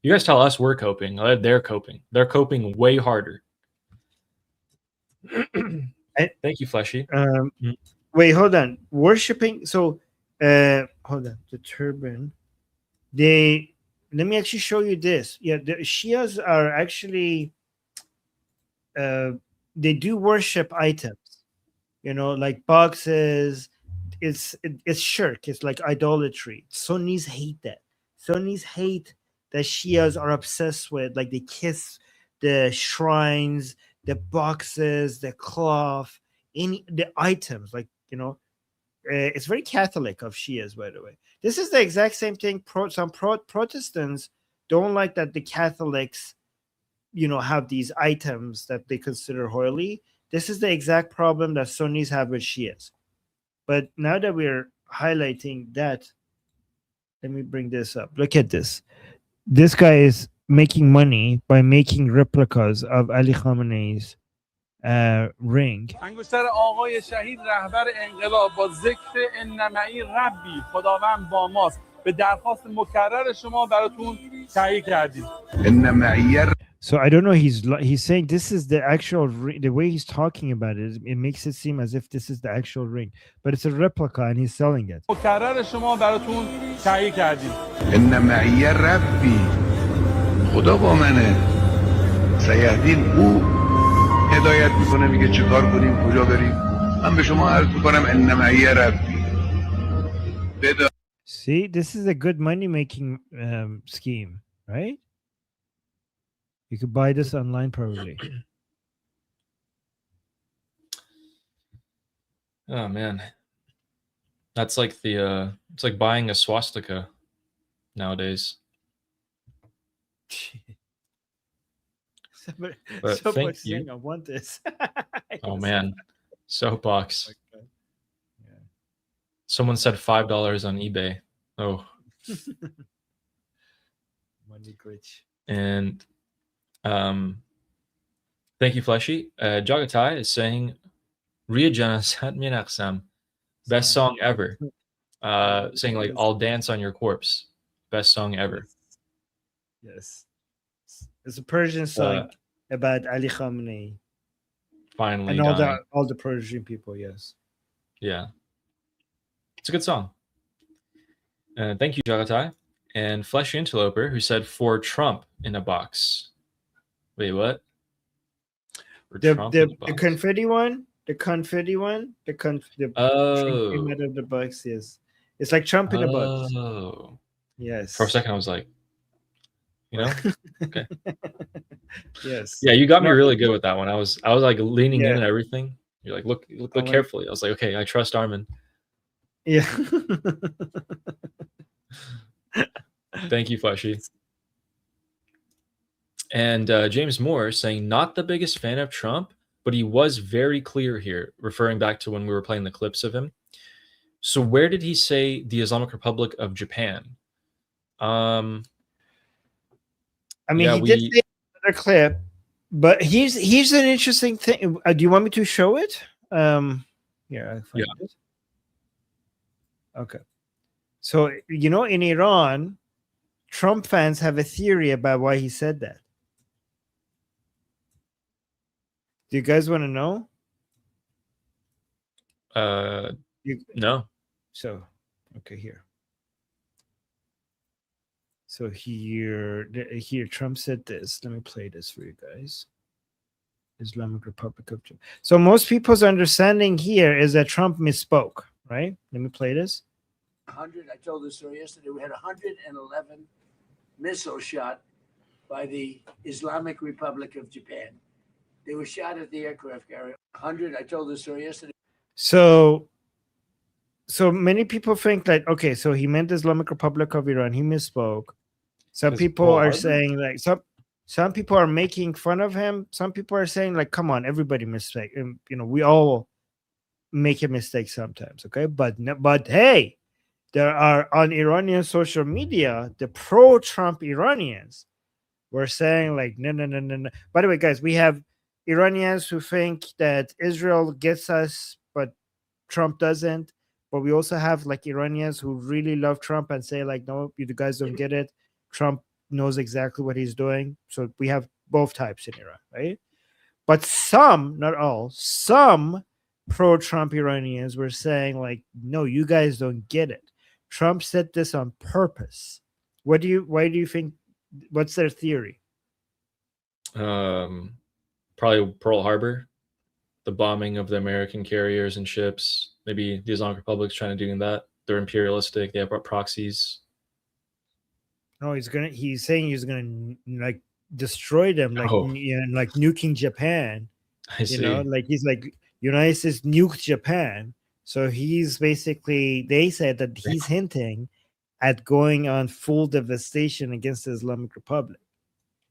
You guys tell us we're coping. They're coping. They're coping way harder. Thank you, Fleshy. Wait, hold on. Worshipping. So, hold on. The turban. Let me actually show you this. Yeah, the Shias are actually, they do worship items. Like boxes. It's shirk. It's like idolatry. Sunnis hate that. Sunnis hate that Shias are obsessed with. Like they kiss the shrines, the boxes, the cloth, the items. Like it's very Catholic of Shias, by the way. This is the exact same thing. Some Protestants don't like that the Catholics, have these items that they consider holy. This is the exact problem that Sunnis have with Shias. But now that we're highlighting that, let me bring this up. Look at this. This guy is making money by making replicas of Ali Khamenei's ring. انگشتر آقای شهید رهبر انقلاب با ذکر انمعی ربی خداوند با ماست به درخواست مکرر شما براتون تهیه کردیم. So I don't know. He's saying this is the actual ring. The way he's talking about it makes it seem as if this is the actual ring, but it's a replica and he's selling it. مکرر شما براتون تهیه کردیم. انمعی ربی خدا با منه. سیهدین او هدایت میکنه میگه چه کار کنیم کجا بریم. من به شما عرض میکنم انمعی ربی. See, this is a good money making scheme, right? You could buy this online probably. Oh man, that's like it's like buying a swastika nowadays. But thank you. Saying, I want this. Oh man, soapbox. Yeah. Someone said $5 on eBay. Oh. Money glitch. And thank you, Fleshy. Jagatai is saying Ria Janasat Minaksam, best song ever. Saying like I'll dance on your corpse. Best song ever. Yes. It's a Persian song about Ali Khamenei. Finally. And all the Persian people, yes. Yeah. It's a good song. Thank you, Jagatai. And Fleshy Interloper, who said for Trump in a box. Wait, what? The confetti one? The confetti one? The oh. out of the box, yes. It's like Trump in a box. Oh. Yes. For a second, I was like, You know? Okay. Yes. Yeah, you got me No, really good with that one. I was like leaning in Yeah. and everything. You're like, look like- carefully. I was like, okay, I trust Armin. Yeah. Thank you, Fleshy. And James Moore saying, not the biggest fan of Trump, but he was very clear here, referring back to when we were playing the clips of him. So where did he say the Islamic Republic of Japan? I mean, Yeah, he did say another clip, but here's an interesting thing. Do you want me to show it? Yeah, I find it. Okay. So in Iran, Trump fans have a theory about why he said that. Do you guys want to know? No. So, okay, here. So here Trump said this. Let me play this for you guys. Islamic Republic of Japan. So most people's understanding here is that Trump misspoke, right? Let me play this. 100. I told this story yesterday. We had 111 missiles shot by the Islamic Republic of Japan. They were shot at the aircraft carrier. 100. I told this story yesterday. So many people think that, okay, so he meant the Islamic Republic of Iran. He misspoke. Some people are saying like some people are making fun of him. Some people are saying like, come on, everybody mistake. We all make a mistake sometimes. Okay, but hey, there are on Iranian social media, the pro-Trump Iranians were saying like, no. By the way, guys, we have Iranians who think that Israel gets us, but Trump doesn't. But we also have like Iranians who really love Trump and say like, no, you guys don't get it. Trump knows exactly what he's doing. So we have both types in Iran, right? But some, not all, some pro-Trump Iranians were saying like, no, you guys don't get it. Trump said this on purpose. Why do you think? What's their theory? Probably Pearl Harbor, the bombing of the American carriers and ships. Maybe the Islamic Republic's trying to do that. They're imperialistic. They have proxies. No, he's saying he's gonna like destroy them, like like nuking Japan. I see. Like he's like United States nuked Japan. So he's basically, they said that he's hinting at going on full devastation against the Islamic Republic.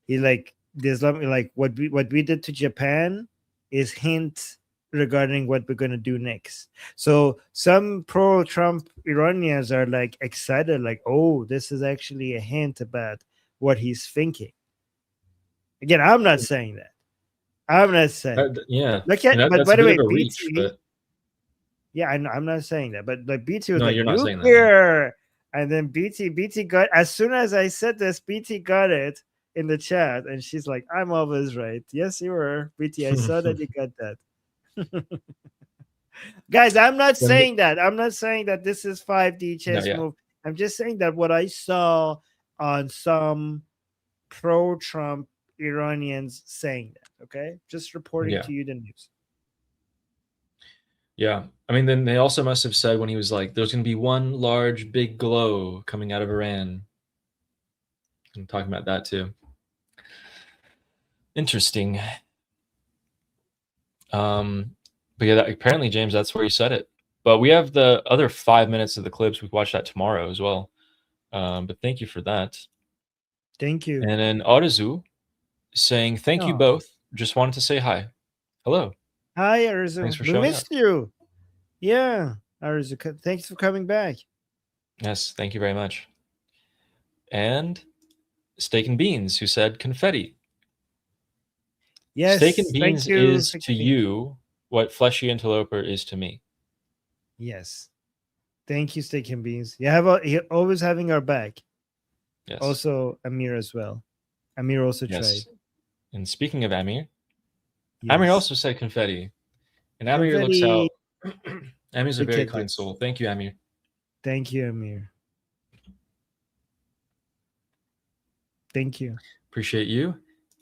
He like the Islamic, like what we did to Japan is hint regarding what we're going to do next. So some pro-Trump Iranians are like excited, like, oh, this is actually a hint about what he's thinking. Again, I'm not saying that. I'm not saying. Yeah. Look at, but by the way, BT, yeah, I'm not saying that, but like BT was like nuclear, and then BT got, as soon as I said this, BT got it in the chat, and she's like, "I'm always right." Yes, you were, BT. I saw that you got that. Guys, I'm not saying that. I'm not saying that this is 5D chess move. I'm just saying that what I saw on some pro-Trump Iranians saying that. Okay, just reporting to you the news. Yeah. I mean, then they also must have said when he was like, there's going to be one large big glow coming out of Iran. I'm talking about that too. Interesting. But yeah, apparently, James, that's where he said it. But we have the other 5 minutes of the clips. We can watch that tomorrow as well. But thank you for that. Thank you. And then Arzu saying, thank you both. Just wanted to say hi. Hello. Hi, Arzu. Thanks for we showing missed up. you. Yeah, Arzu. Thanks for coming back. Yes, thank you very much. And Steak and Beans, who said confetti. Yes, Steak and Beans is to you what Fleshy Interloper is to me. Yes. Thank you, Steak and Beans. You're always having our back. Yes. Also, Amir as well. Amir also tried. And speaking of Amir, Amir also said confetti. And Amir confetti. Looks out. Amir's a very kind soul. Thank you, Amir. Thank you, Amir. Thank you. Appreciate you.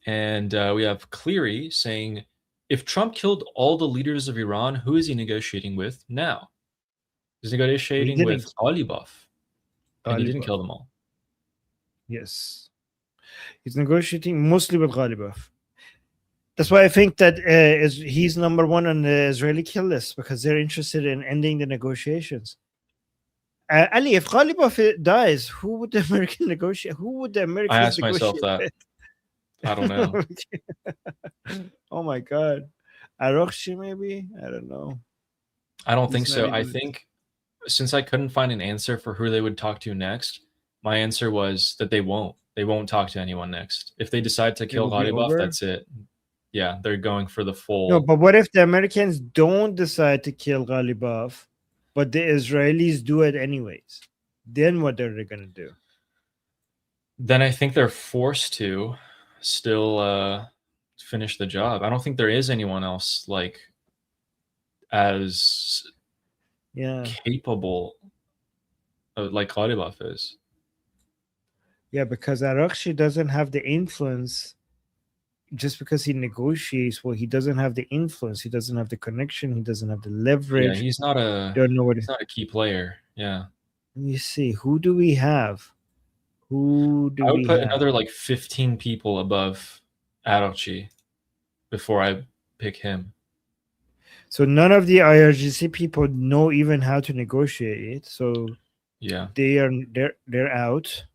And we have Cleary saying, if Trump killed all the leaders of Iran, who is he negotiating with now? He's negotiating with Alibov. And he didn't kill them all. Yes. He's negotiating mostly with Ghalibaf. That's why I think that he's number one on the Israeli kill list, because they're interested in ending the negotiations. Ali, if Ghalibaf dies, who would the American negotiate? Who would the Americans I asked negotiate myself that. with? I don't know. Oh my God. Arokhshi, maybe? I don't know. I don't think He's so. not I even- think since I couldn't find an answer for who they would talk to next, my answer was that they won't. They won't talk to anyone next. If they decide to kill will be Ghalibaf, over? that's it. Yeah, they're going for the full. No, but what if the Americans don't decide to kill Ghalibaf, but the Israelis do it anyways? Then what are they going to do? Then I think they're forced to still finish the job. I don't think there is anyone else like as Yeah. capable like Ghalibaf is. Yeah, because Arakshi doesn't have the influence. Just because he negotiates, well, he doesn't have the influence. He doesn't have the connection. He doesn't have the leverage. Yeah, he's not a Don't know what he's not a key player. Yeah. Let me see. Who do we have? Who do I we would put have? another like 15 people above Arochi before I pick him. So none of the IRGC people know even how to negotiate. So Yeah. they're out.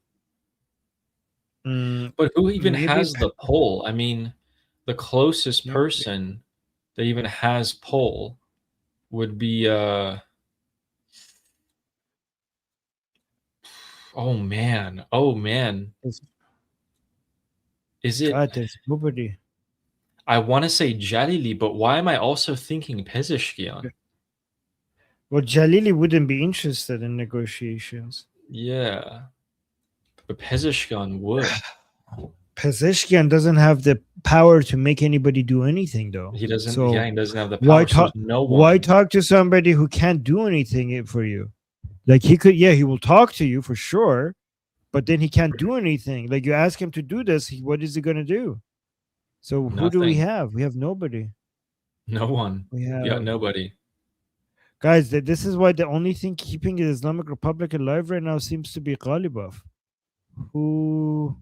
But who even maybe- has the pull? I mean, the closest Maybe- person that even has pull would be oh man. Is it God, there's nobody. I want to say Jalili, but why am I also thinking Pezeshkian? Well, Jalili wouldn't be interested in negotiations. Yeah. But Pezeshkian would. Pezeshkian doesn't have the power to make anybody do anything, though. He doesn't So he doesn't have the power. why so talk? no one. Why talk to somebody who can't do anything for you? Like he could, yeah, he will talk to you for sure, but then he can't do anything. Like you ask him to do this, what is he gonna do? So who do we Nothing. have? We have nobody. No one. We have Yeah, nobody. guys. This is why the only thing keeping the Islamic Republic alive right now seems to be Ghalibaf. Who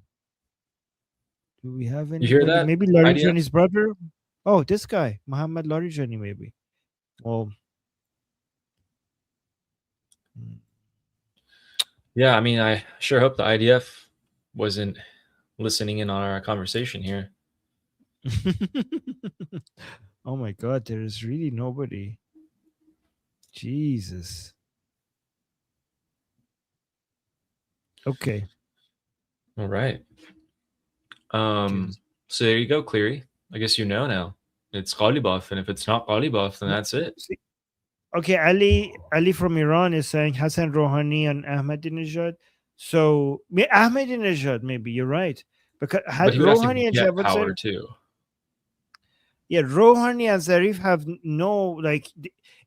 do we have? Anybody? You hear that? Maybe Larijani's brother. Oh, this guy, Muhammad Larijani, maybe. Well, Yeah, I mean, I sure hope the IDF wasn't listening in on our conversation here. oh my God, there is really nobody. Jesus. Okay. All right. So there you go, Cleary. I guess you know now. It's Ghalibaf, and if it's not Ghalibaf, then that's it. Okay, Ali from Iran is saying Hassan Rouhani and Ahmadinejad. So Ahmadinejad, maybe you're right, because But he would have to Rouhani and get Javad power Zarif, too. yeah, Rouhani and Zarif have no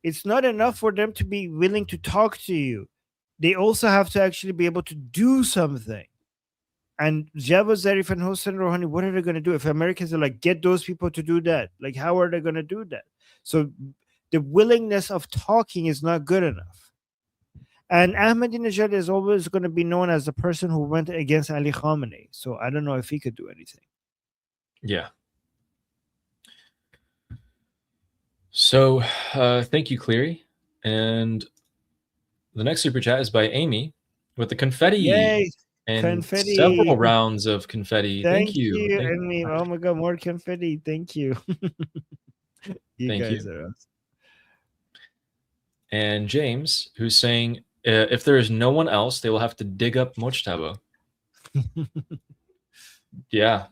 it's not enough for them to be willing to talk to you. They also have to actually be able to do something. And Javad Zarif and Hossein Rouhani, what are they going to do if Americans are like, get those people to do that? Like, how are they going to do that? So the willingness of talking is not good enough. And Ahmadinejad is always going to be known as the person who went against Ali Khamenei. So I don't know if he could do anything. Yeah. So thank you, Cleary. And the next super chat is by Amy with the confetti. Yay! And Confetti. several rounds of confetti. Thank you. Amy. Oh my God, more confetti. Thank you. you Thank guys you. are awesome. And James, who's saying, if there is no one else, they will have to dig up Mojtaba. Yeah.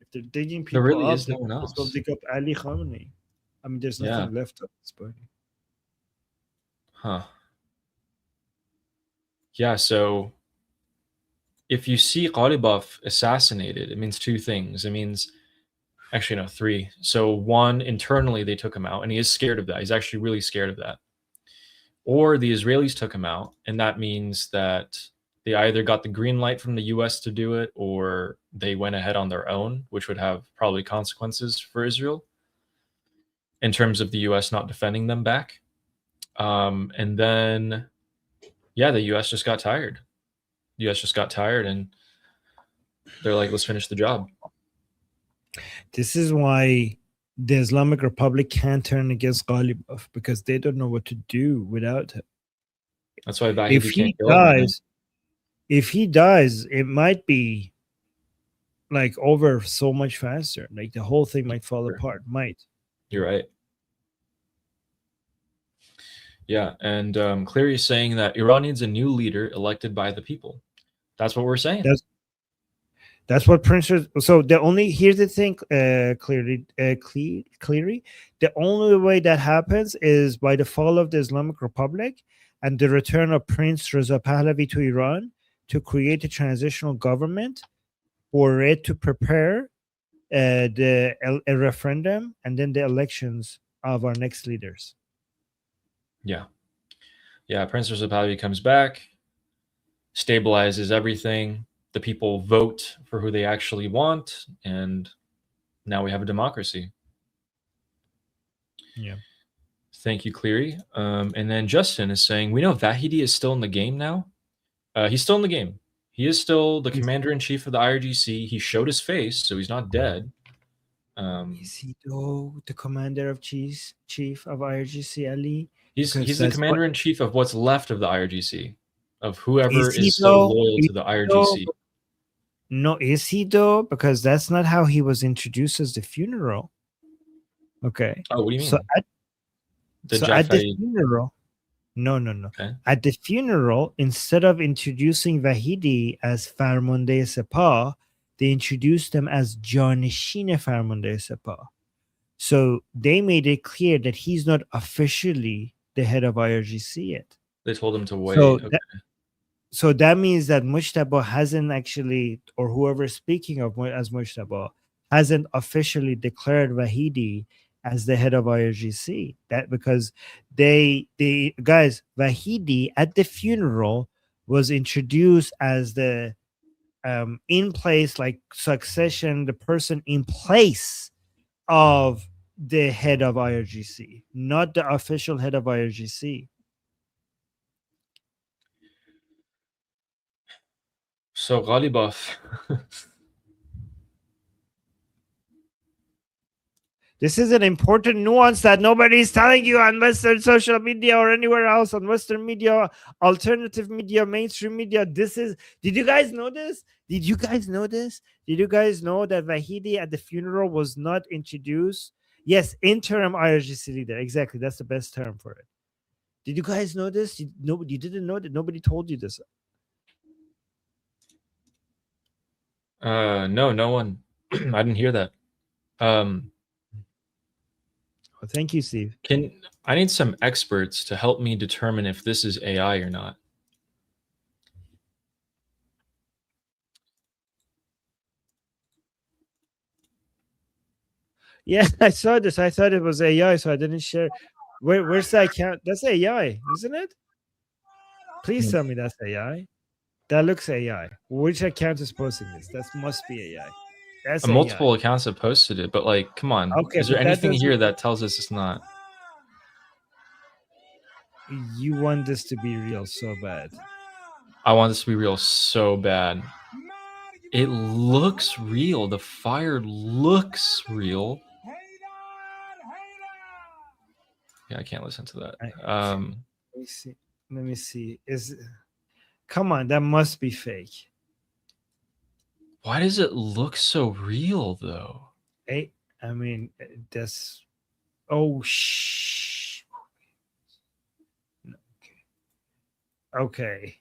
If they're digging There people really up, is no one they'll else. dig up Ali Khamenei. I mean, there's nothing left of this party. Huh. Yeah, so if you see Ghalibaf assassinated, it means two things. It means, actually, no, three. So one, internally, they took him out, and he is scared of that. He's actually really scared of that. Or the Israelis took him out, and that means that they either got the green light from the US to do it, or they went ahead on their own, which would have probably consequences for Israel in terms of the US not defending them back. And then, yeah, the US just got tired. The US just got tired, and They're like, let's finish the job. This is why the Islamic Republic can't turn against Ghalibaf, because they don't know what to do without him. That's why If Vahidi he can't kill him. Man. dies, it might be like over so much faster. Like the whole thing might fall apart. Might. You're right. Yeah, and Cleary is saying that Iran needs a new leader elected by the people. That's what we're saying. That's what Prince. So here's the thing, Cleary. The only way that happens is by the fall of the Islamic Republic and the return of Prince Reza Pahlavi to Iran to create a transitional government for it to prepare a referendum and then the elections of our next leaders. Yeah. Prince Reza Pahlavi comes back, stabilizes everything. The people vote for who they actually want, and now we have a democracy. Yeah. Thank you, Cleary. And then Justin is saying, we know Vahidi is still in the game now. He's still in the game. He is still the commander-in-chief of the IRGC. He showed his face, so he's not dead. Is he though the commander of chief of IRGC, Ali? He's the commander-in-chief of what's left of the IRGC, of whoever is so loyal to the IRGC. No, is he though? Because that's not how he was introduced as the funeral. Okay. Oh, what do you mean? So at the funeral, no. Okay. At the funeral, instead of introducing Vahidi as Farmande Sepah, they introduced him as Janishine Farmande Sepah. So they made it clear that he's not officially the head of IRGC yet. They told him to wait. So that means that Mujtaba hasn't actually, or whoever is speaking of as Mujtaba, hasn't officially declared Vahidi as the head of IRGC. That because they guys, Vahidi at the funeral was introduced as the in place, like succession, the person in place of the head of IRGC, not the official head of IRGC. So Ghalibaf. This is an important nuance that nobody is telling you on Western social media or anywhere else, on Western media, alternative media, mainstream media. Did you guys know this? Did you guys know that Vahidi at the funeral was not introduced? Yes, interim IRGC leader. Exactly. That's the best term for it. Did you guys know this? You didn't know that? Nobody told you this. No one. I didn't hear that. Well, thank you, Steve. I need some experts to help me determine if this is AI or not. Yeah, I saw this. I thought it was AI, so I didn't share. Where's the account? That's AI, isn't it? Please tell me that's AI. That looks AI. Which account is posting this? That must be AI. That's multiple accounts have posted it, but like, come on. Okay, is there anything here that tells us it's not? You want this to be real so bad. I want this to be real so bad. It looks real. The fire looks real. Yeah, I can't listen to that. Let me see. Come on, that must be fake. Why does it look so real though? I mean, that's shh. Okay.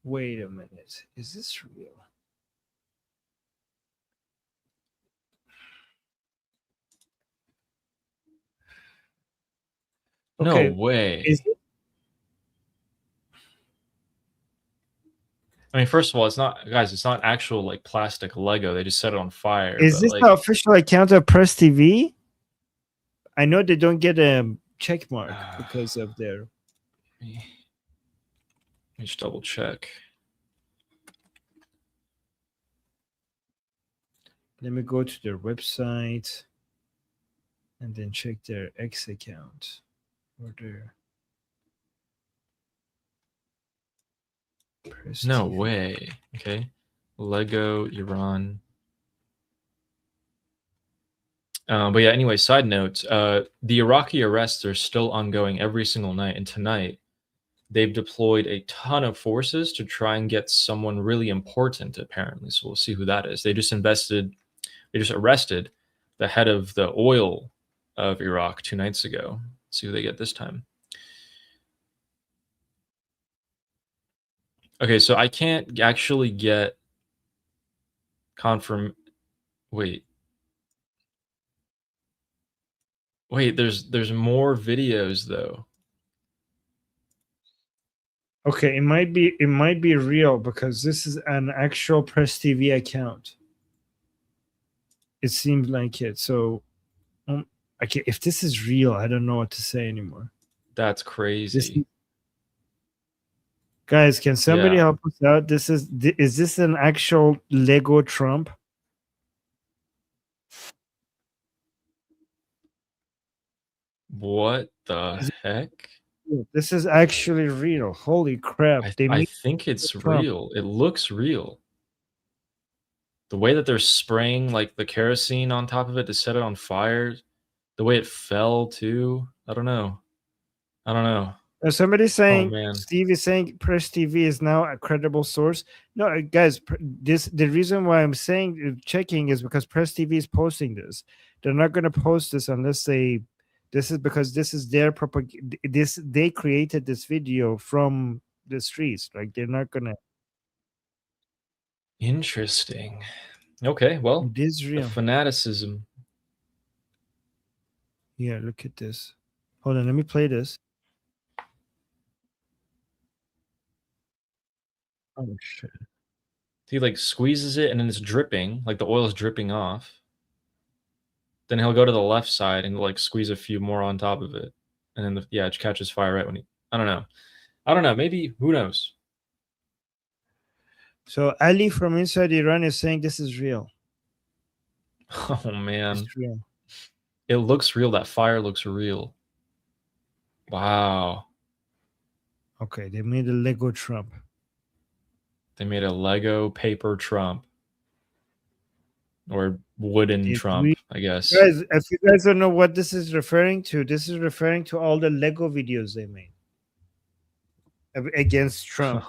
Wait a minute. Is this real? Okay. No way. I mean, first of all, it's not actual like plastic Lego. They just set it on fire. Is this the official account of Press TV? I know they don't get a check mark because of their. Let me just double check. Let me go to their website and then check their X account or their. Press No TV. way. Okay. Lego Iran. But yeah, anyway, side note, the Iraqi arrests are still ongoing every single night. And tonight, they've deployed a ton of forces to try and get someone really important, apparently. So we'll see who that is. They just arrested the head of the oil of Iraq 2 nights ago. Let's see who they get this time. Okay, so I can't actually get Wait, there's more videos though. Okay, it might be real because this is an actual Press TV account. It seems like it. So, okay, if this is real, I don't know what to say anymore. That's crazy. Guys, can somebody help us out? Is this an actual Lego Trump? What the heck? This is actually real. Holy crap. I think it's real. It looks real. The way that they're spraying like the kerosene on top of it to set it on fire, the way it fell too. I don't know. Somebody's saying, man. Steve is saying Press TV is now a credible source. No, guys, the reason why I'm saying checking is because Press TV is posting this. They're not going to post this unless this is because this is their propaganda. They created this video from the streets. Like they're not going to. Interesting. Okay, well, It is real. the fanaticism. Yeah, look at this. Hold on, let me play this. Oh shit. He like squeezes it and then it's dripping, like the oil is dripping off. Then he'll go to the left side and like squeeze a few more on top of it. And then it catches fire right when I don't know. Maybe, who knows? So Ali from inside Iran is saying this is real. Oh man. It's real. It looks real. That fire looks real. Wow. Okay, they made a Lego Trump. They made a Lego paper Trump. Or wooden Trump, I guess. Guys, if you guys don't know what this is referring to, this is referring to all the Lego videos they made against Trump.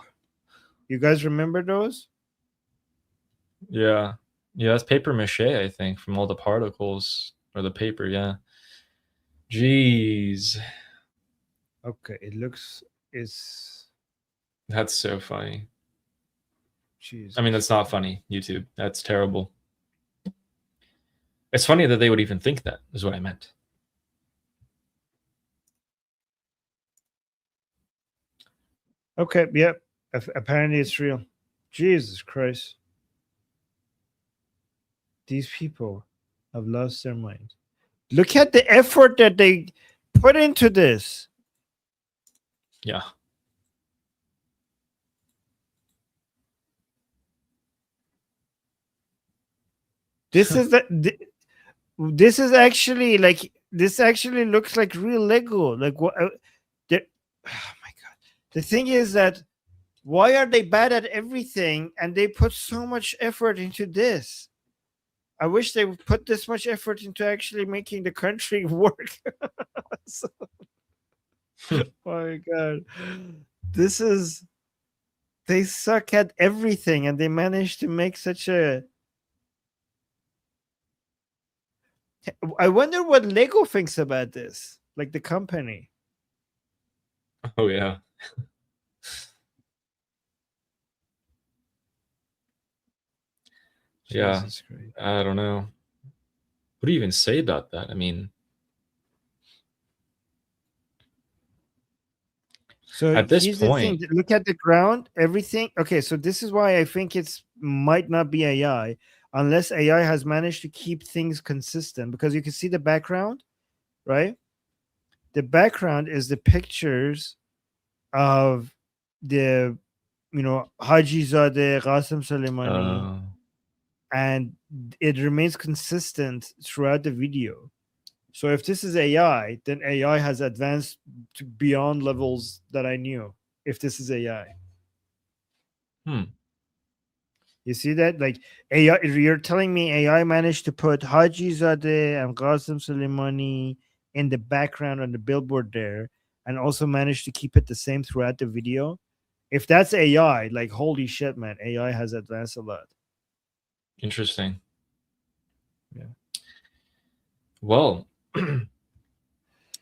You guys remember those? Yeah. Yeah, that's paper mache, I think, from all the particles or the paper, yeah. Jeez. Okay, That's so funny. Jeez. I mean, that's not funny, YouTube. That's terrible. It's funny that they would even think that, is what I meant. Okay, yep. Apparently it's real. Jesus Christ. These people have lost their mind. Look at the effort that they put into this. Yeah. This is this is actually like this actually looks like real Lego. Like what? Oh my god! The thing is that why are they bad at everything and they put so much effort into this? I wish they would put this much effort into actually making the country work. Oh my god! They suck at everything and they managed to make such a. I wonder what Lego thinks about this, like the company. Oh, yeah. Yeah. I don't know. What do you even say about that? I mean, so at this here's point, the thing. Look at the ground, everything. Okay, so this is why I think it's might not be AI. Unless AI has managed to keep things consistent, because you can see the background, right? The background is the pictures of the, Haji Zadeh, Qasem Soleimani, and it remains consistent throughout the video. So if this is AI, then AI has advanced to beyond levels that I knew. If this is AI. You see that? Like AI, you're telling me AI managed to put Haji Zadeh and Qasim Soleimani in the background on the billboard there, and also managed to keep it the same throughout the video. If that's AI, like holy shit, man, AI has advanced a lot. Interesting. Yeah. Well,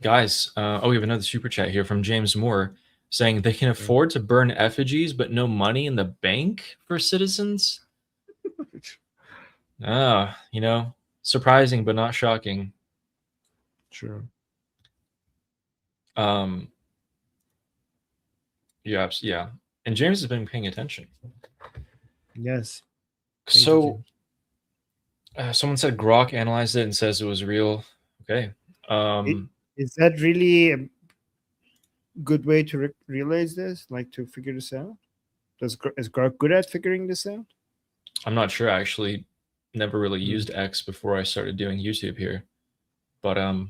guys, we have another super chat here from James Moore saying they can afford to burn effigies, but no money in the bank for citizens. Surprising but not shocking. True. Yeah. And James has been paying attention. Yes. So, someone said Grok analyzed it and says it was real. Okay. Is that really a good way to realize this? Like to figure this out? Is Grok good at figuring this out? I'm not sure. I actually never really used X before I started doing YouTube here. But a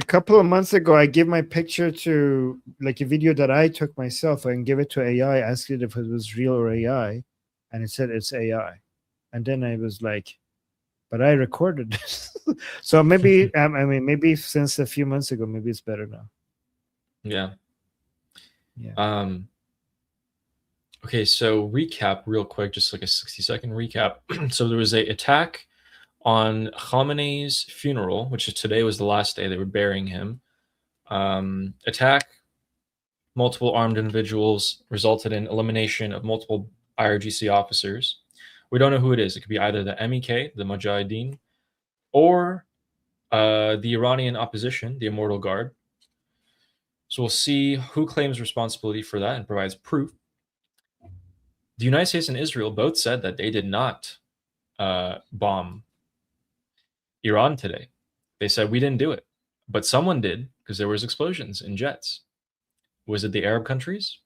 couple of months ago, I gave my picture to like a video that I took myself and give it to AI, asked it if it was real or AI, and it said it's AI. And then I was like, but I recorded this. So maybe, maybe since a few months ago, maybe it's better now. Yeah. Yeah. Okay, so recap real quick, just like a 60-second recap. So there was a attack on Khamenei's funeral, which is today was the last day they were burying him. Attack, multiple armed individuals, resulted in elimination of multiple IRGC officers. We don't know who it is. It could be either the MEK, the Mujahideen, or the Iranian opposition, the Immortal Guard. So we'll see who claims responsibility for that and provides proof. The United States and Israel both said that they did not bomb Iran today. They said we didn't do it, but someone did because there was explosions in jets. Was it the Arab countries,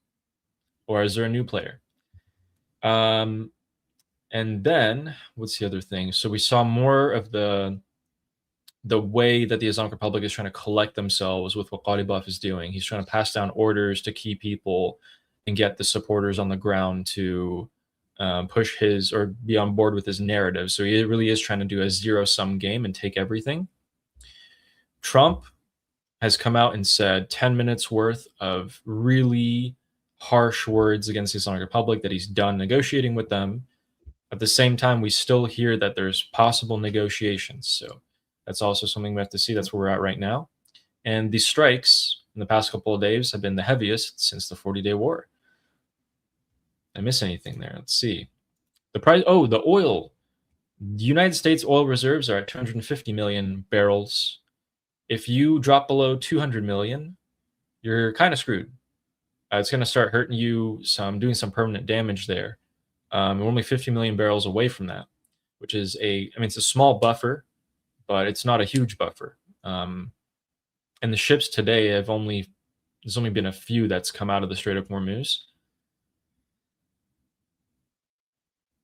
or is there a new player? And then what's the other thing? So we saw more of the way that the Islamic Republic is trying to collect themselves with what Ghalibaf is doing. He's trying to pass down orders to key people and get the supporters on the ground to push his or be on board with his narrative. So he really is trying to do a zero-sum game and take everything. Trump has come out and said 10 minutes worth of really harsh words against the Islamic Republic, that he's done negotiating with them. At the same time, we still hear that there's possible negotiations. So that's also something we have to see. That's where we're at right now. And the strikes in the past couple of days have been the heaviest since the 40-day war. I miss anything there? Let's see. The price. Oh, the oil. The United States oil reserves are at 250 million barrels. If you drop below 200 million, you're kind of screwed. It's going to start hurting you, doing some permanent damage there. We're only 50 million barrels away from that, which is it's a small buffer, but it's not a huge buffer. And the ships today there's only been a few that's come out of the Strait of Hormuz.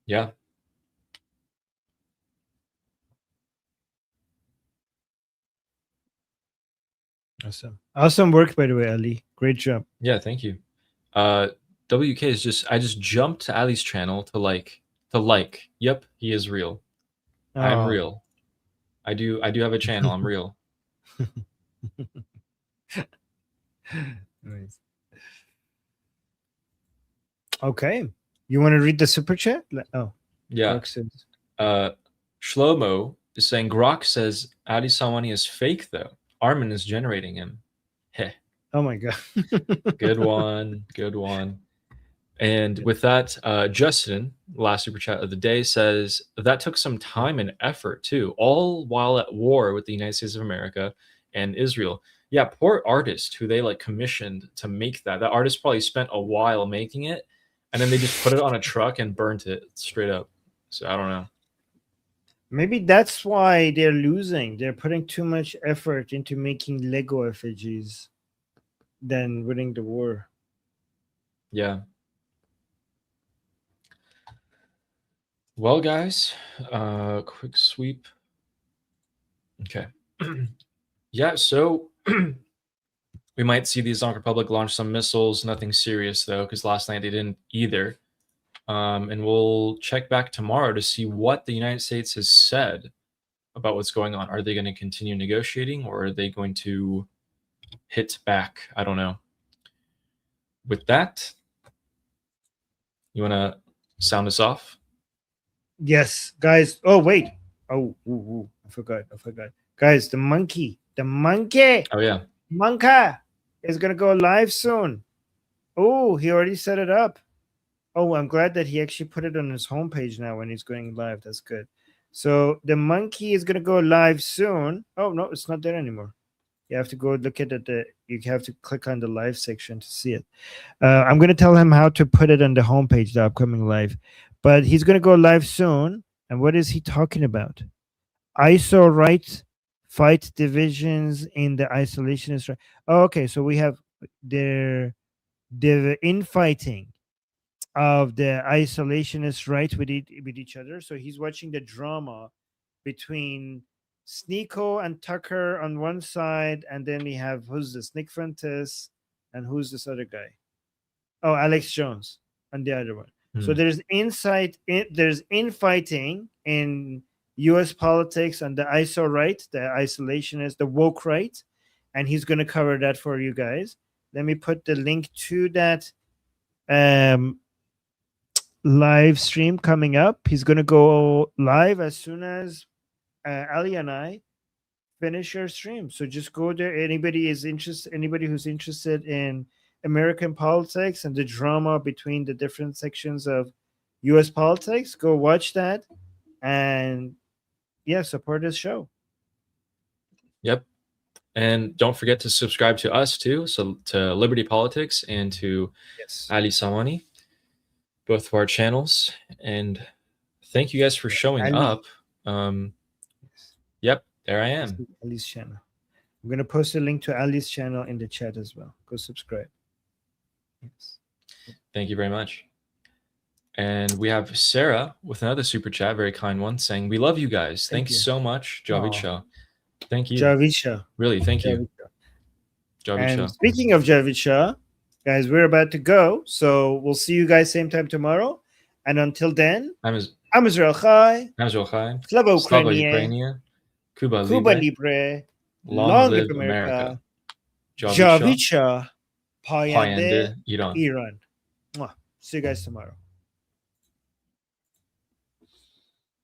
Yeah. Awesome work, by the way, Ali. Great job. Yeah, thank you. WK is I just jumped to Ali's channel to like. Yep, he is real. Oh. I'm real. I do have a channel. I'm real. Nice. Okay. You want to read the super chat? Oh. Yeah. Shlomo is saying Grok says Adi Salwani is fake though. Armin is generating him. Heh. Oh my god. Good one. Good one. And with that, Justin, last super chat of the day, says that took some time and effort too, all while at war with the United States of America and Israel. Yeah, poor artist who they commissioned to make that. That artist probably spent a while making it, and then they just put it on a truck and burnt it straight up. So I don't know. Maybe that's why they're losing. They're putting too much effort into making Lego effigies than winning the war. Yeah. Well, guys, quick sweep. Okay. Yeah, so we might see the Islamic Republic launch some missiles. Nothing serious, though, because last night they didn't either. And we'll check back tomorrow to see what the United States has said about what's going on. Are they going to continue negotiating, or are they going to hit back? I don't know. With that, you want to sound us off? Yes, guys. Oh, wait. Oh, I forgot. Guys, the monkey Oh, yeah. Monka is going to go live soon. Oh, he already set it up. Oh, I'm glad that he actually put it on his homepage now when he's going live. That's good. So the monkey is going to go live soon. Oh, no, it's not there anymore. You have to go look at it. You have to click on the live section to see it. I'm going to tell him how to put it on the homepage, the upcoming live. But he's going to go live soon. And what is he talking about? ISO right fight divisions in the isolationist. Right. Oh, okay, so we have the infighting of the isolationist right with each other. So he's watching the drama between Sneeko and Tucker on one side, and then we have, who's this, Nick Fuentes, and who's this other guy? Oh, Alex Jones on the other one. So there's there's infighting in U.S. politics on the ISO right, the isolationist, the woke right, and he's going to cover that for you guys. Let me put the link to that live stream coming up. He's going to go live as soon as Ali and I finish your stream. So just go there. Anybody who's interested in American politics and the drama between the different sections of U.S. politics, go watch that and support this show. Yep. And don't forget to subscribe to us too, so to Liberty Politics and to Ali Samani, both of our channels. And thank you guys for showing up. Yep, there I am. Ali's channel. I'm going to post a link to Ali's channel in the chat as well. Go subscribe. Yes. Thank you very much. And we have Sarah with another super chat, very kind one, saying, "We love you guys. Thanks so much, Javid Shah." Thank you. Javid Shah. Really, thank you. Javid Shah. Speaking of Javid Shah, guys, we're about to go. So we'll see you guys same time tomorrow. And until then, I'm Israel Chai. Slava Ukraine. Cuba Libre. Long live America. Javid Shah. Payende Iran. See you guys tomorrow.